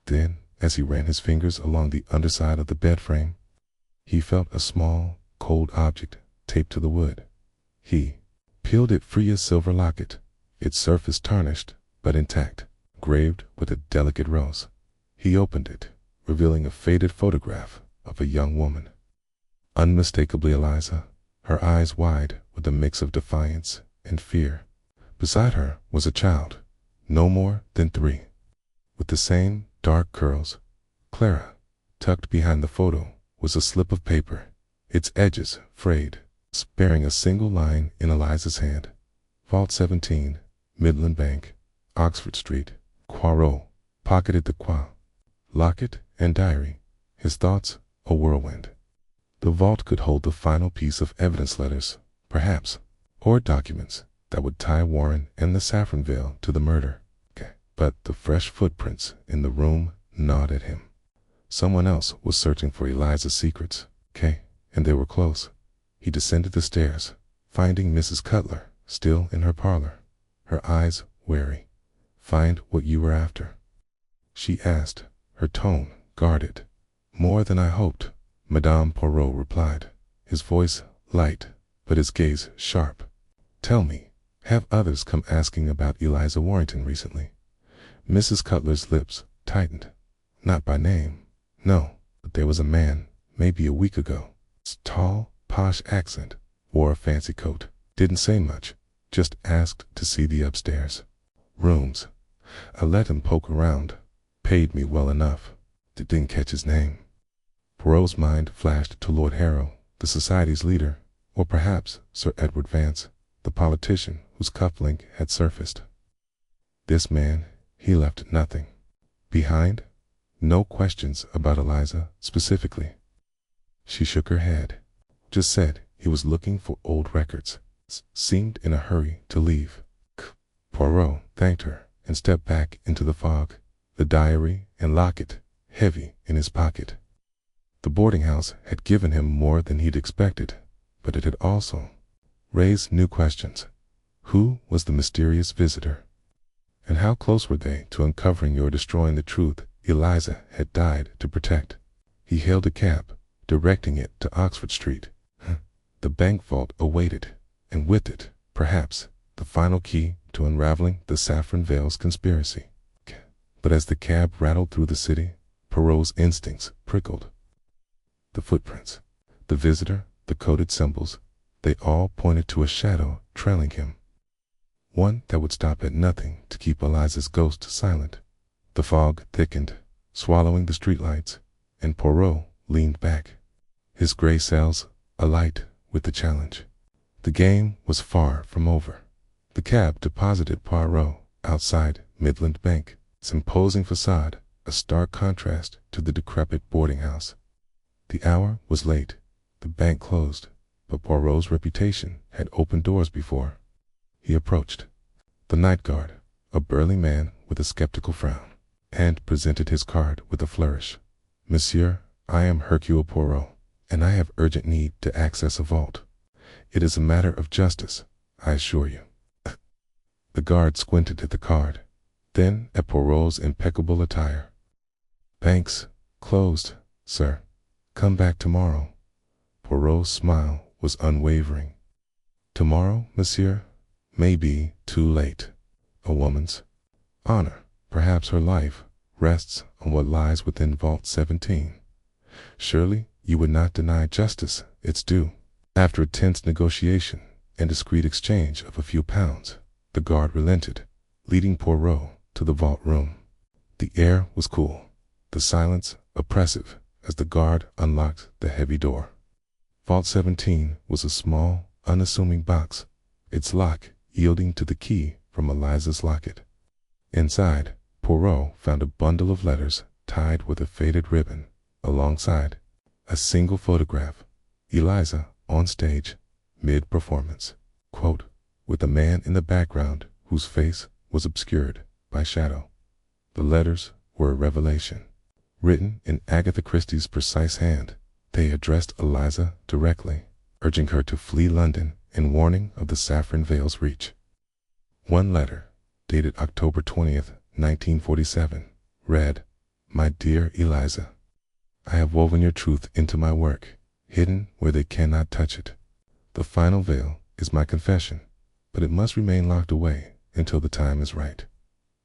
Then, as he ran his fingers along the underside of the bed frame, he felt a small, cold object taped to the wood. He peeled it free, a silver locket, its surface tarnished but intact, engraved with a delicate rose. He opened it, revealing a faded photograph of a young woman. Unmistakably Eliza, her eyes wide with a mix of defiance and fear. Beside her was a child, no more than 3, with the same dark curls. Clara, tucked behind the photo, was a slip of paper, its edges frayed, sparing a single line in Eliza's hand. Vault 17, Midland Bank, Oxford Street. Poirot pocketed the locket and diary, his thoughts a whirlwind. The vault could hold the final piece of evidence, letters, perhaps, or documents that would tie Warren and the saffron veil to the murder. But the fresh footprints in the room gnawed at him. Someone else was searching for Eliza's secrets, and they were close. He descended the stairs, finding Mrs. Cutler still in her parlor, her eyes wary. "Find what you were after?" she asked, her tone guarded. "More than I hoped," Madame Poirot replied, his voice light, but his gaze sharp. "Tell me, have others come asking about Eliza Warrington recently?" Mrs. Cutler's lips tightened. "Not by name, no, but there was a man, maybe a week ago. Tall, posh accent, wore a fancy coat, didn't say much, just asked to see the upstairs rooms. I let him poke around, paid me well enough. Didn't catch his name." Poirot's mind flashed to Lord Harrow, the society's leader, or perhaps Sir Edward Vance, the politician whose cufflink had surfaced. This man, he left nothing behind, no questions about Eliza specifically. She shook her head. Just said he was looking for old records. Seemed in a hurry to leave. Poirot thanked her and stepped back into the fog, the diary and locket heavy in his pocket. The boarding house had given him more than he'd expected, but it had also raised new questions. Who was the mysterious visitor? And how close were they to uncovering or destroying the truth Eliza had died to protect? He hailed a cab, directing it to Oxford Street. The bank vault awaited, and with it, perhaps, the final key to unraveling the Saffron Veils conspiracy. But as the cab rattled through the city, Poirot's instincts prickled. The footprints, the visitor, the coded symbols, they all pointed to a shadow trailing him. One that would stop at nothing to keep Eliza's ghost silent. The fog thickened, swallowing the streetlights, and Poirot leaned back, his gray cells alight with the challenge. The game was far from over. The cab deposited Poirot outside Midland Bank, its imposing facade a stark contrast to the decrepit boarding house. The hour was late, the bank closed, but Poirot's reputation had opened doors before. He approached the night guard, a burly man with a skeptical frown, and presented his card with a flourish. "Monsieur, I am Hercule Poirot, and I have urgent need to access a vault. It is a matter of justice, I assure you." The guard squinted at the card, then at Poirot's impeccable attire. "Bank's closed, sir. Come back tomorrow." Poirot's smile was unwavering. "Tomorrow, monsieur, may be too late. A woman's honor, perhaps her life, rests on what lies within Vault 17. Surely you would not deny justice its due." After a tense negotiation and discreet exchange of a few pounds, the guard relented, leading Poirot to the vault room. The air was cool, the silence oppressive as the guard unlocked the heavy door. Vault 17 was a small, unassuming box, its lock yielding to the key from Eliza's locket. Inside, Poirot found a bundle of letters tied with a faded ribbon, alongside a single photograph, Eliza on stage, mid-performance, with a man in the background whose face was obscured by shadow. The letters were a revelation. Written in Agatha Christie's precise hand, they addressed Eliza directly, urging her to flee London and warning of the Saffron Veil's reach. One letter, dated October 20th, 1947, read, "My dear Eliza, I have woven your truth into my work, hidden where they cannot touch it. The final veil is my confession, but it must remain locked away until the time is right.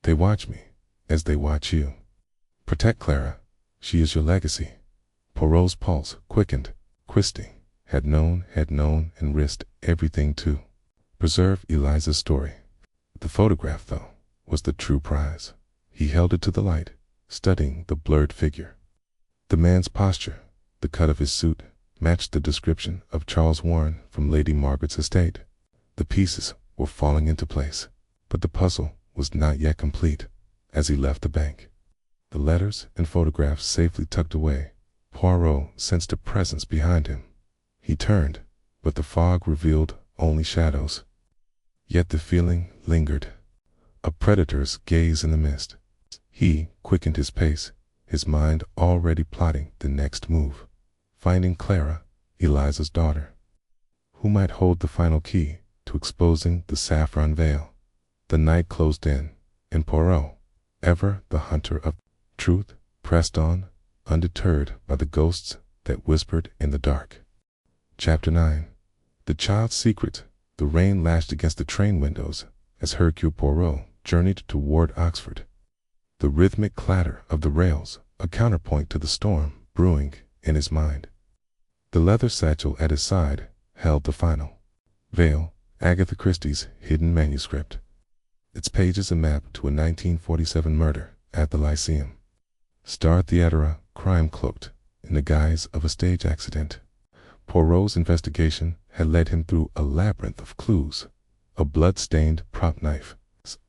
They watch me as they watch you. Protect Clara. She is your legacy." Poirot's pulse quickened. Christie had known and risked everything to preserve Eliza's story. The photograph, though, was the true prize. He held it to the light, studying the blurred figure. The man's posture, the cut of his suit, matched the description of Charles Warren from Lady Margaret's estate. The pieces were falling into place, but the puzzle was not yet complete. as he left the bank. The letters and photographs safely tucked away, Poirot sensed a presence behind him. He turned, but the fog revealed only shadows. Yet the feeling lingered. A predator's gaze in the mist. He quickened his pace, his mind already plotting the next move. Finding Clara, Eliza's daughter, who might hold the final key to exposing the saffron veil. The night closed in, and Poirot, ever the hunter of truth, pressed on, undeterred by the ghosts that whispered in the dark. Chapter 9. The Child's Secret. The rain lashed against the train windows as Hercule Poirot journeyed toward Oxford. The rhythmic clatter of the rails, a counterpoint to the storm brewing in his mind. The leather satchel at his side held the final veil, Agatha Christie's hidden manuscript. Its pages a map to a 1947 murder at the Lyceum. Star Theatre, crime cloaked in the guise of a stage accident. Poirot's investigation had led him through a labyrinth of clues, a blood-stained prop knife,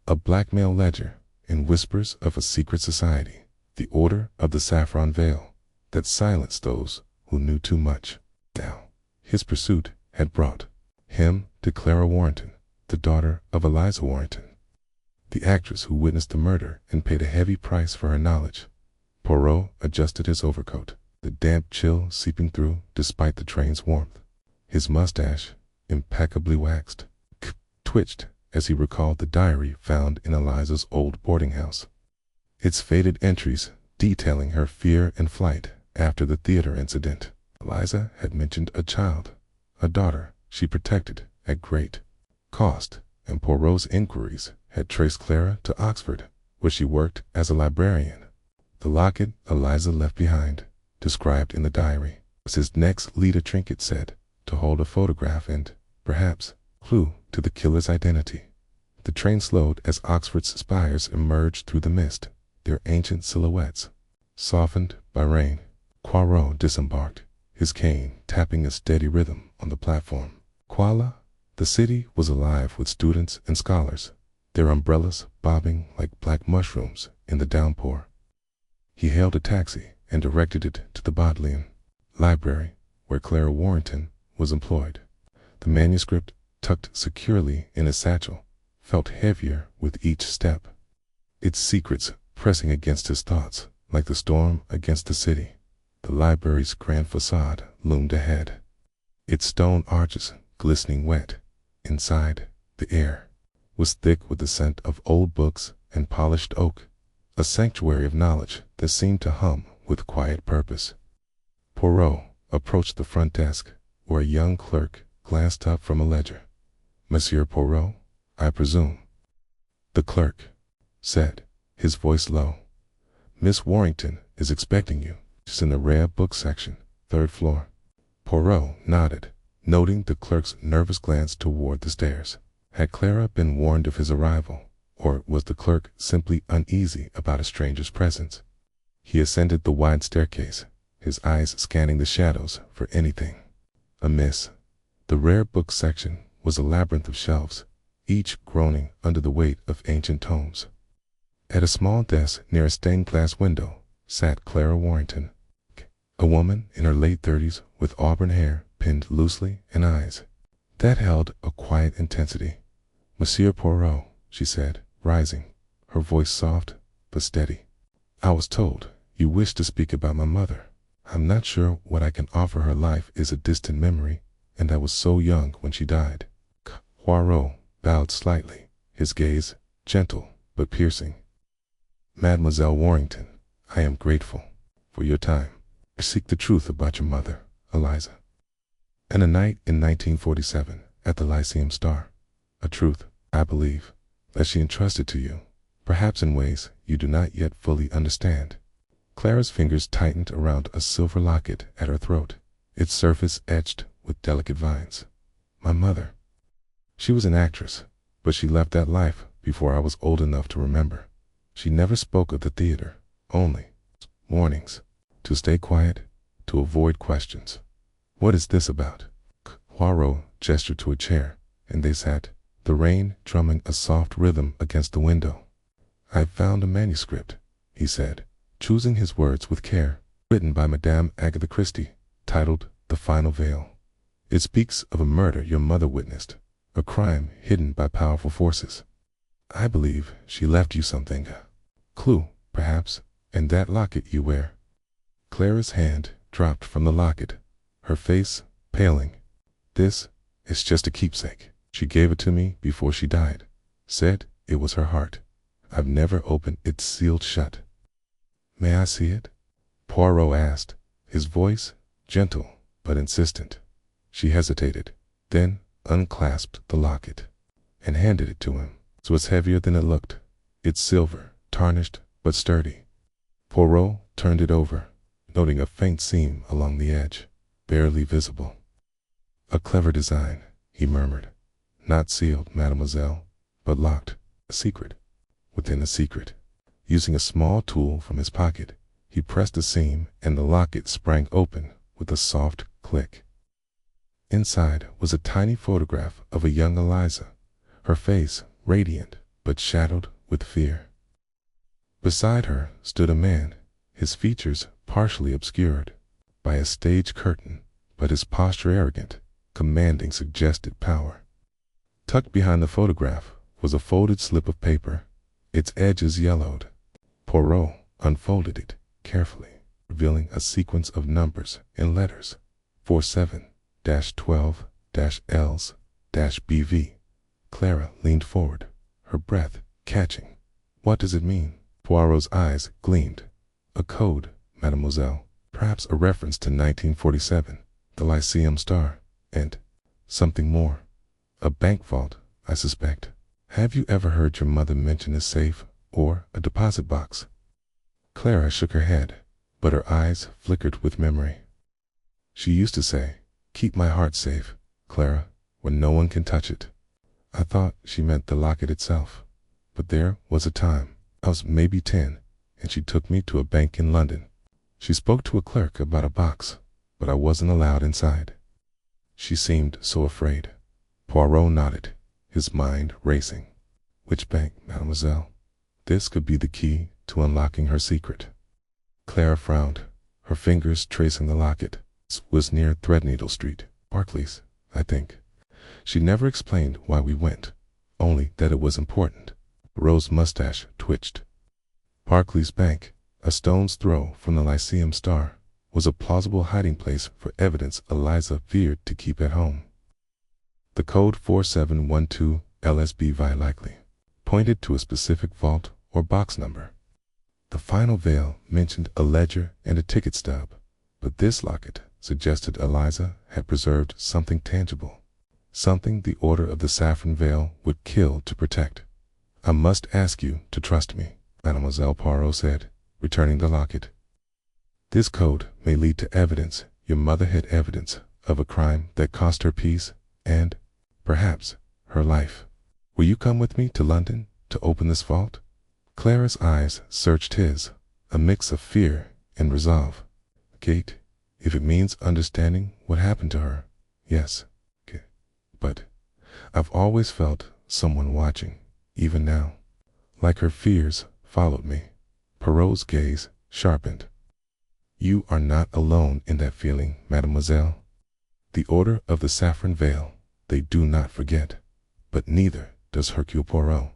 a blackmail ledger, and whispers of a secret society, the Order of the Saffron Veil, that silenced those who knew too much. Now, his pursuit had brought him to Clara Warrington, the daughter of Eliza Warrington, the actress who witnessed the murder and paid a heavy price for her knowledge. Poirot adjusted his overcoat, the damp chill seeping through despite the train's warmth. His mustache, impeccably waxed, twitched as he recalled the diary found in Eliza's old boarding house. Its faded entries detailing her fear and flight after the theater incident. Eliza had mentioned a child, a daughter she protected at great cost, and Poirot's inquiries had traced Clara to Oxford, where she worked as a librarian. The locket Eliza left behind, described in the diary, was his next leader trinket said to hold a photograph and, perhaps, clue to the killer's identity. The train slowed as Oxford's spires emerged through the mist, their ancient silhouettes softened by rain. Poirot disembarked, his cane tapping a steady rhythm on the platform. Kuala, the city was alive with students and scholars, their umbrellas bobbing like black mushrooms in the downpour. He hailed a taxi and directed it to the Bodleian Library, where Clara Warrington was employed. The manuscript, tucked securely in his satchel, felt heavier with each step, its secrets pressing against his thoughts like the storm against the city. The library's grand facade loomed ahead, its stone arches glistening wet. Inside, the air was thick with the scent of old books and polished oak, a sanctuary of knowledge that seemed to hum with quiet purpose. Poirot approached the front desk, where a young clerk glanced up from a ledger. "Monsieur Poirot, I presume?" The clerk said, his voice low. "Miss Warrington is expecting you. She's in the rare book section, 3rd floor." Poirot nodded, noting the clerk's nervous glance toward the stairs. Had Clara been warned of his arrival, or was the clerk simply uneasy about a stranger's presence? He ascended the wide staircase, his eyes scanning the shadows for anything amiss. The rare book section was a labyrinth of shelves, each groaning under the weight of ancient tomes. At a small desk near a stained glass window sat Clara Warrington, a woman in her late 30s with auburn hair pinned loosely and eyes that held a quiet intensity. "Monsieur Poirot," she said, rising, her voice soft but steady. "I was told you wish to speak about my mother. I'm not sure what I can offer. Her life is a distant memory, and I was so young when she died." Poirot bowed slightly, his gaze gentle but piercing. "Mademoiselle Warrington, I am grateful for your time. I seek the truth about your mother, Eliza, and a night in 1947 at the Lyceum Star. A truth, I believe, that she entrusted to you, perhaps in ways you do not yet fully understand." Clara's fingers tightened around a silver locket at her throat, its surface etched with delicate vines. "My mother. She was an actress, but she left that life before I was old enough to remember. She never spoke of the theater, only mornings, to stay quiet, to avoid questions." "What is this about?" Poirot gestured to a chair, and they sat, the rain drumming a soft rhythm against the window. "I found a manuscript," he said, choosing his words with care, "written by Madame Agatha Christie, titled The Final Veil. It speaks of a murder your mother witnessed, a crime hidden by powerful forces. I believe she left you something, a clue, perhaps, in that locket you wear." Clara's hand dropped from the locket, her face paling. "This is just a keepsake. She gave it to me before she died. Said it was her heart. I've never opened it sealed shut." "May I see it?" Poirot asked, his voice gentle but insistent. She hesitated, then unclasped the locket and handed it to him. It was heavier than it looked. It's silver, tarnished but sturdy. Poirot turned it over, noting a faint seam along the edge, barely visible. "A clever design," he murmured. "Not sealed, mademoiselle, but locked. A secret within a secret." Using a small tool from his pocket, he pressed the seam and the locket sprang open with a soft click. Inside was a tiny photograph of a young Eliza, her face radiant but shadowed with fear. Beside her stood a man, his features partially obscured by a stage curtain, but his posture arrogant, commanding suggested power. Tucked behind the photograph was a folded slip of paper, its edges yellowed. Poirot unfolded it carefully, revealing a sequence of numbers and letters: 47-12-Ls-BV. Clara leaned forward, her breath catching. "What does it mean?" Poirot's eyes gleamed. "A code, mademoiselle. Perhaps a reference to 1947, the Lyceum star, and something more. A bank vault, I suspect. Have you ever heard your mother mention a safe or a deposit box?" Clara shook her head, but her eyes flickered with memory. "She used to say, 'Keep my heart safe, Clara, where no one can touch it.' I thought she meant the locket itself, but there was a time, I was maybe 10, and she took me to a bank in London. She spoke to a clerk about a box, but I wasn't allowed inside. She seemed so afraid." Poirot nodded, his mind racing. "Which bank, mademoiselle? This could be the key to unlocking her secret." Clara frowned, her fingers tracing the locket. "It was near Threadneedle Street, Barclays, I think. She never explained why we went, only that it was important." Poirot's mustache twitched. Barclays Bank, a stone's throw from the Lyceum star, was a plausible hiding place for evidence Eliza feared to keep at home. The code 4712-LSBV likely pointed to a specific vault or box number. The final veil mentioned a ledger and a ticket stub, but this locket suggested Eliza had preserved something tangible, something the Order of the Saffron Veil would kill to protect. "I must ask you to trust me," Mademoiselle Poirot said, returning the locket. "This code may lead to evidence your mother had evidence of a crime that cost her peace and, perhaps, her life. Will you come with me to London to open this vault?" Clara's eyes searched his, a mix of fear and resolve. "Kate, if it means understanding what happened to her, yes. But I've always felt someone watching, even now." Like her fears followed me. Poirot's gaze sharpened. "You are not alone in that feeling, mademoiselle. The Order of the Saffron Veil, they do not forget, but neither does Hercule Poirot."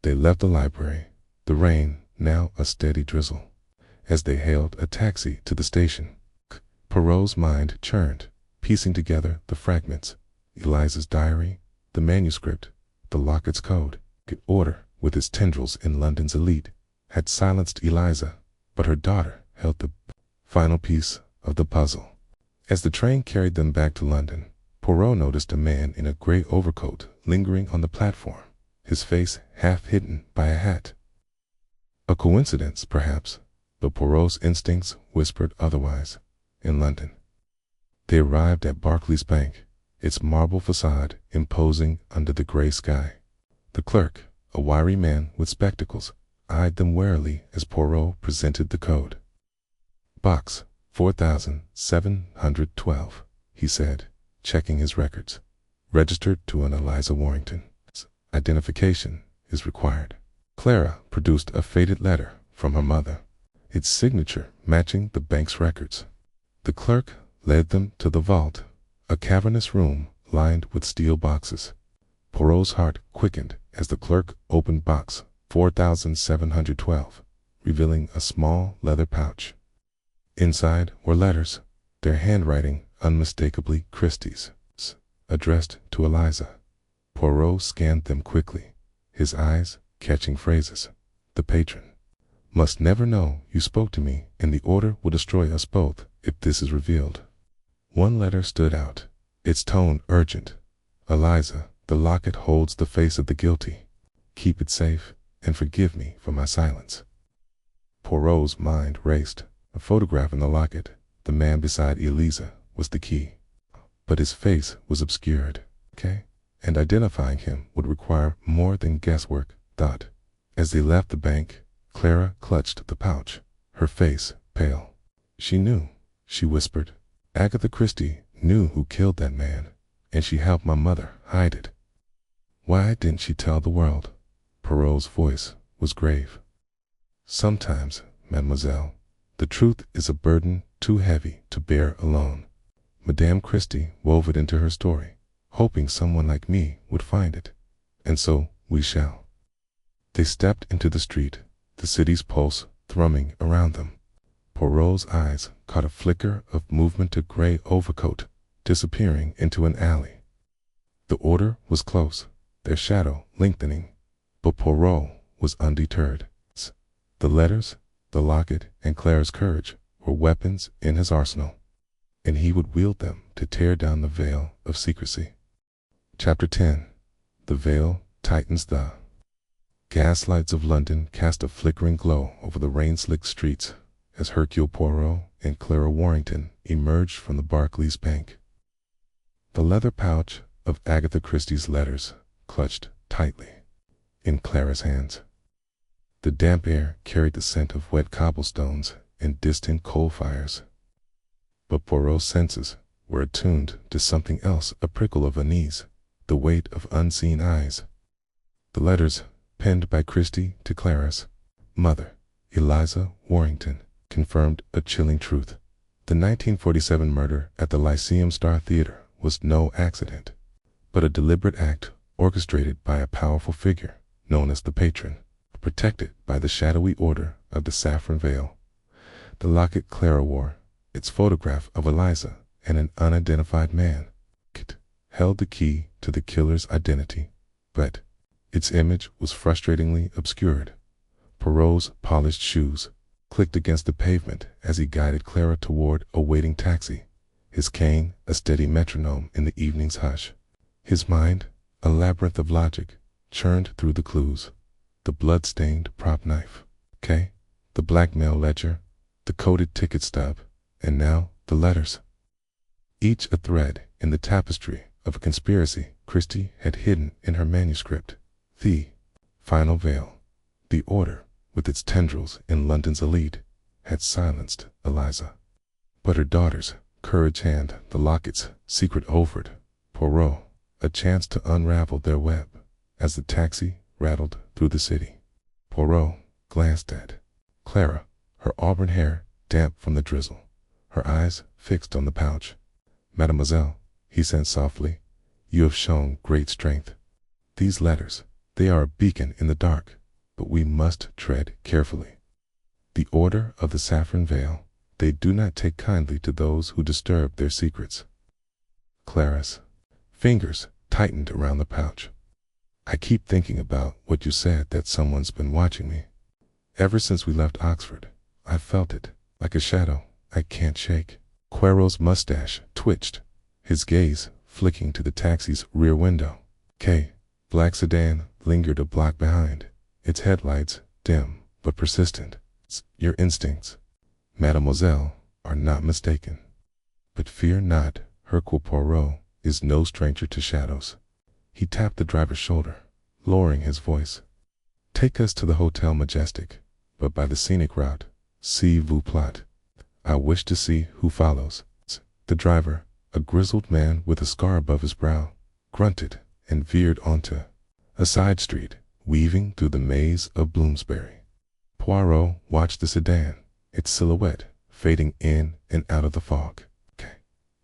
They left the library, the rain now a steady drizzle. As they hailed a taxi to the station, Poirot's mind churned, piecing together the fragments: Eliza's diary, the manuscript, the locket's code. Order, with its tendrils in London's elite, had silenced Eliza, but her daughter held the final piece of the puzzle. As the train carried them back to London, Poirot noticed a man in a gray overcoat lingering on the platform, his face half hidden by a hat. A coincidence, perhaps, but Poirot's instincts whispered otherwise. In London. They arrived at Barclays Bank, its marble facade imposing under the gray sky. The clerk, a wiry man with spectacles, eyed them warily as Poirot presented the code. "Box 4712, he said, checking his records. "Registered to an Eliza Warrington. Identification is required." Clara produced a faded letter from her mother, its signature matching the bank's records. The clerk led them to the vault, a cavernous room lined with steel boxes. Poirot's heart quickened as the clerk opened box 4712, revealing a small leather pouch. Inside were letters, their handwriting unmistakably Christie's, addressed to Eliza. Poirot scanned them quickly, his eyes catching phrases. The patron must never know you spoke to me, and the order will destroy us both if this is revealed. One letter stood out, its tone urgent. Eliza, the locket holds the face of the guilty. Keep it safe and forgive me for my silence. Poirot's mind raced. A photograph in the locket, the man beside Eliza, was the key. But his face was obscured, and identifying him would require more than guesswork, thought. As they left the bank, Clara clutched the pouch, her face pale. She knew, she whispered. Agatha Christie knew who killed that man, and she helped my mother hide it. Why didn't she tell the world? Poirot's voice was grave. Sometimes, mademoiselle, the truth is a burden too heavy to bear alone. Madame Christie wove it into her story, hoping someone like me would find it. And so we shall. They stepped into the street, the city's pulse thrumming around them. Poirot's eyes caught a flicker of movement, a gray overcoat disappearing into an alley. The order was close, their shadow lengthening, but Poirot was undeterred. The letters, the locket, and Clara's courage were weapons in his arsenal, and he would wield them to tear down the veil of secrecy. Chapter 10. The Veil Tightens. The gaslights of London cast a flickering glow over the rain-slicked streets as Hercule Poirot and Clara Warrington emerged from the Barclays Bank. The leather pouch of Agatha Christie's letters clutched tightly in Clara's hands. The damp air carried the scent of wet cobblestones and distant coal fires. But Poirot's senses were attuned to something else, a prickle of unease, the weight of unseen eyes. The letters, penned by Christie to Clara's mother, Eliza Warrington, confirmed a chilling truth. The 1947 murder at the Lyceum Star Theater was no accident, but a deliberate act orchestrated by a powerful figure known as the Patron, protected by the shadowy order of the Saffron Veil. The locket Clara wore, its photograph of Eliza and an unidentified man, held the key to the killer's identity, but its image was frustratingly obscured. Poirot's polished shoes clicked against the pavement as he guided Clara toward a waiting taxi, his cane a steady metronome in the evening's hush. His mind, a labyrinth of logic, churned through the clues. The blood-stained prop knife, the blackmail ledger, the coded ticket stub, and now the letters. Each a thread in the tapestry of a conspiracy Christie had hidden in her manuscript. The final veil, the order with its tendrils in London's elite, had silenced Eliza. But her daughter's courage and the locket's secret offered Poirot a chance to unravel their web. As the taxi rattled through the city, Poirot glanced at Clara, her auburn hair damp from the drizzle, her eyes fixed on the pouch. Mademoiselle, he said softly, you have shown great strength. These letters, they are a beacon in the dark, but we must tread carefully. The order of the Saffron Veil, they do not take kindly to those who disturb their secrets. Clara's fingers tightened around the pouch. I keep thinking about what you said, that someone's been watching me. Ever since we left Oxford, I've felt it, like a shadow I can't shake. Poirot's mustache twitched, his gaze flicking to the taxi's rear window. Black sedan lingered a block behind, its headlights dim but persistent. Your instincts, mademoiselle, are not mistaken. But fear not, Hercule Poirot is no stranger to shadows. He tapped the driver's shoulder, lowering his voice. Take us to the Hotel Majestic, but by the scenic route. S'il vous plaît. I wish to see who follows. The driver, a grizzled man with a scar above his brow, grunted and veered onto a side street. weaving through the maze of Bloomsbury. Poirot watched the sedan, its silhouette fading in and out of the fog.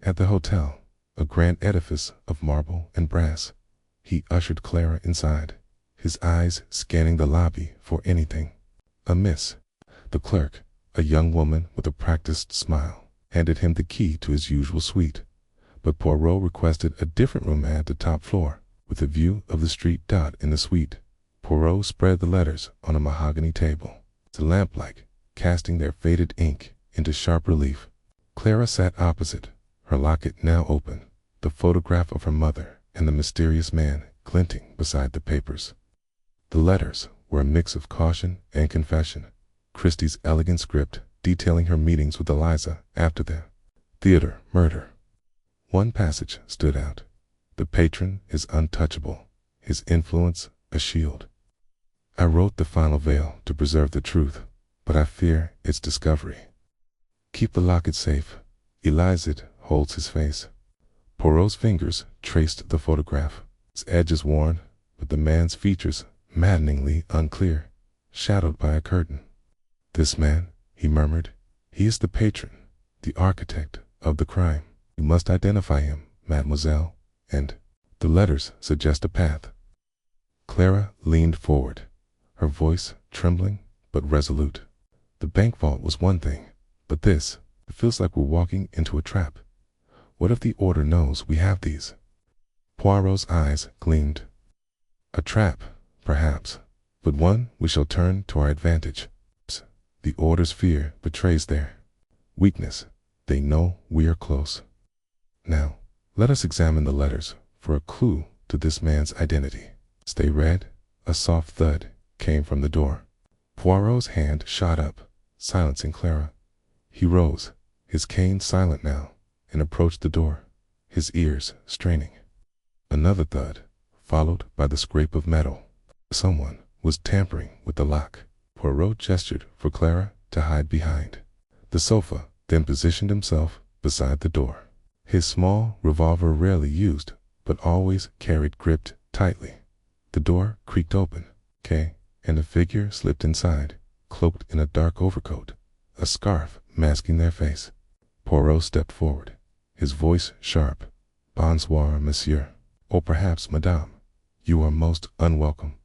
At the hotel, a grand edifice of marble and brass, he ushered Clara inside, his eyes scanning the lobby for anything amiss. The clerk, a young woman with a practiced smile, handed him the key to his usual suite, but Poirot requested a different room at the top floor, with a view of the street. In the suite, Poirot spread the letters on a mahogany table, the lamplight casting their faded ink into sharp relief. Clara sat opposite, her locket now open, the photograph of her mother and the mysterious man glinting beside the papers. The letters were a mix of caution and confession, Christie's elegant script detailing her meetings with Eliza after the theater murder. One passage stood out. The patron is untouchable, his influence a shield. I wrote the final veil to preserve the truth, but I fear its discovery. Keep the locket safe. Eliza holds his face. Poirot's fingers traced the photograph, its edges worn, but the man's features maddeningly unclear, shadowed by a curtain. This man, he murmured, he is the patron, the architect of the crime. You must identify him, mademoiselle, and the letters suggest a path. Clara leaned forward, her voice trembling but resolute. The bank vault was one thing, but this, it feels like we're walking into a trap. What if the order knows we have these? Poirot's eyes gleamed. A trap, perhaps, but one we shall turn to our advantage. The order's fear betrays their weakness. They know we are close. Now, let us examine the letters for a clue to this man's identity. They read. A soft thud came from the door. Poirot's hand shot up, silencing Clara. He rose, his cane silent now, and approached the door, his ears straining. Another thud, followed by the scrape of metal. Someone was tampering with the lock. Poirot gestured for Clara to hide behind the sofa, then positioned himself beside the door. His small revolver, rarely used, but always carried gripped tightly. The door creaked open, and a figure slipped inside, cloaked in a dark overcoat, a scarf masking their face. Poirot stepped forward, his voice sharp. Bonsoir, monsieur. Or perhaps madame. You are most unwelcome.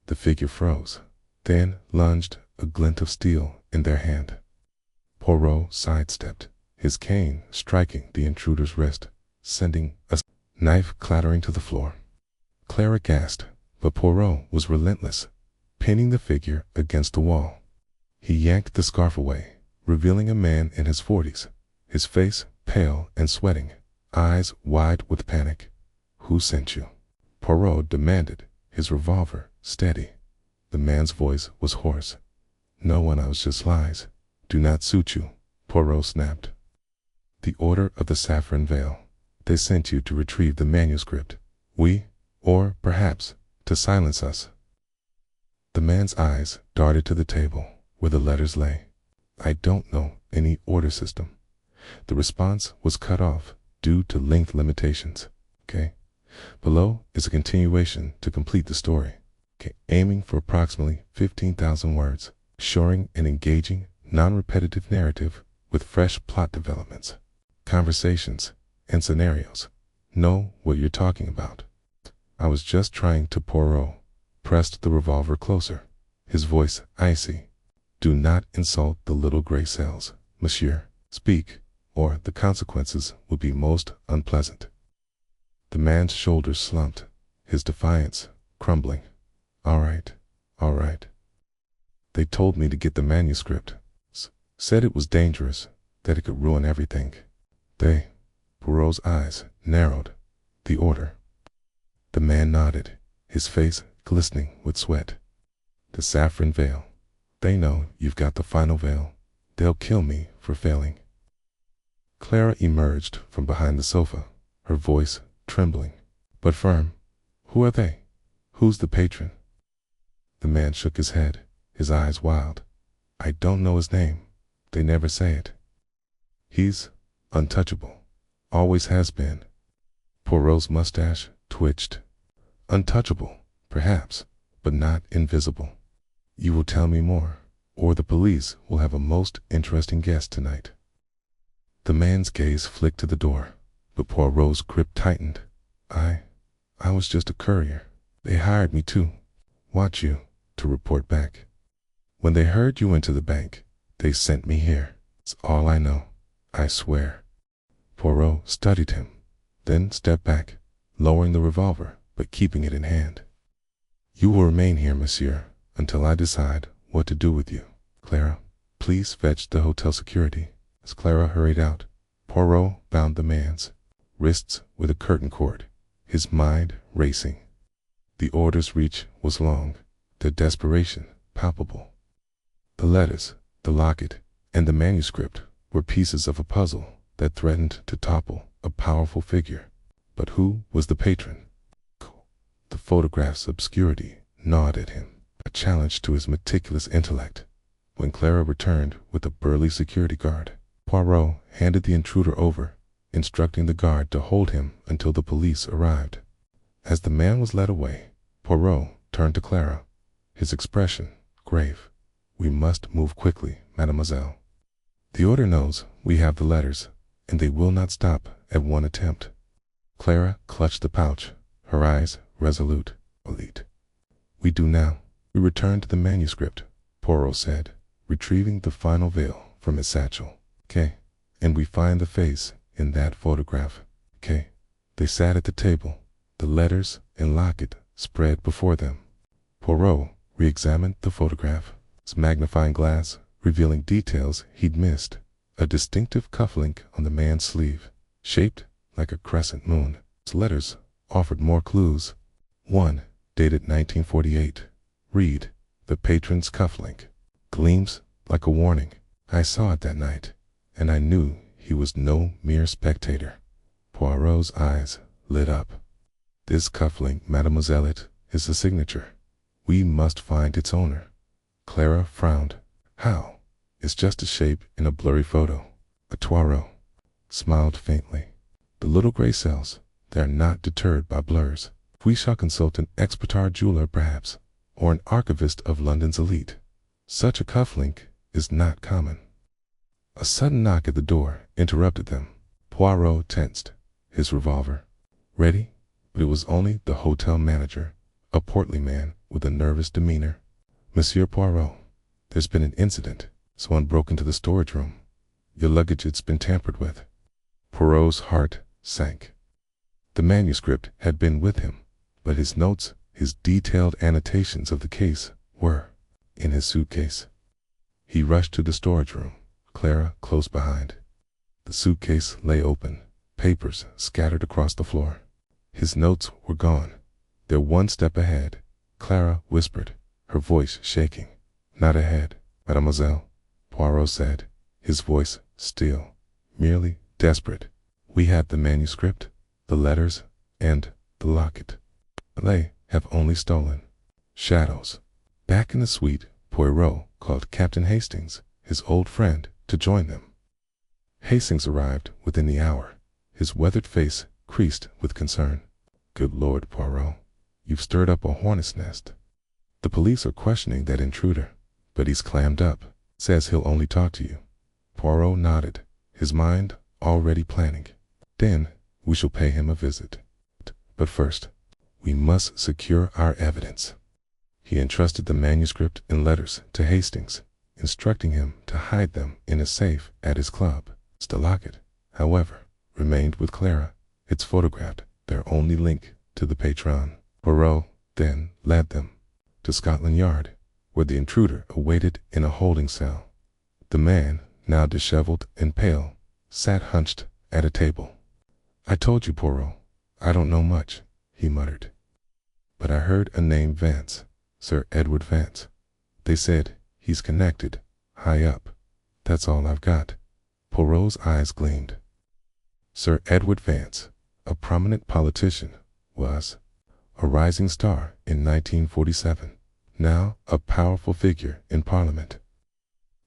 The figure froze, then lunged, a glint of steel in their hand. Poirot sidestepped, his cane striking the intruder's wrist, sending a knife clattering to the floor. Clara gasped, but Poirot was relentless, pinning the figure against the wall. He yanked the scarf away, revealing a man in his 40s, his face pale and sweating, eyes wide with panic. Who sent you? Poirot demanded, his revolver steady. The man's voice was hoarse. No one, I was just lies. Do not suit you, Poirot snapped. The Order of the Saffron Veil. They sent you to retrieve the manuscript. Or perhaps, to silence us. The man's eyes darted to the table where the letters lay. I don't know any order system. The response was cut off due to length limitations. Below is a continuation to complete the story. Aiming for approximately 15,000 words, showing an engaging, non-repetitive narrative with fresh plot developments, conversations, and scenarios. Know what you're talking about. I was just trying to. Poirot pressed the revolver closer, his voice icy. Do not insult the little gray cells, monsieur. Speak, or the consequences will be most unpleasant. The man's shoulders slumped, his defiance crumbling. All right. They told me to get the manuscript. Said it was dangerous, that it could ruin everything. Poirot's eyes narrowed. The order. The man nodded, his face glistening with sweat. The Saffron Veil. They know you've got the final veil. They'll kill me for failing. Clara emerged from behind the sofa, her voice trembling, but firm. Who are they? Who's the patron? The man shook his head, his eyes wild. I don't know his name. They never say it. He's untouchable. Always has been. Poirot's mustache twitched. Untouchable, perhaps, but not invisible. You will tell me more, or the police will have a most interesting guest tonight. The man's gaze flicked to the door, but Poirot's grip tightened. I was just a courier. They hired me to watch you, to report back. When they heard you went to the bank, they sent me here. It's all I know, I swear. Poirot studied him, then stepped back, lowering the revolver, but keeping it in hand. You will remain here, monsieur, until I decide what to do with you. Clara, please fetch the hotel security. As Clara hurried out, Poirot bound the man's wrists with a curtain cord, his mind racing. The order's reach was long, the desperation palpable. The letters, the locket, and the manuscript were pieces of a puzzle that threatened to topple a powerful figure. But who was the patron? The photograph's obscurity gnawed at him, a challenge to his meticulous intellect. When Clara returned with a burly security guard, Poirot handed the intruder over, instructing the guard to hold him until the police arrived. As the man was led away, Poirot turned to Clara, his expression grave. We must move quickly, mademoiselle. The order knows we have the letters, and they will not stop at one attempt. Clara clutched the pouch, her eyes resolute. We do now. We return to the manuscript, Poirot said, retrieving the final veil from his satchel. And we find the face in that photograph. They sat at the table, the letters and locket spread before them. Poirot re-examined the photograph, its magnifying glass revealing details he'd missed. A distinctive cufflink on the man's sleeve, shaped like a crescent moon. Its letters offered more clues. One, dated 1948. Read, the patron's cufflink. Gleams like a warning. I saw it that night, and I knew he was no mere spectator. Poirot's eyes lit up. This cufflink, mademoiselle, is the signature. We must find its owner. Clara frowned. How? It's just a shape in a blurry photo. Poirot smiled faintly. The little gray cells, they are not deterred by blurs. We shall consult an expertar jeweler perhaps, or an archivist of London's elite. Such a cufflink is not common. A sudden knock at the door interrupted them. Poirot tensed, his revolver ready, but it was only the hotel manager, a portly man with a nervous demeanor. Monsieur Poirot, there's been an incident. Someone broke into the storage room. Your luggage has been tampered with. Poirot's heart sank. The manuscript had been with him, but his notes, his detailed annotations of the case, were in his suitcase. He rushed to the storage room, Clara close behind. The suitcase lay open, papers scattered across the floor. His notes were gone. They're one step ahead, Clara whispered, her voice shaking. Not ahead, mademoiselle, Poirot said, his voice still, merely desperate. We have the manuscript, the letters, and the locket. They have only stolen shadows. Back in the suite, Poirot called Captain Hastings, his old friend, to join them. Hastings arrived within the hour, his weathered face creased with concern. Good Lord, Poirot, you've stirred up a hornet's nest. The police are questioning that intruder, but he's clammed up, says he'll only talk to you. Poirot nodded, his mind already planning. Then we shall pay him a visit. But first, we must secure our evidence. He entrusted the manuscript and letters to Hastings, instructing him to hide them in a safe at his club. The locket, however, remained with Clara. It's photographed, their only link to the patron. Poirot then led them to Scotland Yard, where the intruder awaited in a holding cell. The man, now disheveled and pale, sat hunched at a table. I told you, Poirot, I don't know much, he muttered. But I heard a name Vance, Sir Edward Vance. They said he's connected, high up. That's all I've got. Poirot's eyes gleamed. Sir Edward Vance, a prominent politician, was a rising star in 1947, now a powerful figure in Parliament.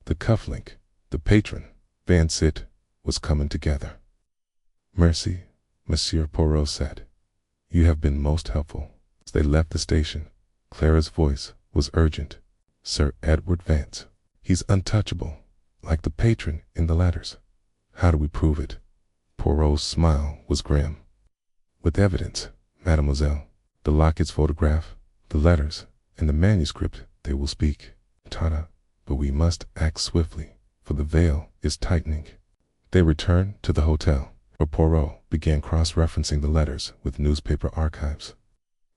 The cufflink, the patron, Vance, it was coming together. Merci, Monsieur Poirot said. You have been most helpful. As they left the station, Clara's voice was urgent. Sir Edward Vance. He's untouchable, like the patron in the letters. How do we prove it? Poirot's smile was grim. With evidence, mademoiselle. The locket's photograph, the letters, and the manuscript, they will speak. Tana, but we must act swiftly, for the veil is tightening. They returned to the hotel, where Poirot began cross-referencing the letters with newspaper archives.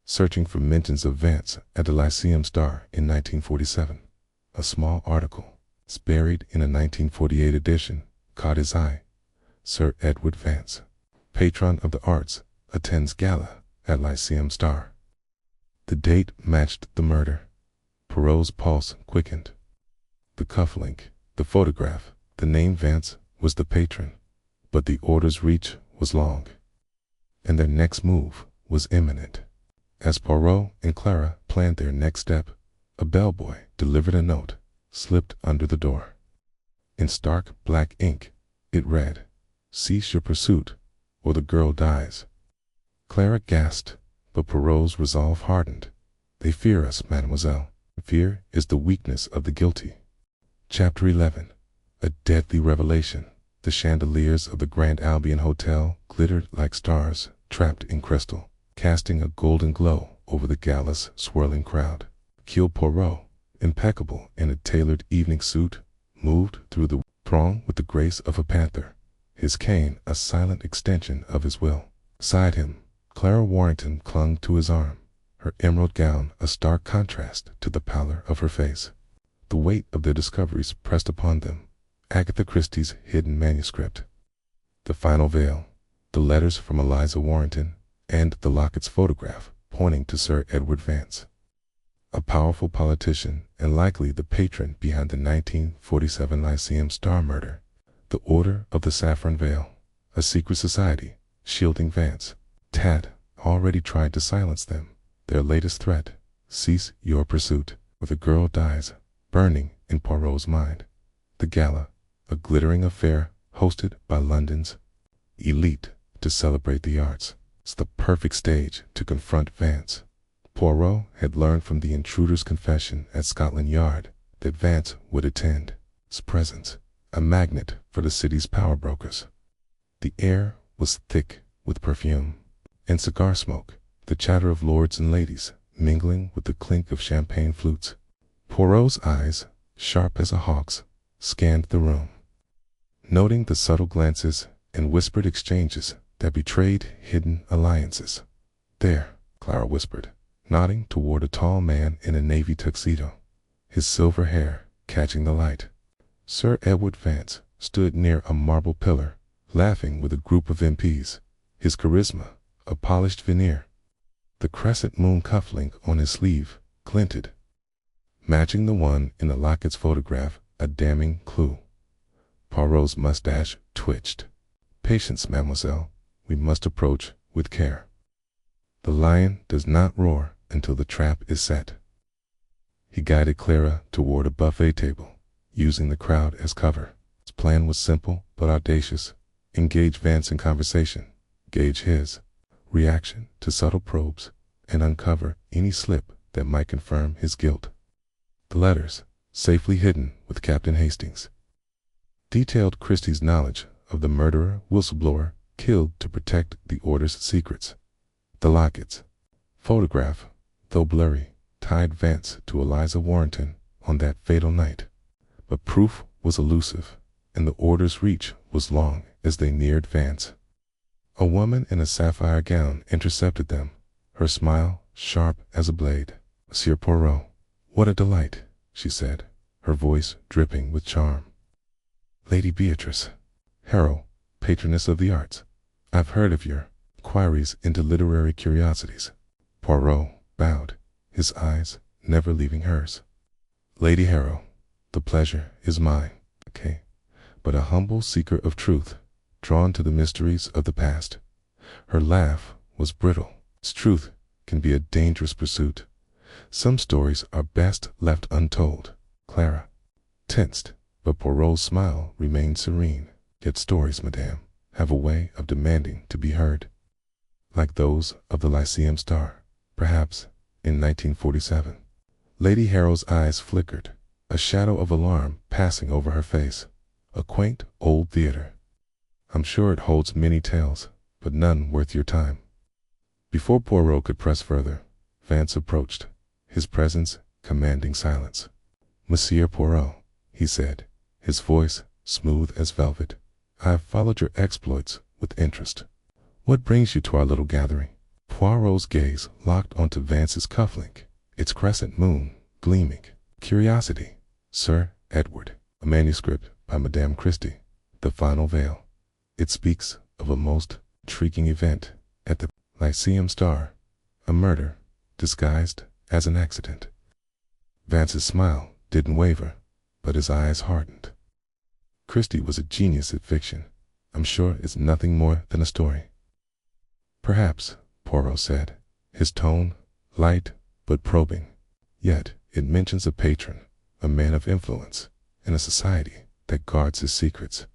Searching for mentions of Vance at the Lyceum Star in 1947, a small article, buried in a 1948 edition, caught his eye. Sir Edward Vance, patron of the arts, attends gala at Lyceum Star. The date matched the murder. Poirot's pulse quickened. The cufflink, the photograph, the name Vance was the patron, but the order's reach was long, and their next move was imminent. As Poirot and Clara planned their next step, a bellboy delivered a note, slipped under the door. In stark black ink, it read, "Cease your pursuit, or the girl dies." Clara gasped, but Poirot's resolve hardened. "They fear us, mademoiselle. Fear is the weakness of the guilty." Chapter 11. A deadly revelation. The chandeliers of the Grand Albion Hotel glittered like stars trapped in crystal, casting a golden glow over the gala's swirling crowd. Hercule Poirot, impeccable in a tailored evening suit, moved through the throng with the grace of a panther, his cane a silent extension of his will. Beside him, Clara Warrington clung to his arm, her emerald gown a stark contrast to the pallor of her face. The weight of their discoveries pressed upon them. Agatha Christie's hidden manuscript, the final veil, the letters from Eliza Warrington, and the locket's photograph pointing to Sir Edward Vance, a powerful politician and likely the patron behind the 1947 Lyceum Star murder. The Order of the Saffron Veil, a secret society shielding Vance. Tad already tried to silence them. Their latest threat, cease your pursuit, or the girl dies, burning in Poirot's mind. The gala, a glittering affair hosted by London's elite to celebrate the arts. It's the perfect stage to confront Vance. Poirot had learned from the intruder's confession at Scotland Yard that Vance would attend. His presence, a magnet for the city's power brokers. The air was thick with perfume and cigar smoke, the chatter of lords and ladies mingling with the clink of champagne flutes. Poirot's eyes, sharp as a hawk's, scanned the room, noting the subtle glances and whispered exchanges that betrayed hidden alliances. "There," Clara whispered, nodding toward a tall man in a navy tuxedo, his silver hair catching the light. Sir Edward Vance stood near a marble pillar, laughing with a group of MPs, his charisma a polished veneer. The crescent moon cufflink on his sleeve glinted, matching the one in the locket's photograph, a damning clue. Poirot's mustache twitched. "Patience, mademoiselle. We must approach with care. The lion does not roar until the trap is set." He guided Clara toward a buffet table, using the crowd as cover. His plan was simple but audacious. Engage Vance in conversation, gauge his reaction to subtle probes, and uncover any slip that might confirm his guilt. The letters, safely hidden with Captain Hastings, detailed Christie's knowledge of the murderer whistleblower killed to protect the order's secrets. The locket's photograph, though blurry, tied Vance to Eliza Warrington on that fatal night. But proof was elusive, and the order's reach was long as they neared Vance. A woman in a sapphire gown intercepted them, her smile sharp as a blade. "Monsieur Poirot, what a delight," she said, her voice dripping with charm. "Lady Beatrice, Harrow, patroness of the arts. I've heard of your inquiries into literary curiosities." Poirot bowed, his eyes never leaving hers. "Lady Harrow, the pleasure is mine, but a humble seeker of truth, drawn to the mysteries of the past." Her laugh was brittle. Its truth can be a dangerous pursuit. Some stories are best left untold. Clara tensed, but Poirot's smile remained serene. "Yet stories, madame, have a way of demanding to be heard. Like those of the Lyceum Star, perhaps in 1947. Lady Harrow's eyes flickered, a shadow of alarm passing over her face. A quaint, old theater. I'm sure it holds many tales, but none worth your time. Before Poirot could press further, Vance approached, his presence commanding silence. Monsieur Poirot, he said, his voice smooth as velvet, I have followed your exploits with interest. What brings you to our little gathering? Poirot's gaze locked onto Vance's cufflink, its crescent moon gleaming. Curiosity, Sir Edward, a manuscript by Madame Christie, the final veil. It speaks of a most intriguing event at the Lyceum Star, a murder disguised as an accident. Vance's smile didn't waver, but his eyes hardened. Christie was a genius at fiction. I'm sure it's nothing more than a story. Perhaps, Poirot said, his tone light but probing. Yet it mentions a patron, a man of influence, in a society that guards his secrets.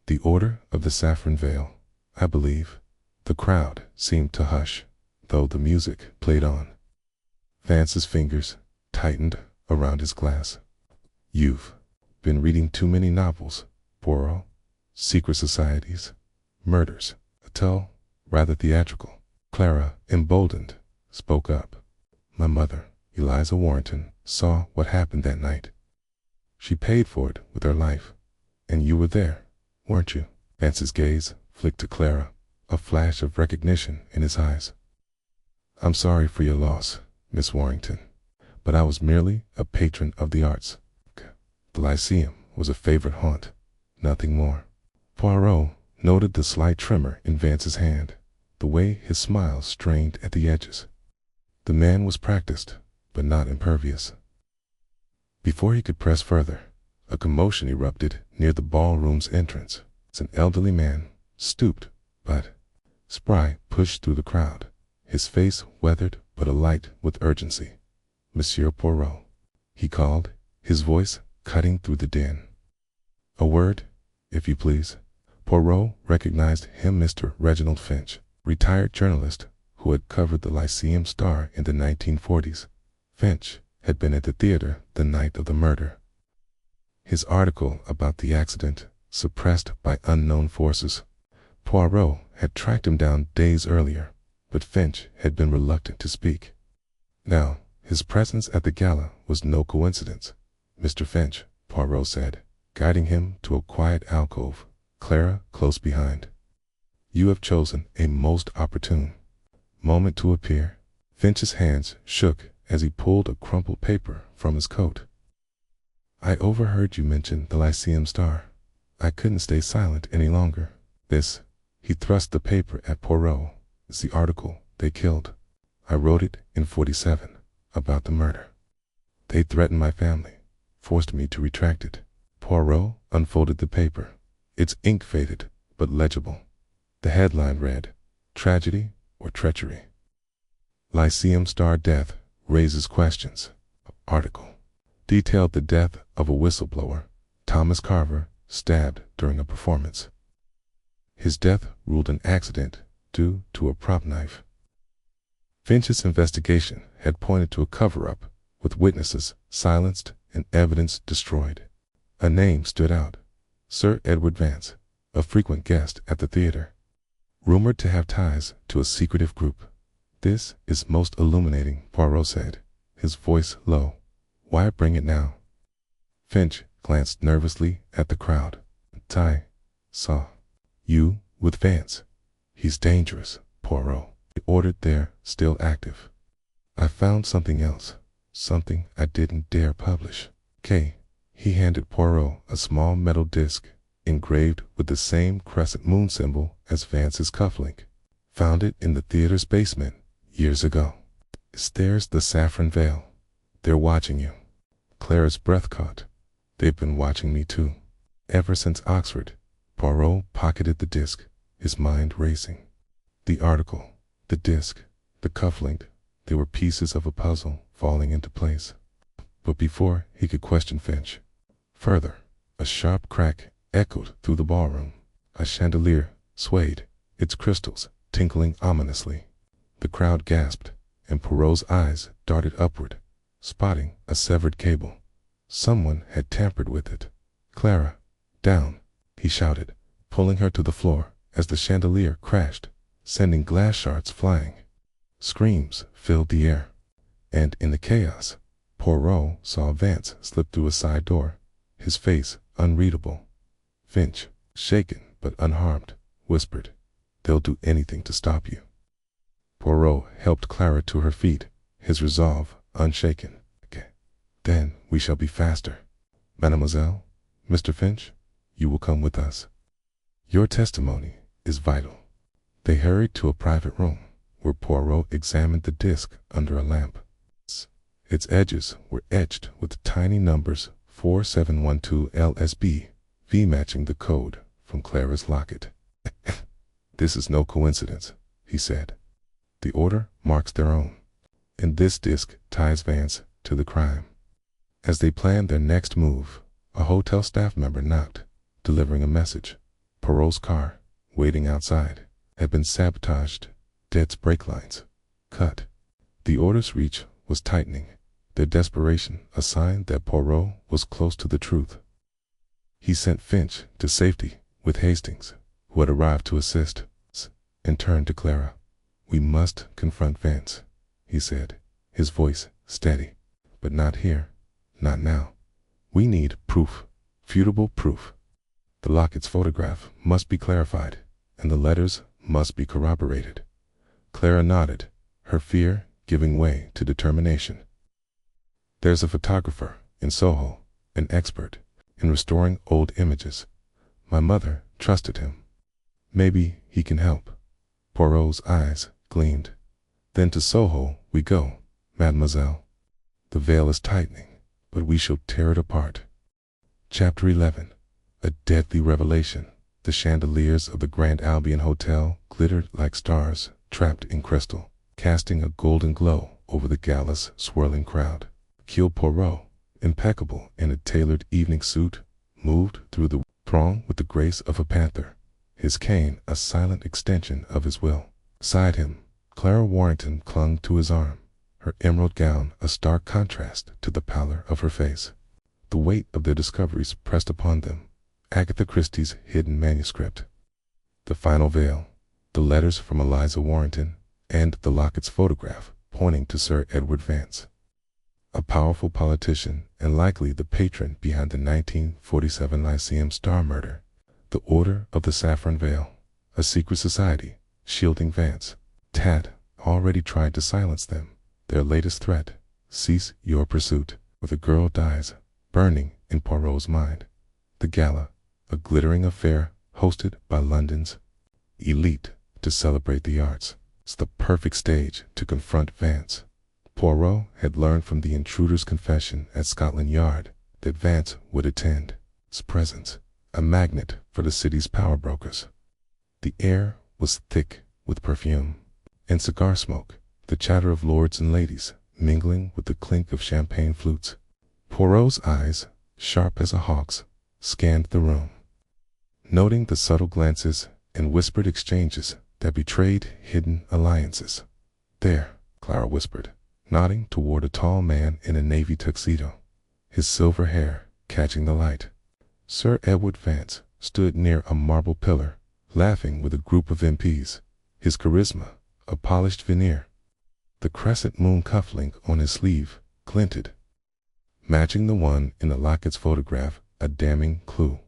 The Order of the Saffron Veil, I believe. The crowd seemed to hush, though the music played on. Vance's fingers tightened around his glass. You've been reading too many novels, Poirot. Secret societies, murders, a tale rather theatrical. Clara, emboldened, spoke up. My mother, Eliza Warrington, saw what happened that night. She paid for it with her life. And you were there, weren't you? Vance's gaze flicked to Clara, a flash of recognition in his eyes. I'm sorry for your loss, Miss Warrington, but I was merely a patron of the arts. The Lyceum was a favorite haunt, nothing more. Poirot noted the slight tremor in Vance's hand, the way his smile strained at the edges. The man was practiced, but not impervious. Before he could press further, a commotion erupted near the ballroom's entrance. An elderly man, stooped, but spry, pushed through the crowd, his face weathered but alight with urgency. Monsieur Poirot, he called, his voice cutting through the din. A word, if you please. Poirot recognized him, Mr. Reginald Finch, retired journalist who had covered the Lyceum Star in the 1940s. Finch had been at the theater the night of the murder. His article about the accident, suppressed by unknown forces. Poirot had tracked him down days earlier, but Finch had been reluctant to speak. Now, his presence at the gala was no coincidence. Mr. Finch, Poirot said, guiding him to a quiet alcove, Clara close behind. You have chosen a most opportune moment to appear. Finch's hands shook as he pulled a crumpled paper from his coat. I overheard you mention the Lyceum Star. I couldn't stay silent any longer. This, he thrust the paper at Poirot, is the article they killed. I wrote it in 47, about the murder. They threatened my family, forced me to retract it. Poirot unfolded the paper. Its ink faded, but legible. The headline read, Tragedy or Treachery? Lyceum Star Death Raises Questions. Article detailed the death of a whistleblower, Thomas Carver, stabbed during a performance. His death ruled an accident due to a prop knife. Finch's investigation had pointed to a cover-up, with witnesses silenced and evidence destroyed. A name stood out, Sir Edward Vance, a frequent guest at the theater, rumored to have ties to a secretive group. This is most illuminating, Poirot said, his voice low. Why bring it now? Finch glanced nervously at the crowd. I saw you with Vance. He's dangerous, Poirot. He ordered there, still active. I found something else, something I didn't dare publish. He handed Poirot a small metal disc, engraved with the same crescent moon symbol as Vance's cufflink. Found it in the theater's basement, years ago. There's the Saffron Veil. They're watching you. Clara's breath caught. They've been watching me too. Ever since Oxford. Poirot pocketed the disc, his mind racing. The article, the disc, the cufflink, they were pieces of a puzzle falling into place. But before he could question Finch further, a sharp crack echoed through the ballroom. A chandelier swayed, its crystals tinkling ominously. The crowd gasped, and Poirot's eyes darted upward, spotting a severed cable. Someone had tampered with it. "Clara, down!" he shouted, pulling her to the floor as the chandelier crashed, sending glass shards flying. Screams filled the air, and in the chaos, Poirot saw Vance slip through a side door, his face unreadable. Finch, shaken but unharmed, whispered, "They'll do anything to stop you." Poirot helped Clara to her feet, his resolve unshaken. "Then we shall be faster. Mademoiselle, Mr. Finch, you will come with us. Your testimony is vital." They hurried to a private room, where Poirot examined the disc under a lamp. Its edges were etched with tiny numbers 4712 LSB, V matching the code from Clara's locket. "This is no coincidence," he said. "The order marks their own, and this disc ties Vance to the crime." As they planned their next move, a hotel staff member knocked, delivering a message. Poirot's car, waiting outside, had been sabotaged, dead brake lines cut. The order's reach was tightening, their desperation a sign that Poirot was close to the truth. He sent Finch to safety with Hastings, who had arrived to assist, and turned to Clara. "We must confront Vance," he said, his voice steady. "But not here, not now. We need proof, futable proof. The locket's photograph must be clarified, and the letters must be corroborated." Clara nodded, her fear giving way to determination. "There's a photographer in Soho, an expert in restoring old images. My mother trusted him. Maybe he can help." Poirot's eyes gleamed. "Then to Soho we go, mademoiselle. The veil is tightening, but we shall tear it apart." Chapter 11. A deadly revelation. The chandeliers of the Grand Albion Hotel glittered like stars trapped in crystal, casting a golden glow over the gala's swirling crowd. Hercule Poirot, impeccable in a tailored evening suit, moved through the throng with the grace of a panther, his cane a silent extension of his will. Beside him, Clara Warrington clung to his arm, her emerald gown a stark contrast to the pallor of her face. The weight of their discoveries pressed upon them. Agatha Christie's hidden manuscript, the final veil, the letters from Eliza Warrington, and the locket's photograph pointing to Sir Edward Vance, a powerful politician and likely the patron behind the 1947 Lyceum Star murder. The Order of the Saffron Veil, a secret society shielding Vance. Tad already tried to silence them. Their latest threat, cease your pursuit, where the girl dies, burning in Poirot's mind. The gala, a glittering affair hosted by London's elite to celebrate the arts. It's the perfect stage to confront Vance. Poirot had learned from the intruder's confession at Scotland Yard that Vance would attend. His presence, a magnet for the city's power brokers. The air was thick with perfume and cigar smoke, the chatter of lords and ladies mingling with the clink of champagne flutes. Poirot's eyes, sharp as a hawk's, scanned the room, noting the subtle glances and whispered exchanges that betrayed hidden alliances. "There," Clara whispered, nodding toward a tall man in a navy tuxedo, his silver hair catching the light. Sir Edward Vance stood near a marble pillar, laughing with a group of MPs, his charisma a polished veneer. The crescent moon cufflink on his sleeve glinted, matching the one in the locket's photograph, a damning clue.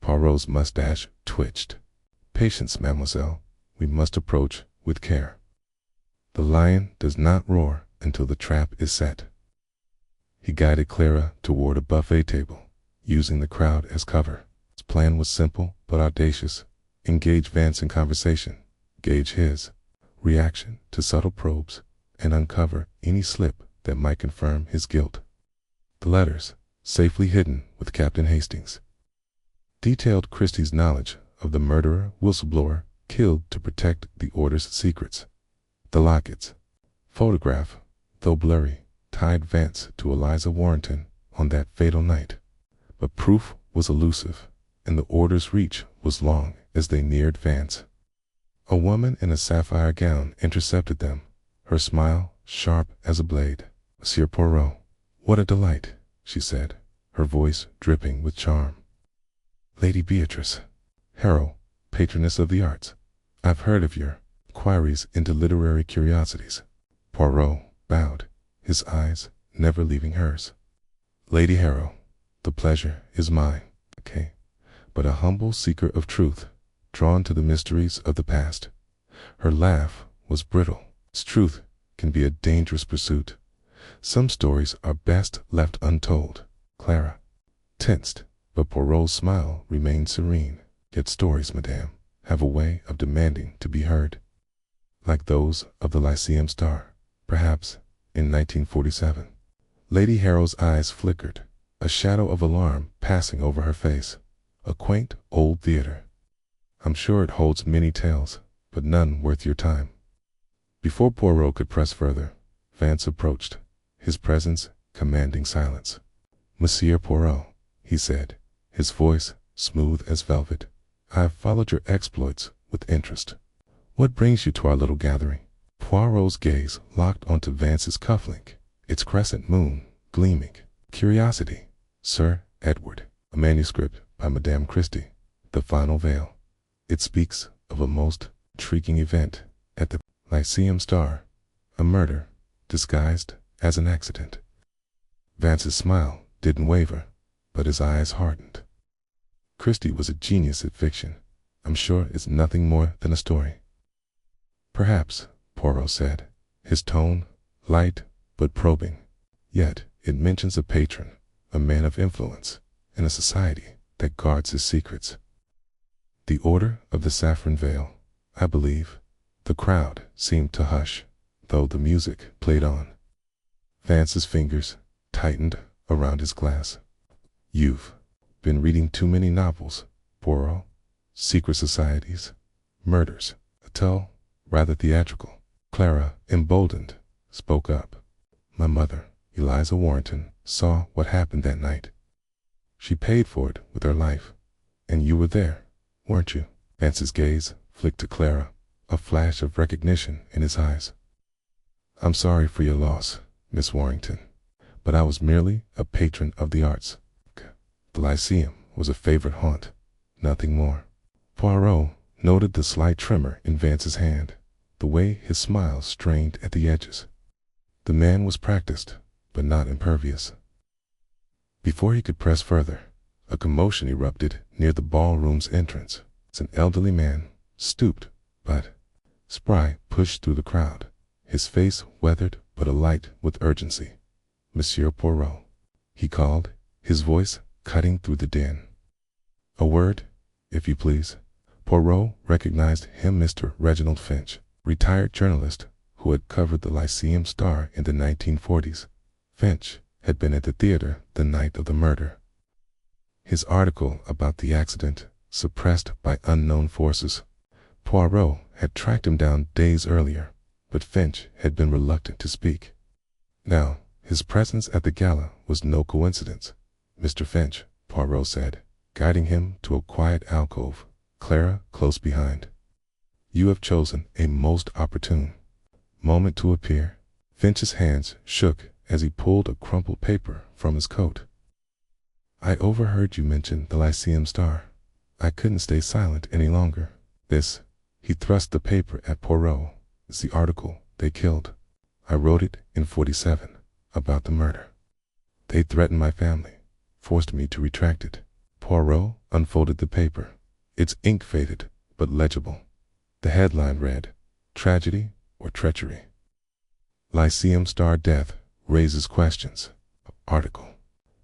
Poirot's mustache twitched. "Patience, mademoiselle. We must approach with care. The lion does not roar until the trap is set." He guided Clara toward a buffet table, using the crowd as cover. His plan was simple but audacious. Engage Vance in conversation, gauge his reaction to subtle probes, and uncover any slip that might confirm his guilt. The letters, safely hidden with Captain Hastings, detailed Christie's knowledge of the murderer whistleblower killed to protect the Order's secrets. The locket's photograph, though blurry, tied Vance to Eliza Warrington on that fatal night. But proof was elusive, and the Order's reach was long as they neared Vance. A woman in a sapphire gown intercepted them, her smile sharp as a blade. "Monsieur Poirot, what a delight," she said, her voice dripping with charm. "Lady Beatrice, Harrow, patroness of the arts, I've heard of your inquiries into literary curiosities." Poirot bowed, his eyes never leaving hers. "Lady Harrow, the pleasure is mine, okay, but a humble seeker of truth, drawn to the mysteries of the past." Her laugh was brittle. Truth can be a dangerous pursuit. Some stories are best left untold. Clara tensed, but Poirot's smile remained serene. "Yet stories, madame, have a way of demanding to be heard. Like those of the Lyceum Star, perhaps, in 1947. Lady Harrow's eyes flickered, a shadow of alarm passing over her face. "A quaint old theater. I'm sure it holds many tales, but none worth your time." Before Poirot could press further, Vance approached, his presence commanding silence. "Monsieur Poirot," he said, his voice smooth as velvet, "I have followed your exploits with interest. What brings you to our little gathering?" Poirot's gaze locked onto Vance's cufflink, its crescent moon gleaming. "Curiosity, Sir Edward, a manuscript by Madame Christie, the final veil. It speaks of a most intriguing event at the Lyceum Star, a murder disguised as an accident." Vance's smile didn't waver, but his eyes hardened. "Christie was a genius at fiction. I'm sure it's nothing more than a story." "Perhaps," Poirot said, his tone light but probing. "Yet it mentions a patron, a man of influence, in a society that guards his secrets. The Order of the Saffron Veil, I believe." The crowd seemed to hush, though the music played on. Vance's fingers tightened around his glass. "You've been reading too many novels, Poirot. Secret societies, murders, a tale rather theatrical." Clara, emboldened, spoke up. "My mother, Eliza Warrington, saw what happened that night. She paid for it with her life. And you were there, weren't you?" Vance's gaze flicked to Clara, a flash of recognition in his eyes. "I'm sorry for your loss, Miss Warrington, but I was merely a patron of the arts. The Lyceum was a favorite haunt, nothing more." Poirot noted the slight tremor in Vance's hand, the way his smile strained at the edges. The man was practiced, but not impervious. Before he could press further, a commotion erupted near the ballroom's entrance. An elderly man, stooped but spry, pushed through the crowd, his face weathered but alight with urgency. "Monsieur Poirot," he called, his voice cutting through the din. "A word, if you please." Poirot recognized him, Mr. Reginald Finch, retired journalist who had covered the Lyceum Star in the 1940s. Finch had been at the theater the night of the murder. His article about the accident, suppressed by unknown forces. Poirot had tracked him down days earlier, but Finch had been reluctant to speak. Now, his presence at the gala was no coincidence. "Mr. Finch," Poirot said, guiding him to a quiet alcove, Clara close behind. "You have chosen a most opportune moment to appear." Finch's hands shook as he pulled a crumpled paper from his coat. "I overheard you mention the Lyceum Star. I couldn't stay silent any longer. This," he thrust the paper at Poirot, "is the article they killed. I wrote it in 47, about the murder. They threatened my family, forced me to retract it." Poirot unfolded the paper, its ink faded but legible. The headline read, "Tragedy or Treachery? Lyceum Star Death Raises Questions." Article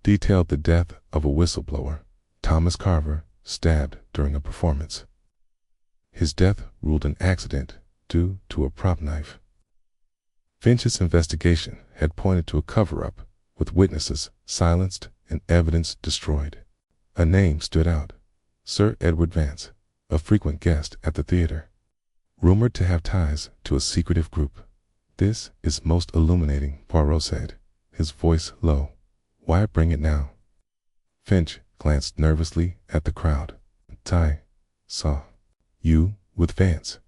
detailed the death of a whistleblower, Thomas Carver, stabbed during a performance. His death ruled an accident due to a prop knife. Finch's investigation had pointed to a cover-up, with witnesses silenced and evidence destroyed. A name stood out: Sir Edward Vance, a frequent guest at the theater, rumored to have ties to a secretive group. "This is most illuminating," Poirot said, his voice low. "Why bring it now?" Finch glanced nervously at the crowd. "I saw you with Vance.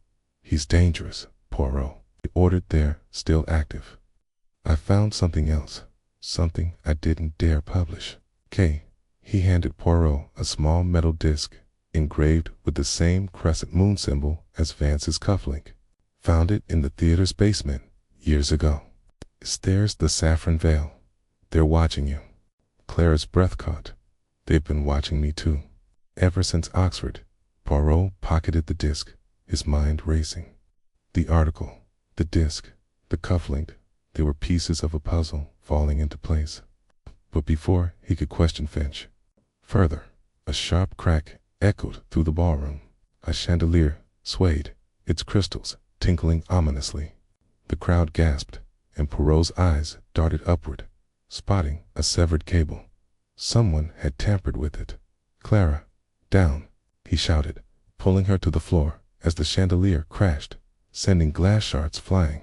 He's dangerous, Poirot." He ordered there, still active. I found something else, something I didn't dare publish. K. He handed Poirot a small metal disc, engraved with the same crescent moon symbol as Vance's cufflink. Found it in the theater's basement, years ago. There's the saffron veil. They're watching you. Clara's breath caught. They've been watching me too. Ever since Oxford. Poirot pocketed the disc, his mind racing. The article, the disc, the cufflink, they were pieces of a puzzle falling into place. But before he could question Finch further, a sharp crack echoed through the ballroom. A chandelier swayed, its crystals tinkling ominously. The crowd gasped, and Poirot's eyes darted upward, spotting a severed cable. Someone had tampered with it. "Clara, down," he shouted, pulling her to the floor as the chandelier crashed, sending glass shards flying.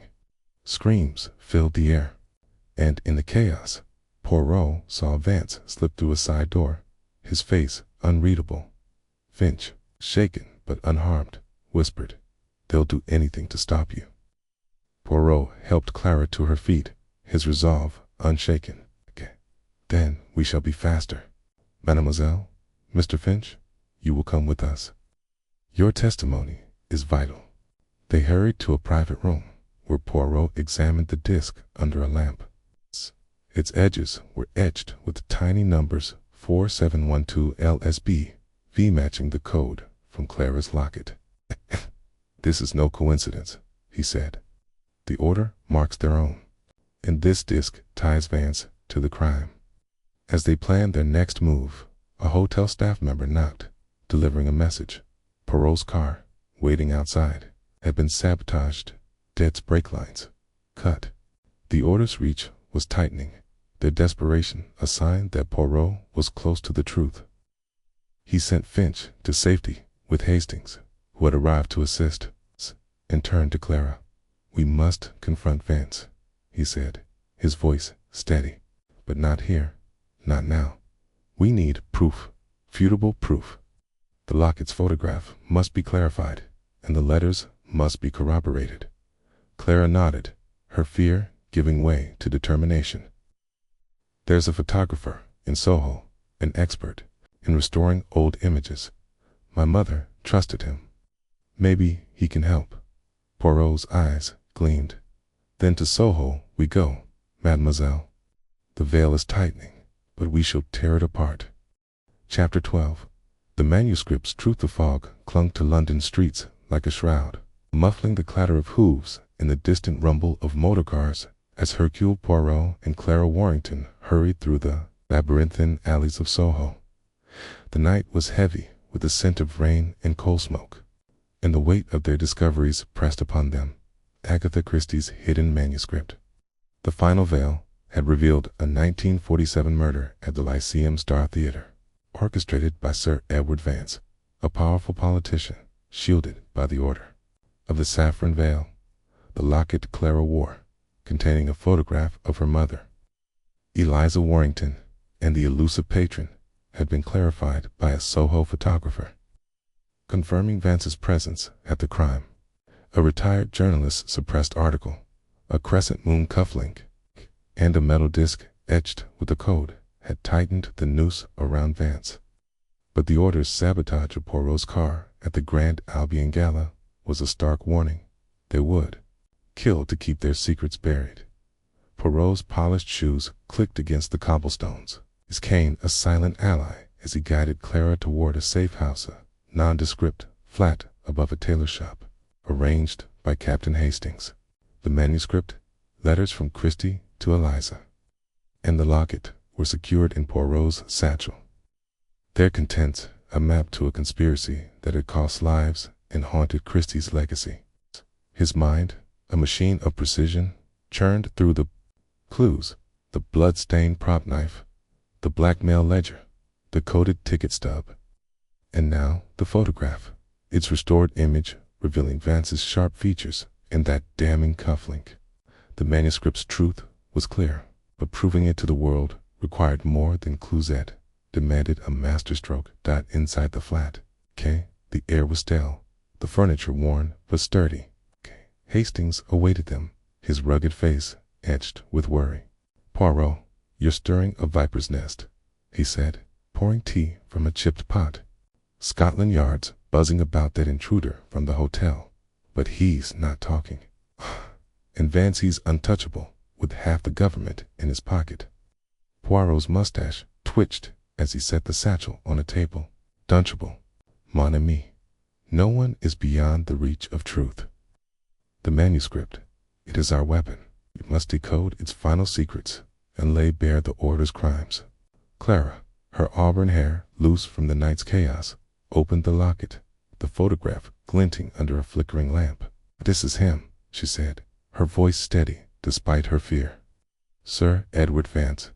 Screams filled the air, and in the chaos, Poirot saw Vance slip through a side door, his face unreadable. Finch, shaken but unharmed, whispered, "They'll do anything to stop you." Poirot helped Clara to her feet, his resolve unshaken. "Then we shall be faster. Mademoiselle, Mr. Finch, you will come with us. Your testimony is vital." They hurried to a private room, where Poirot examined the disc under a lamp. Its edges were etched with tiny numbers 4712 LSB, V matching the code from Clara's locket. "This is no coincidence," he said. "The order marks their own, and this disc ties Vance to the crime." As they planned their next move, a hotel staff member knocked, delivering a message. Poirot's car, waiting outside, had been sabotaged, dead brake lines cut. The order's reach was tightening, their desperation a sign that Poirot was close to the truth. He sent Finch to safety with Hastings, who had arrived to assist, and turned to Clara. "We must confront Vance," he said, his voice steady. "But not here, not now. We need proof, futable proof. The locket's photograph must be clarified, and the letters must be corroborated." Clara nodded, her fear giving way to determination. "There's a photographer in Soho, an expert in restoring old images. My mother trusted him. Maybe he can help." Poirot's eyes gleamed. "Then to Soho we go, mademoiselle. The veil is tightening, but we shall tear it apart." Chapter 12. The manuscript's truth of fog clung to London streets like a shroud, muffling the clatter of hooves and the distant rumble of motor cars as Hercule Poirot and Clara Warrington hurried through the labyrinthine alleys of Soho. The night was heavy with the scent of rain and coal smoke, and the weight of their discoveries pressed upon them. Agatha Christie's hidden manuscript. The final veil had revealed a 1947 murder at the Lyceum Star Theater, orchestrated by Sir Edward Vance, a powerful politician shielded by the order of the saffron veil, the locket Clara wore, containing a photograph of her mother, Eliza Warrington, and the elusive patron had been clarified by a Soho photographer, confirming Vance's presence at the crime. A retired journalist's suppressed article, a crescent moon cufflink, and a metal disc etched with a code had tightened the noose around Vance. But the order's sabotage of Poirot's car at the Grand Albion Gala was a stark warning. They would kill to keep their secrets buried. Poirot's polished shoes clicked against the cobblestones, his cane a silent ally as he guided Clara toward a safe house, a nondescript flat above a tailor shop, arranged by Captain Hastings. The manuscript, letters from Christie to Eliza, and the locket were secured in Poirot's satchel. Their contents, a map to a conspiracy that had cost lives and haunted Christie's legacy. His mind, a machine of precision, churned through the clues, the blood-stained prop knife, the blackmail ledger, the coded ticket stub. And now the photograph, its restored image revealing Vance's sharp features and that damning cufflink. The manuscript's truth was clear, but proving it to the world required more than Cluzet, demanded a masterstroke. Inside the flat, the air was stale, the furniture worn but sturdy, Hastings awaited them, his rugged face etched with worry. "Poirot, you're stirring a viper's nest," he said, pouring tea from a chipped pot. "Scotland Yard's buzzing about that intruder from the hotel, but he's not talking. And Vancy's untouchable, with half the government in his pocket." Poirot's mustache twitched as he set the satchel on a table. "Dunchable, mon ami. No one is beyond the reach of truth. The manuscript, it is our weapon. We must decode its final secrets and lay bare the order's crimes." Clara, her auburn hair loose from the night's chaos, opened the locket, the photograph glinting under a flickering lamp. "This is him," she said, her voice steady despite her fear. "Sir Edward Vance.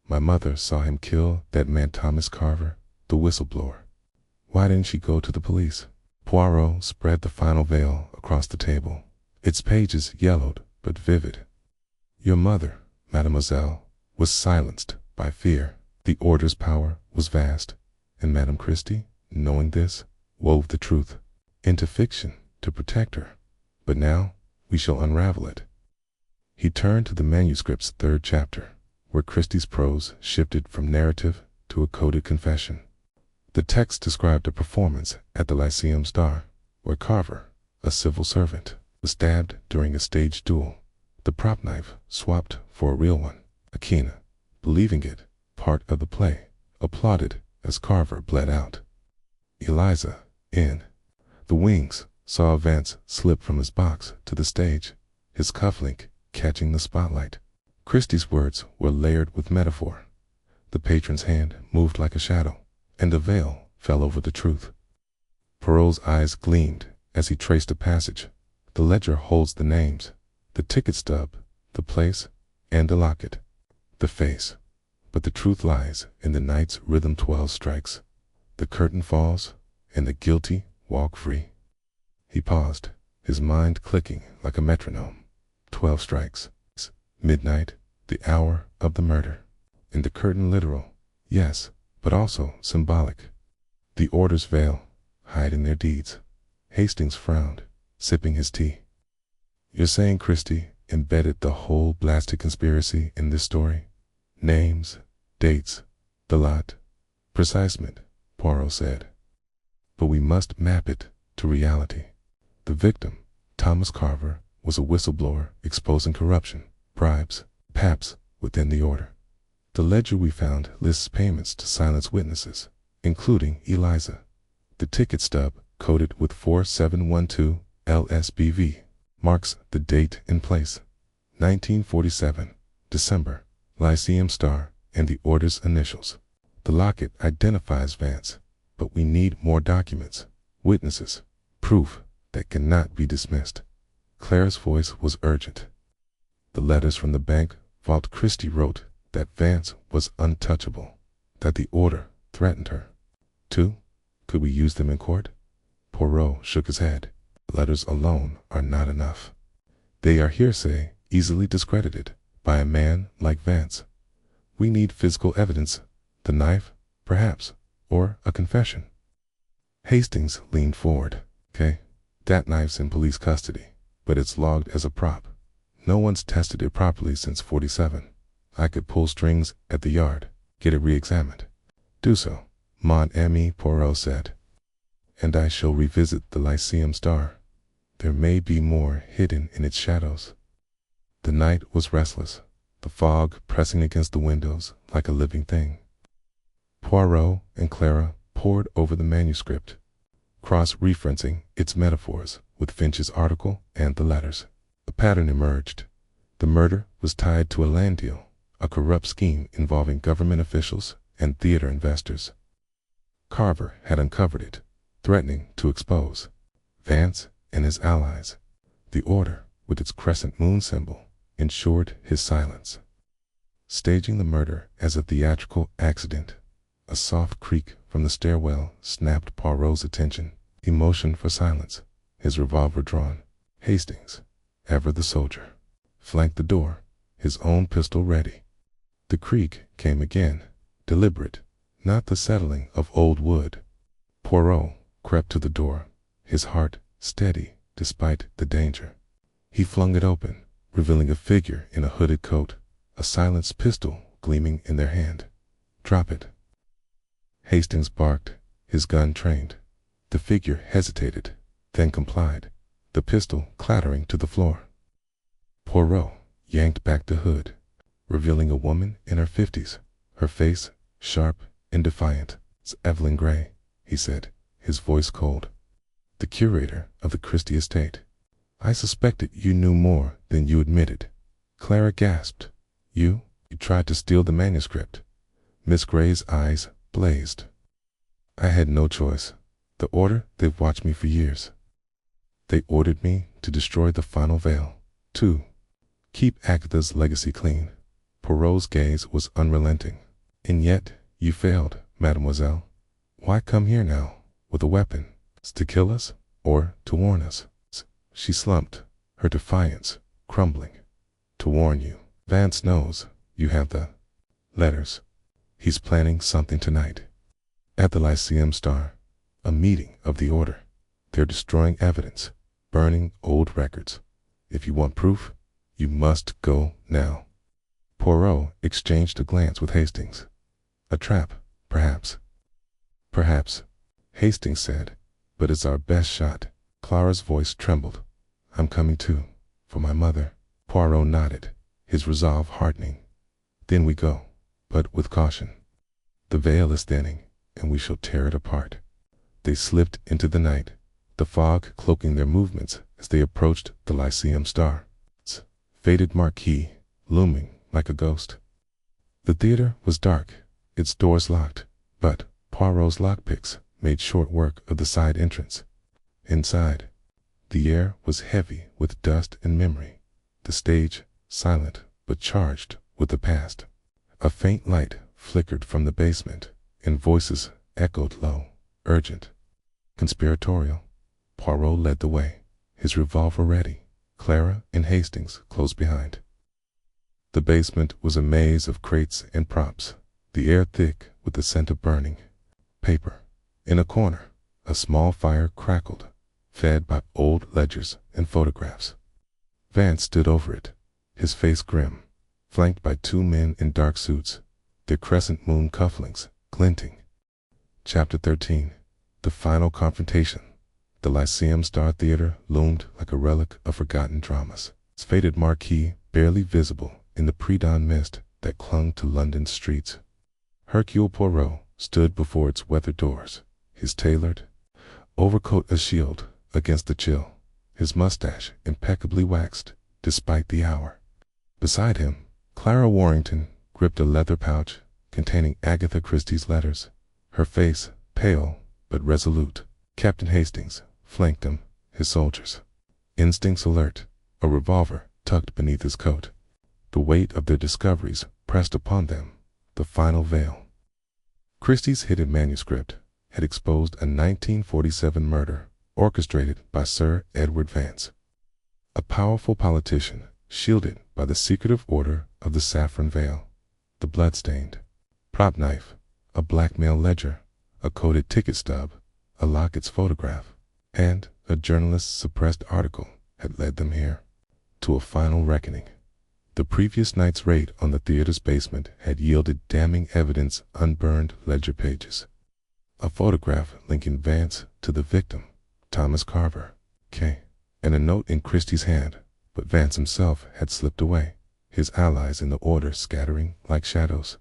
My mother saw him kill that man Thomas Carver, the whistleblower." "Why didn't she go to the police?" Poirot spread the final veil across the table, its pages yellowed but vivid. "Your mother, mademoiselle, was silenced by fear. The order's power was vast, and Madame Christie, knowing this, wove the truth into fiction to protect her. But now we shall unravel it." He turned to the manuscript's third chapter, where Christie's prose shifted from narrative to a coded confession. The text described a performance at the Lyceum Star, where Carver, a civil servant, was stabbed during a staged duel, the prop knife swapped for a real one. Akina, believing it part of the play, applauded as Carver bled out. Eliza, in the wings, saw Vance slip from his box to the stage, his cufflink catching the spotlight. Christie's words were layered with metaphor. The patron's hand moved like a shadow, and a veil fell over the truth. Poirot's eyes gleamed as he traced a passage. The ledger holds the names, the ticket stub, the place, and the locket, the face. But the truth lies in the night's rhythm. 12 strikes. The curtain falls, and the guilty walk free. He paused, his mind clicking like a metronome. 12 strikes. Midnight, the hour of the murder. And the curtain literal, yes, but also symbolic. The order's veil, hide in their deeds. Hastings frowned, sipping his tea. "You're saying Christie embedded the whole blasted conspiracy in this story? Names, dates, the lot." "Precisement," Poirot said. "But we must map it to reality. The victim, Thomas Carver, was a whistleblower exposing corruption, bribes, paps within the order. The ledger we found lists payments to silence witnesses, including Eliza. The ticket stub, coded with 4712 LSBV, marks the date and place. 1947, December, Lyceum Star, and the order's initials. The locket identifies Vance, but we need more documents, witnesses, proof that cannot be dismissed." Clara's voice was urgent. "The letters from the bank vault. Christie wrote that Vance was untouchable, that the order threatened her. Too, could we use them in court?" Poirot shook his head. "Letters alone are not enough. They are hearsay, easily discredited by a man like Vance. We need physical evidence, the knife, perhaps, or a confession." Hastings leaned forward. "Okay, that knife's in police custody, but it's logged as a prop. No one's tested it properly since '47. I could pull strings at the yard, get it re-examined." "Do so, mon ami," Poirot said. "And I shall revisit the Lyceum Star. There may be more hidden in its shadows." The night was restless, the fog pressing against the windows like a living thing. Poirot and Clara pored over the manuscript, cross-referencing its metaphors with Finch's article and the letters. A pattern emerged. The murder was tied to a land deal, a corrupt scheme involving government officials and theater investors. Carver had uncovered it, threatening to expose Vance and his allies. The order, with its crescent moon symbol, ensured his silence. Staging the murder as a theatrical accident, a soft creak from the stairwell snapped Poirot's attention. He motioned for silence, his revolver drawn. Hastings, ever the soldier, flanked the door, his own pistol ready. The creak came again, deliberate, not the settling of old wood. Poirot crept to the door, his heart steady despite the danger. He flung it open, revealing a figure in a hooded coat, a silenced pistol gleaming in their hand. "Drop it." Hastings barked, his gun trained. The figure hesitated, then complied, the pistol clattering to the floor. Poirot yanked back the hood, revealing a woman in her 50s, her face sharp and defiant. "It's Evelyn Gray," he said, his voice cold. "The curator of the Christie estate." "I suspected you knew more than you admitted." Clara gasped. You tried to steal the manuscript." Miss Gray's eyes blazed. "I had no choice. The order, they've watched me for years. They ordered me to destroy the final veil, to keep Agatha's legacy clean." Poirot's gaze was unrelenting. "And yet you failed, mademoiselle. Why come here now, with a weapon? To kill us, or to warn us?" She slumped, her defiance crumbling. "To warn you. Vance knows you have the letters. He's planning something tonight. At the Lyceum Star, a meeting of the order. They're destroying evidence, burning old records. If you want proof, you must go now." Poirot exchanged a glance with Hastings. "A trap, perhaps." "Perhaps," Hastings said, "but it's our best shot." Clara's voice trembled. "I'm coming too, for my mother." Poirot nodded, his resolve hardening. "Then we go, but with caution. The veil is thinning, and we shall tear it apart." They slipped into the night, the fog cloaking their movements as they approached the Lyceum Star's faded marquee looming like a ghost. The theater was dark, its doors locked, but Poirot's lockpicks made short work of the side entrance. Inside, the air was heavy with dust and memory, the stage silent but charged with the past. A faint light flickered from the basement, and voices echoed low, urgent, conspiratorial. Poirot led the way, his revolver ready, Clara and Hastings close behind. The basement was a maze of crates and props, the air thick with the scent of burning paper. In a corner, a small fire crackled, fed by old ledgers and photographs. Vance stood over it, his face grim, flanked by two men in dark suits, their crescent moon cufflinks glinting. Chapter 13. The Final Confrontation. The Lyceum Star Theater loomed like a relic of forgotten dramas, its faded marquee barely visible in the pre-dawn mist that clung to London's streets. Hercule Poirot stood before its weathered doors, his tailored overcoat a shield against the chill, his mustache impeccably waxed despite the hour. Beside him, Clara Warrington gripped a leather pouch containing Agatha Christie's letters, her face pale but resolute. Captain Hastings flanked him, his soldiers, instincts alert, a revolver tucked beneath his coat. The weight of their discoveries pressed upon them, the final veil. Christie's hidden manuscript had exposed a 1947 murder orchestrated by Sir Edward Vance, a powerful politician shielded by the secretive order of the Saffron Veil. The bloodstained prop knife, a blackmail ledger, a coded ticket stub, a Lockett's photograph, and a journalist's suppressed article had led them here, to a final reckoning. The previous night's raid on the theater's basement had yielded damning evidence: unburned ledger pages, a photograph linking Vance to the victim, Thomas Carver, K., and a note in Christie's hand, but Vance himself had slipped away, his allies in the order scattering like shadows.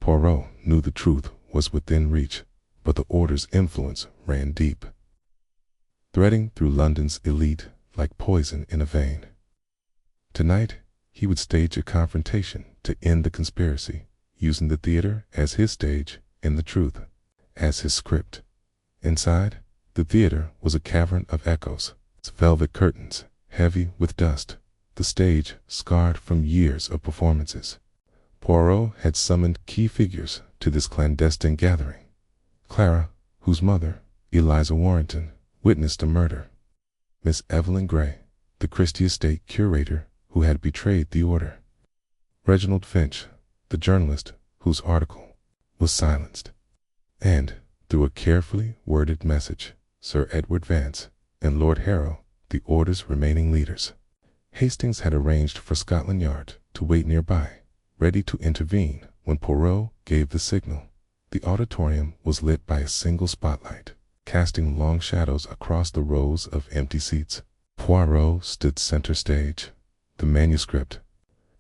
Poirot knew the truth was within reach, but the order's influence ran deep, threading through London's elite like poison in a vein. Tonight, he would stage a confrontation to end the conspiracy, using the theater as his stage and the truth as his script. Inside, the theater was a cavern of echoes, its velvet curtains heavy with dust, the stage scarred from years of performances. Poirot had summoned key figures to this clandestine gathering. Clara, whose mother, Eliza Warrington, witnessed a murder. Miss Evelyn Gray, the Christie estate curator who had betrayed the order. Reginald Finch, the journalist whose article was silenced. And, through a carefully worded message, Sir Edward Vance and Lord Harrow, the order's remaining leaders. Hastings had arranged for Scotland Yard to wait nearby, ready to intervene when Poirot gave the signal. The auditorium was lit by a single spotlight, casting long shadows across the rows of empty seats. Poirot stood center stage, the manuscript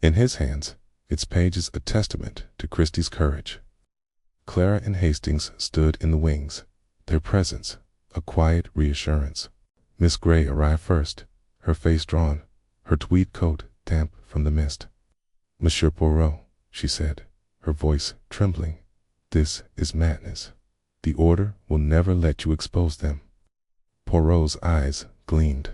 in his hands, its pages a testament to Christie's courage. Clara and Hastings stood in the wings, their presence a quiet reassurance. Miss Grey arrived first, her face drawn, her tweed coat damp from the mist. "Monsieur Poirot," she said, her voice trembling, "this is madness. The order will never let you expose them." Poirot's eyes gleamed.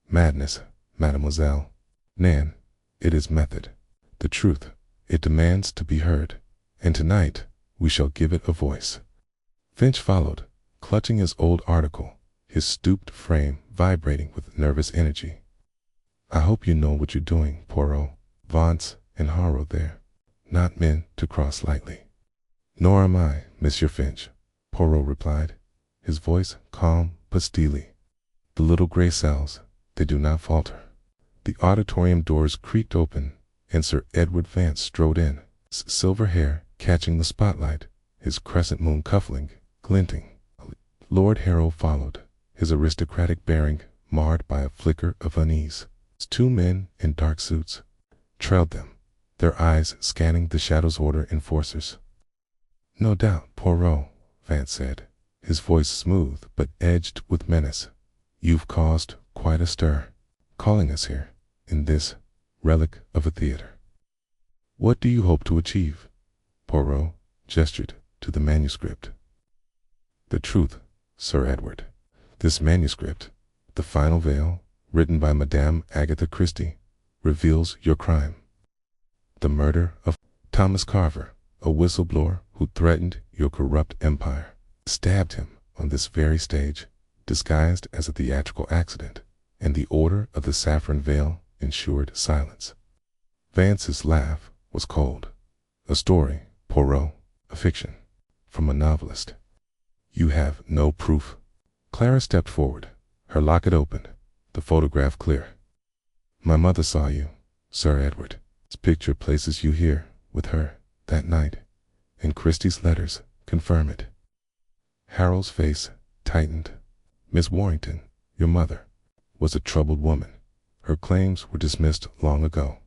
"Madness, mademoiselle. Nan, it is method. The truth, it demands to be heard, and tonight we shall give it a voice." Finch followed, clutching his old article, his stooped frame vibrating with nervous energy. "I hope you know what you're doing, Poirot. Vance and Harrow there, not men to cross lightly." "Nor am I, Monsieur Finch," Poirot replied, his voice calm but steely. "The little gray cells, they do not falter." The auditorium doors creaked open, and Sir Edward Vance strode in, silver hair catching the spotlight, his crescent moon cuffling, glinting. Lord Harrow followed, his aristocratic bearing marred by a flicker of unease. Two men in dark suits trailed them, their eyes scanning the Shadow's order enforcers. "No doubt, Poirot," Vance said, his voice smooth but edged with menace. "You've caused quite a stir, calling us here, in this relic of a theater. What do you hope to achieve?" Poirot gestured to the manuscript. "The truth, Sir Edward. This manuscript, the final veil, written by Madame Agatha Christie, reveals your crime. The murder of Thomas Carver, a whistleblower who threatened your corrupt empire, stabbed him on this very stage, disguised as a theatrical accident, and the Order of the Saffron Veil ensured silence." Vance's laugh was cold. "A story, Poirot, a fiction, from a novelist. You have no proof." Clara stepped forward, her locket open, the photograph clear. "My mother saw you, Sir Edward. This picture places you here with her that night, and Christie's letters confirm it." Harold's face tightened. "Miss Warrington, your mother, was a troubled woman. Her claims were dismissed long ago."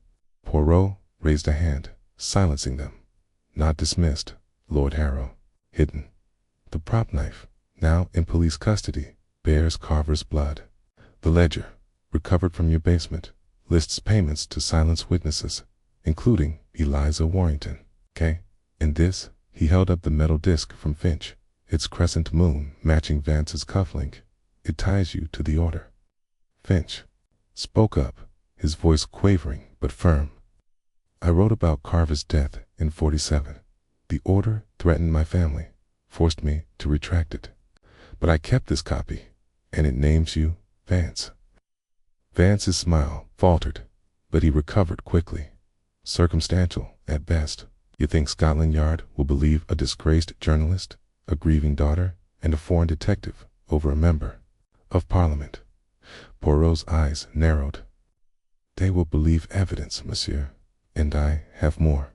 Poirot raised a hand, silencing them. "Not dismissed, Lord Harrow. Hidden. The prop knife, now in police custody, bears Carver's blood. The ledger, recovered from your basement, lists payments to silence witnesses, including Eliza Warrington. Okay? And this," he held up the metal disc from Finch, its crescent moon matching Vance's cufflink. "It ties you to the order." Finch spoke up, his voice quavering but firm. "I wrote about Carver's death in '47. The order threatened my family, forced me to retract it. But I kept this copy, and it names you, Vance." Vance's smile faltered, but he recovered quickly. "Circumstantial, at best. You think Scotland Yard will believe a disgraced journalist, a grieving daughter, and a foreign detective over a member of Parliament?" Poirot's eyes narrowed. "They will believe evidence, monsieur, and I have more."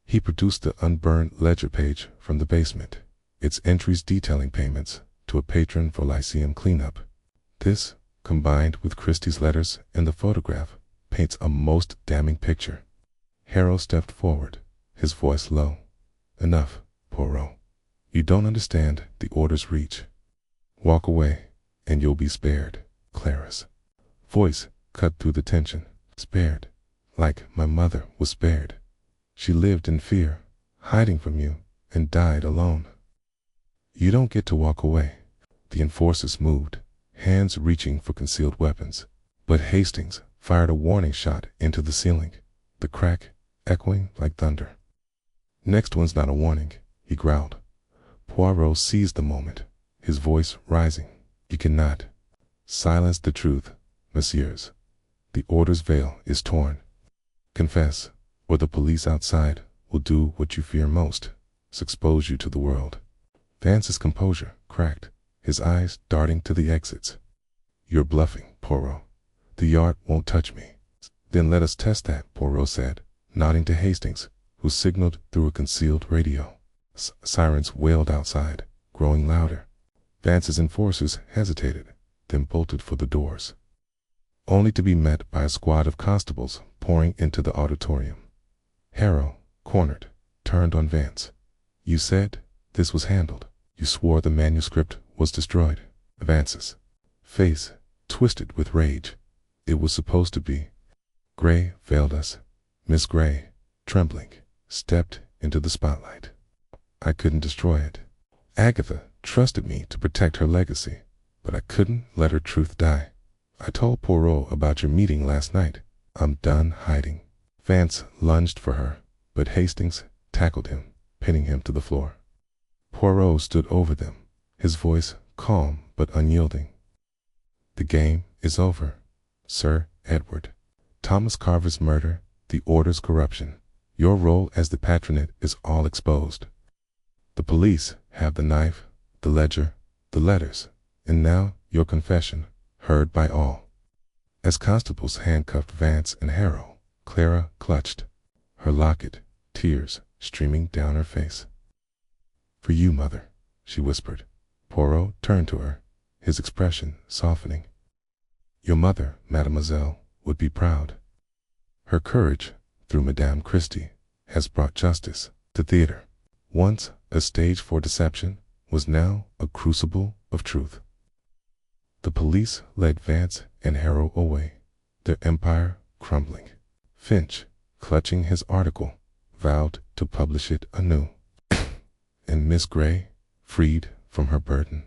He produced the unburned ledger page from the basement, its entries detailing payments to a patron for Lyceum cleanup. This, combined with Christie's letters and the photograph, paints a most damning picture. Harrow stepped forward, his voice low. "Enough, Poirot. You don't understand the order's reach. Walk away, and you'll be spared." Clara's voice cut through the tension. "Spared, like my mother was spared. She lived in fear, hiding from you, and died alone. You don't get to walk away." The enforcers moved, hands reaching for concealed weapons, but Hastings fired a warning shot into the ceiling, the crack echoing like thunder. "Next one's not a warning," he growled. Poirot seized the moment, his voice rising. "You cannot silence the truth, messieurs. The order's veil is torn. Confess, or the police outside will do what you fear most, expose you to the world." Vance's composure cracked, his eyes darting to the exits. "You're bluffing, Poirot. The Yard won't touch me. Then let us test that, Poirot said, nodding to Hastings, who signaled through a concealed radio. Sirens wailed outside, growing louder. Vance's enforcers hesitated, then bolted for the doors, only to be met by a squad of constables pouring into the auditorium. Harrow, cornered, turned on Vance. "You said this was handled. You swore the manuscript was destroyed." Vance's face twisted with rage. "It was supposed to be. Gray failed us." Miss Gray, trembling, stepped into the spotlight. "I couldn't destroy it. Agatha trusted me to protect her legacy, but I couldn't let her truth die. I told Poirot about your meeting last night. I'm done hiding." Vance lunged for her, but Hastings tackled him, pinning him to the floor. Poirot stood over them, his voice calm but unyielding. "The game is over, Sir Edward. Thomas Carver's murder, the Order's corruption. Your role as the patronate is all exposed. The police have the knife, the ledger, the letters, and now your confession, heard by all." As constables handcuffed Vance and Harrow, Clara clutched her locket, tears streaming down her face. "For you, mother," she whispered. Poirot turned to her, his expression softening. "Your mother, mademoiselle, would be proud. Her courage, through Madame Christie, has brought justice to theater. Once a stage for deception, was now a crucible of truth." The police led Vance and Harrow away, their empire crumbling. Finch, clutching his article, vowed to publish it anew. And Miss Gray, freed from her burden,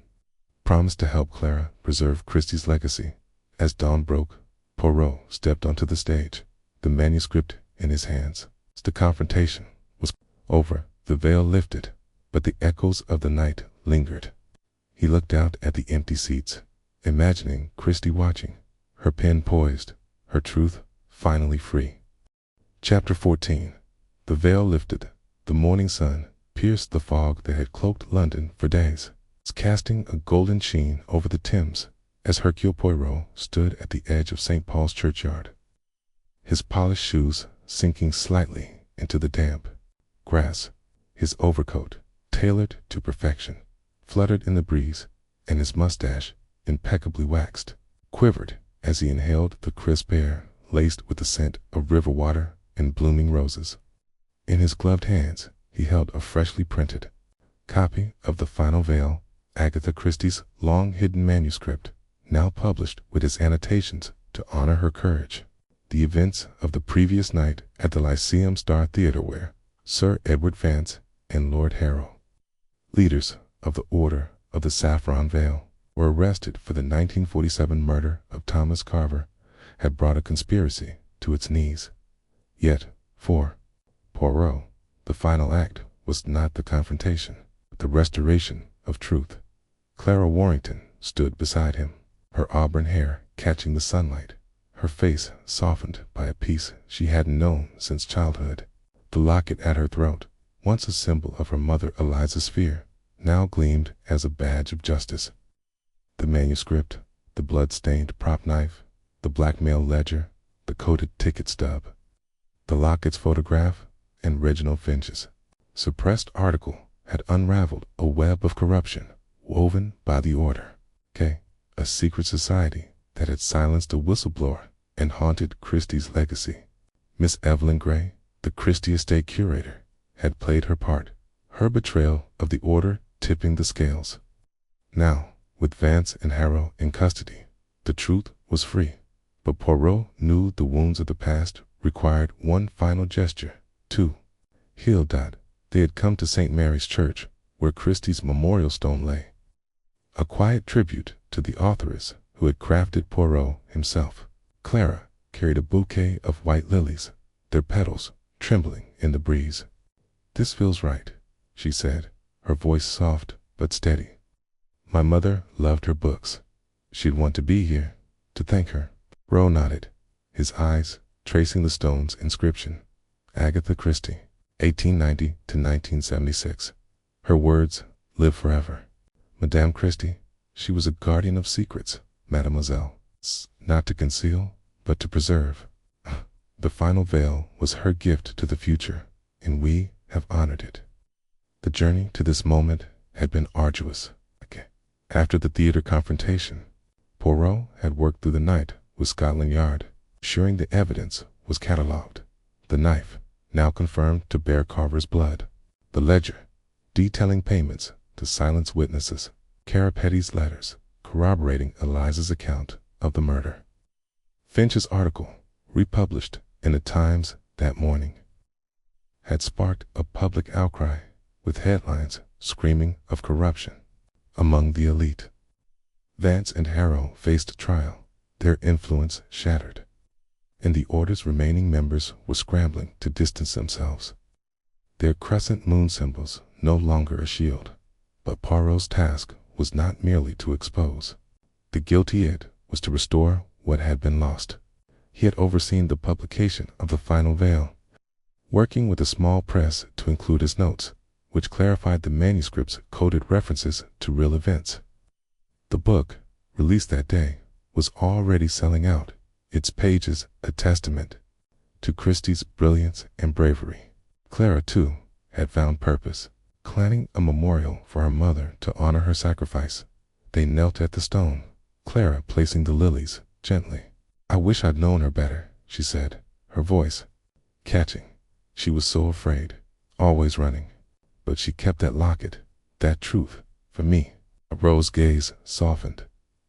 promised to help Clara preserve Christie's legacy. As dawn broke, Poirot stepped onto the stage, the manuscript in his hands. The confrontation was over, the veil lifted, but the echoes of the night lingered. He looked out at the empty seats, imagining Christie watching, her pen poised, her truth finally free. Chapter 14. The veil lifted. The morning sun pierced the fog that had cloaked London for days, casting a golden sheen over the Thames as Hercule Poirot stood at the edge of St. Paul's churchyard, his polished shoes sinking slightly into the damp grass. His overcoat, tailored to perfection, fluttered in the breeze, and his mustache, impeccably waxed, quivered as he inhaled the crisp air laced with the scent of river water and blooming roses. In his gloved hands he held a freshly printed copy of The Final Veil, Agatha Christie's long-hidden manuscript, now published with its annotations to honor her courage. The events of the previous night at the Lyceum Star Theatre, where Sir Edward Vance and Lord Harrow, leaders of the Order of the Saffron Veil, were arrested for the 1947 murder of Thomas Carver, had brought a conspiracy to its knees. Yet, for Poirot, the final act was not the confrontation, but the restoration of truth. Clara Warrington stood beside him, her auburn hair catching the sunlight, her face softened by a peace she hadn't known since childhood. The locket at her throat, once a symbol of her mother Eliza's fear, now gleamed as a badge of justice. The manuscript, the blood-stained prop knife, the blackmail ledger, the coded ticket stub, the locket's photograph, and Reginald Finch's suppressed article had unraveled a web of corruption woven by the Order, a secret society that had silenced a whistleblower and haunted Christie's legacy. Miss Evelyn Gray, the Christie estate curator, had played her part, her betrayal of the Order tipping the scales. Now, with Vance and Harrow in custody, the truth was free. But Poirot knew the wounds of the past required one final gesture to heal. They had come to St. Mary's Church, where Christie's memorial stone lay, a quiet tribute to the authoress who had crafted Poirot himself. Clara carried a bouquet of white lilies, their petals trembling in the breeze. "This feels right," she said, her voice soft but steady. "My mother loved her books. She'd want to be here to thank her." Roe nodded, his eyes tracing the stone's inscription. Agatha Christie, 1890 to 1976. Her words live forever. Madame Christie, she was a guardian of secrets, mademoiselle. Not to conceal, but to preserve. The final veil was her gift to the future, and we have honored it. The journey to this moment had been arduous. After the theater confrontation, Poirot had worked through the night with Scotland Yard, ensuring the evidence was catalogued. The knife, now confirmed to bear Carver's blood. The ledger, detailing payments to silence witnesses. Kara Petty's letters, corroborating Eliza's account of the murder. Finch's article, republished in the Times that morning, had sparked a public outcry, with headlines screaming of corruption among the elite. Vance and Harrow faced trial, their influence shattered, and the Order's remaining members were scrambling to distance themselves. Their crescent moon symbols no longer a shield, but Poirot's task was not merely to expose the guilty, it was to restore what had been lost. He had overseen the publication of the final veil, working with a small press to include his notes, which clarified the manuscript's coded references to real events. The book, released that day, was already selling out, its pages a testament to Christie's brilliance and bravery. Clara, too, had found purpose, planning a memorial for her mother to honor her sacrifice. They knelt at the stone, Clara placing the lilies gently. "I wish I'd known her better," she said, her voice catching. She was so afraid, always running. But she kept that locket, that truth, for me. Rose's gaze softened.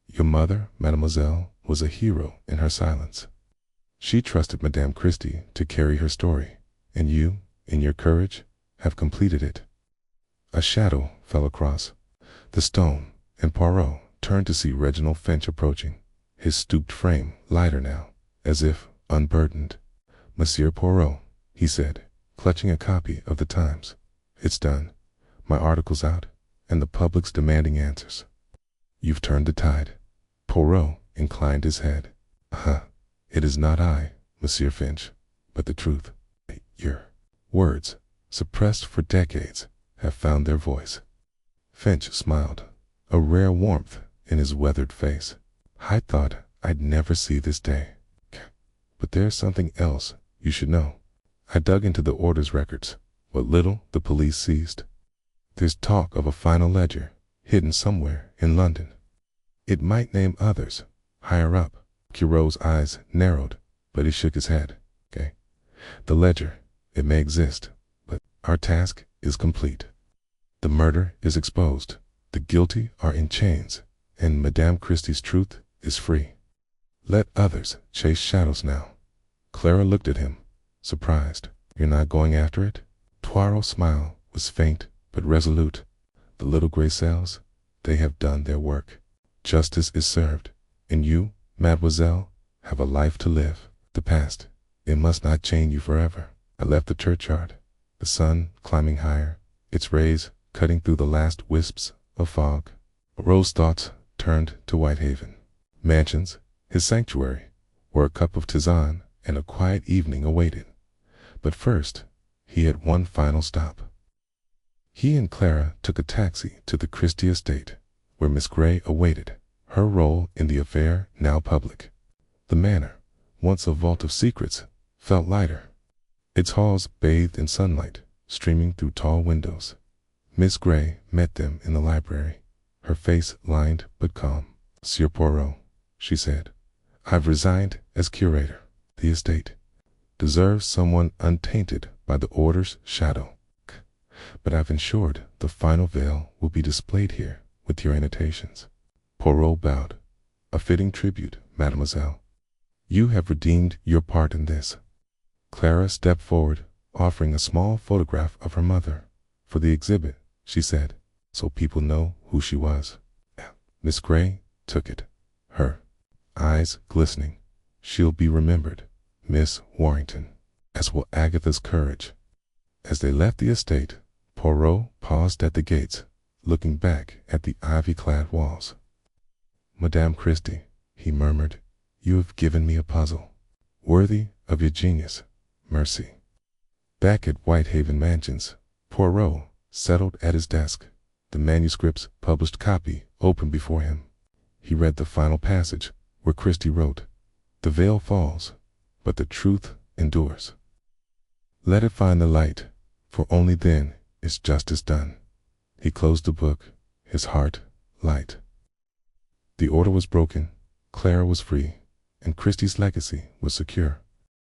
"Your mother, mademoiselle, was a hero in her silence. She trusted Madame Christie to carry her story, and you, in your courage, have completed it." A shadow fell across the stone, and Poirot turned to see Reginald Finch approaching, his stooped frame lighter now, as if unburdened. "Monsieur Poirot," he said, clutching a copy of the Times. "It's done. My article's out, and the public's demanding answers. You've turned the tide." Poirot inclined his head. It is not I, Monsieur Finch, but the truth. Your words, suppressed for decades, have found their voice." Finch smiled, a rare warmth in his weathered face. "I thought I'd never see this day. But there's something else you should know. I dug into the Order's records, what little the police seized. There's talk of a final ledger, hidden somewhere in London. It might name others, higher up." Poirot's eyes narrowed, but he shook his head. "The ledger, it may exist, but our task is complete. The murder is exposed, the guilty are in chains, and Madame Christie's truth is free. Let others chase shadows now." Clara looked at him, surprised. "You're not going after it?" Poirot's smile was faint but resolute. "The little gray cells, they have done their work. Justice is served, and you, mademoiselle, have a life to live. The past, it must not chain you forever." I left the churchyard, the sun climbing higher, its rays cutting through the last wisps of fog. Rose's thoughts turned to Whitehaven. Mansions, his sanctuary, where a cup of tisane and a quiet evening awaited. But first, he had one final stop. He and Clara took a taxi to the Christie estate, where Miss Grey awaited, her role in the affair now public. The manor, once a vault of secrets, felt lighter, its halls bathed in sunlight streaming through tall windows. Miss Grey met them in the library, her face lined but calm. "Monsieur Poirot," she said, "I've resigned as curator. The estate deserves someone untainted by the Order's shadow. But I've ensured the final veil will be displayed here with your annotations." Poirot bowed. "A fitting tribute, mademoiselle. You have redeemed your part in this." Clara stepped forward, offering a small photograph of her mother. "For the exhibit," she said, "so people know who she was." Miss Grey took it, her eyes glistening. "She'll be remembered, Miss Warrington, as will Agatha's courage." As they left the estate, Poirot paused at the gates, looking back at the ivy-clad walls. "Madame Christie," he murmured, "you have given me a puzzle, worthy of your genius. Mercy." Back at Whitehaven Mansions, Poirot settled at his desk, the manuscript's published copy open before him. He read the final passage, where Christie wrote, "The veil falls, but the truth endures. Let it find the light, for only then is justice done. He closed the book, his heart light. The order was broken, Clara was free, and Christie's legacy was secure.